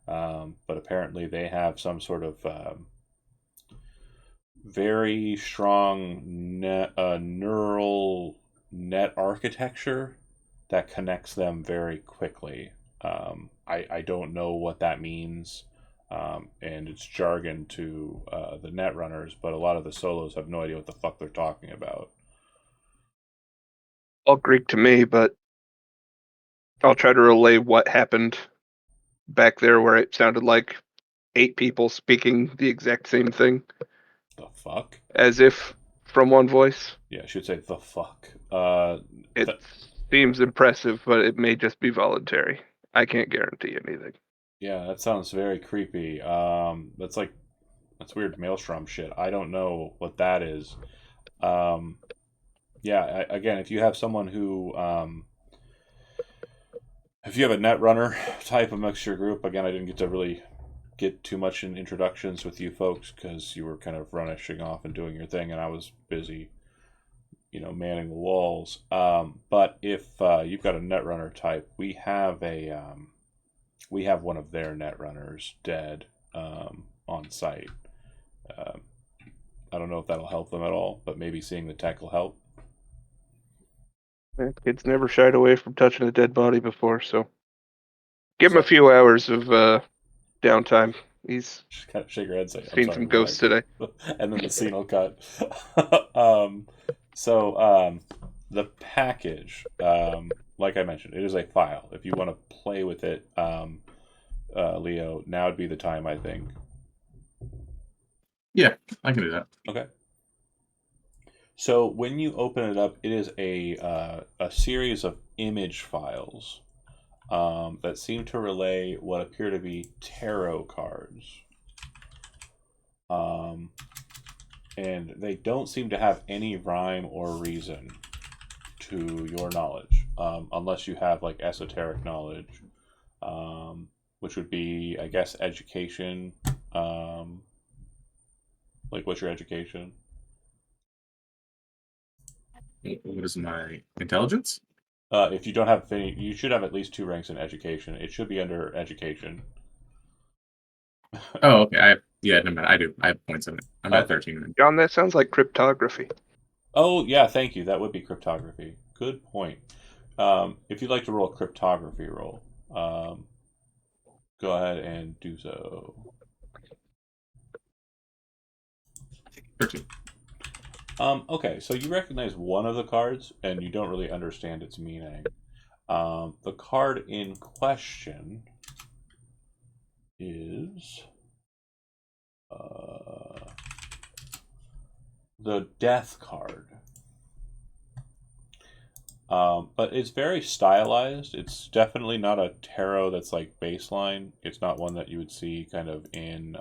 But apparently they have some sort of very strong neural net architecture that connects them very quickly. I don't know what that means, and it's jargon to the net runners, but a lot of the solos have no idea what the fuck they're talking about. All Greek to me, but I'll try to relay what happened back there where it sounded like 8 people speaking the exact same thing. The fuck? As if from one voice. Yeah, I should say the fuck. It seems impressive, but it may just be voluntary. I can't guarantee anything. Yeah, that sounds very creepy. That's weird maelstrom shit. I don't know what that is. Yeah, again, if you have someone who, if you have a netrunner type of mixture group, again, I didn't get to really get too much in introductions with you folks because you were kind of rushing off and doing your thing, and I was busy, manning the walls. But if you've got a netrunner type, we have one of their netrunners dead on site. I don't know if that'll help them at all, but maybe seeing the tech will help. Man, kid's never shied away from touching a dead body before, so give him a few hours of downtime. He's just kind of shake your head, say, "I'm seen sorry, some ghosts today," and then the scene will cut. The package, like I mentioned, it is a file. If you want to play with it, Leo, now would be the time, I think. Yeah, I can do that. Okay. So when you open it up, it is a series of image files that seem to relay what appear to be tarot cards. And they don't seem to have any rhyme or reason to your knowledge, unless you have like esoteric knowledge, which would be, I guess, education. Like, what's your education? What is my intelligence? If you don't have any, you should have at least 2 ranks in education. It should be under education. Oh, okay. No matter. I do. I have points in it. I'm at 13. John, that sounds like cryptography. Oh, yeah, thank you. That would be cryptography. Good point. If you'd like to roll a cryptography roll, go ahead and do so. 13. Okay, so you recognize one of the cards, and you don't really understand its meaning. The card in question is the Death card. But it's very stylized. It's definitely not a tarot that's like baseline. It's not one that you would see kind of in,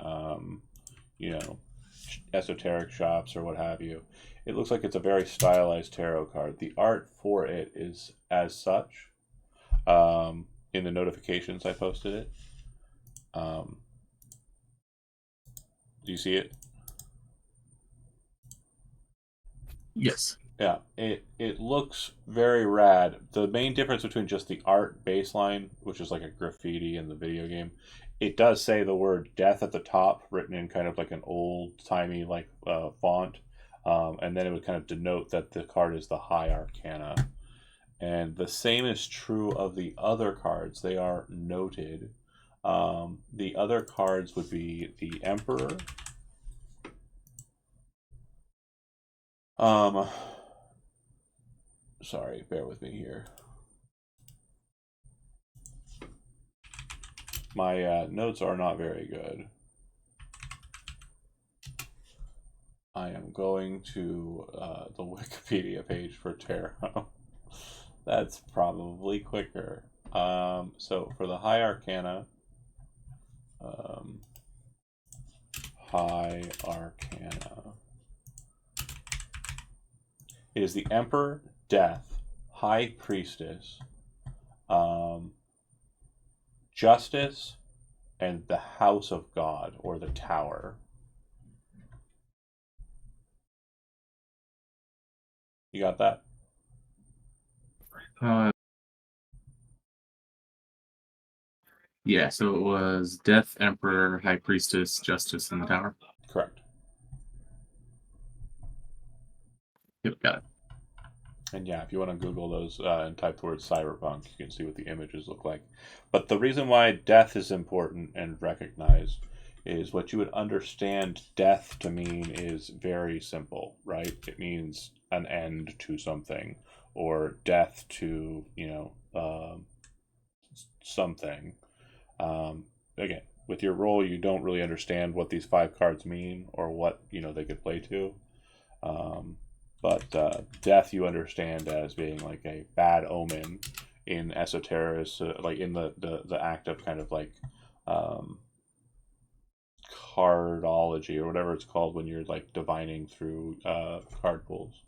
esoteric shops or what have you. It looks like it's a very stylized tarot card. The art for it is as such. In the notifications, I posted it. Do you see it? Yes. Yeah, it looks very rad. The main difference between just the art baseline, which is like a graffiti in the video game, it does say the word death at the top, written in kind of like an old-timey like font, and then it would kind of denote that the card is the High Arcana. And the same is true of the other cards. They are noted. The other cards would be the Emperor. Sorry, bear with me here. My notes are not very good. I am going to the Wikipedia page for tarot. That's probably quicker. So for the High Arcana, High Arcana, it is the Emperor, Death, High Priestess, Justice, and the House of God, or the Tower. You got that? Yeah, so it was Death, Emperor, High Priestess, Justice, and the Tower. Correct. Yep, got it. And yeah, if you want to Google those and type the word cyberpunk, you can see what the images look like. But the reason why death is important and recognized is what you would understand death to mean is very simple, right? It means an end to something, or death to, something. Again, with your role, you don't really understand what these 5 cards mean or what, they could play to. But death you understand as being like a bad omen in esoteric, like in the act of kind of like cardology or whatever it's called when you're like divining through card pools.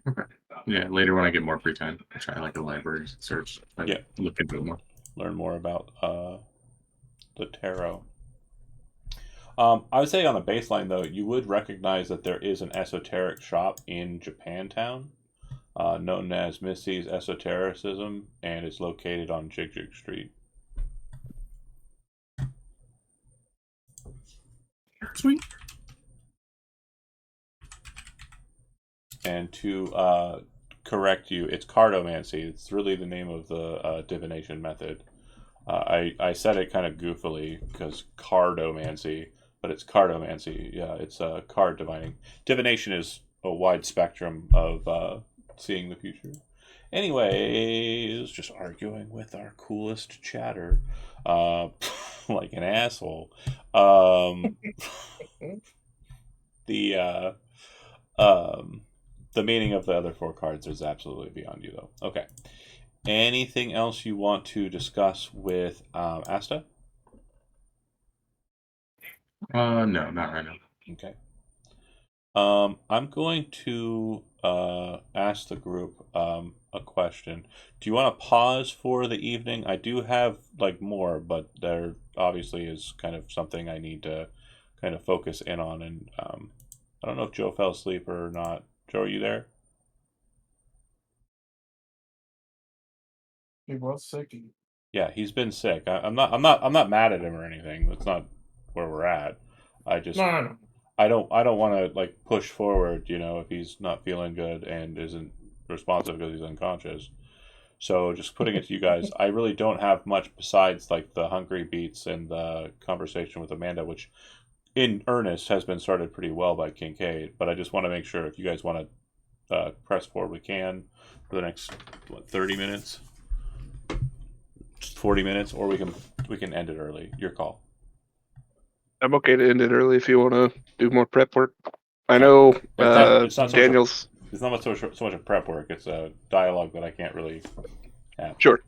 Okay. Yeah, later when I get more free time, I'll try like a library search. Yeah. Look into it more. Learn more about the tarot. I would say on a baseline though, you would recognize that there is an esoteric shop in Japantown, known as Missy's Esotericism, and it's located on Jig Jig Street. Sweet. And to correct you, it's cardomancy. It's really the name of the divination method. I said it kind of goofily because cardomancy, but it's cardomancy. Yeah, it's card divining. Divination is a wide spectrum of seeing the future. Anyways, just arguing with our coolest chatter, like an asshole. The the meaning of the other 4 cards is absolutely beyond you, though. Okay. Anything else you want to discuss with Asta? No, not right now. Okay. I'm going to ask the group a question. Do you want to pause for the evening? I do have like more, but there obviously is kind of something I need to kind of focus in on, and I don't know if Joe fell asleep or not. Joe, are you there? He was sick. Yeah, he's been sick. I'm not mad at him or anything. That's not where we're at. I just No. I don't want to like push forward, you know, if he's not feeling good and isn't responsive because he's unconscious. So just putting it to you guys, I really don't have much besides like the hungry beats and the conversation with Amanda, which in earnest has been started pretty well by Kincaid. But I just want to make sure if you guys want to press forward, we can for the next 30 minutes, 40 minutes, or we can end it early. Your call. I'm okay to end it early if you want to do more prep work. I know It's not Daniel's. It's not so much a prep work. It's a dialogue that I can't really have. Sure.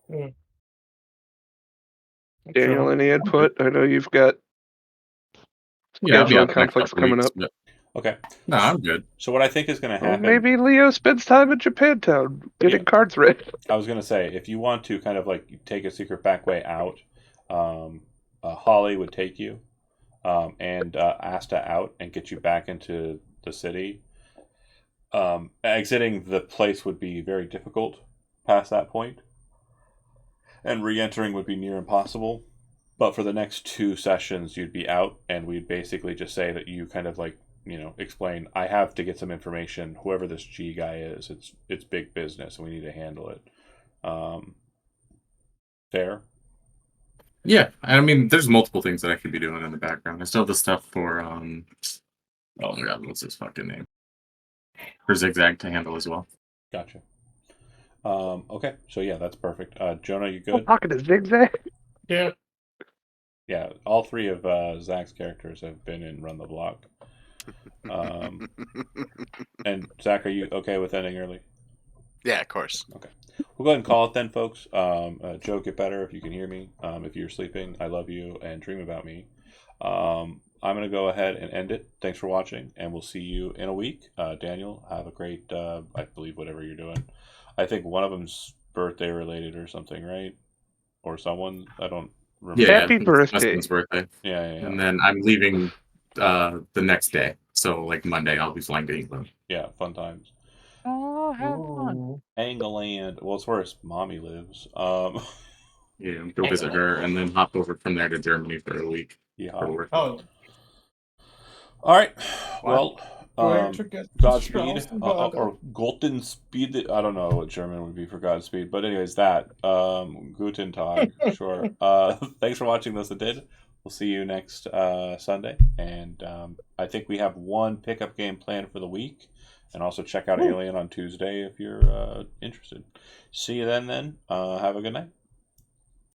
Yeah. Daniel, any input? I know you've got Yeah, I'll be scheduling out the next conflicts couple coming weeks, up. but Okay. no, I'm good. So what I think is going to Well, happen. maybe Leo spends time in Japantown getting Yeah. cards read. I was going to say, if you want to kind of like take a secret back way out, Holly would take you and Asta out and get you back into the city. Exiting the place would be very difficult past that point, and re-entering would be near impossible. But for the next 2 sessions, you'd be out, and we'd basically just say that you kind of like, you know, explain, I have to get some information. Whoever this G guy is, it's big business, and we need to handle it. Fair? Yeah, I mean, there's multiple things that I could be doing in the background. I still have the stuff for oh my god, what's his fucking name? For Zigzag to handle as well. Gotcha. Okay, so yeah, that's perfect. Jonah, you good? Talking to Zigzag. Yeah. Yeah, all 3 of Zach's characters have been in Run the Block. And Zach, are you okay with ending early? Yeah, of course. Okay. We'll go ahead and call it then, folks. Joe, get better if you can hear me. If you're sleeping, I love you and dream about me. I'm going to go ahead and end it. Thanks for watching, and we'll see you in a week. Daniel, have a great, I believe, whatever you're doing. I think one of them's birthday related or something, right? Or someone. I don't remember. Yeah, Happy it's birthday. Justin's birthday. Yeah. And then I'm leaving the next day. So, like Monday, I'll be flying to England. Yeah, fun times. Oh, have fun. Ooh. England. Well, it's where his mommy lives. Yeah, go visit her, and then hop over from there to Germany for a week. Yeah. For work. Oh, All right. Well, where to get Godspeed Strauss or Golden Speed. I don't know what German would be for Godspeed, but anyways, that Guten Tag. Sure. Thanks for watching those that did. We'll see you next Sunday, and I think we have one pickup game planned for the week, and also check out Alien on Tuesday if you're interested. See you then. Have a good night.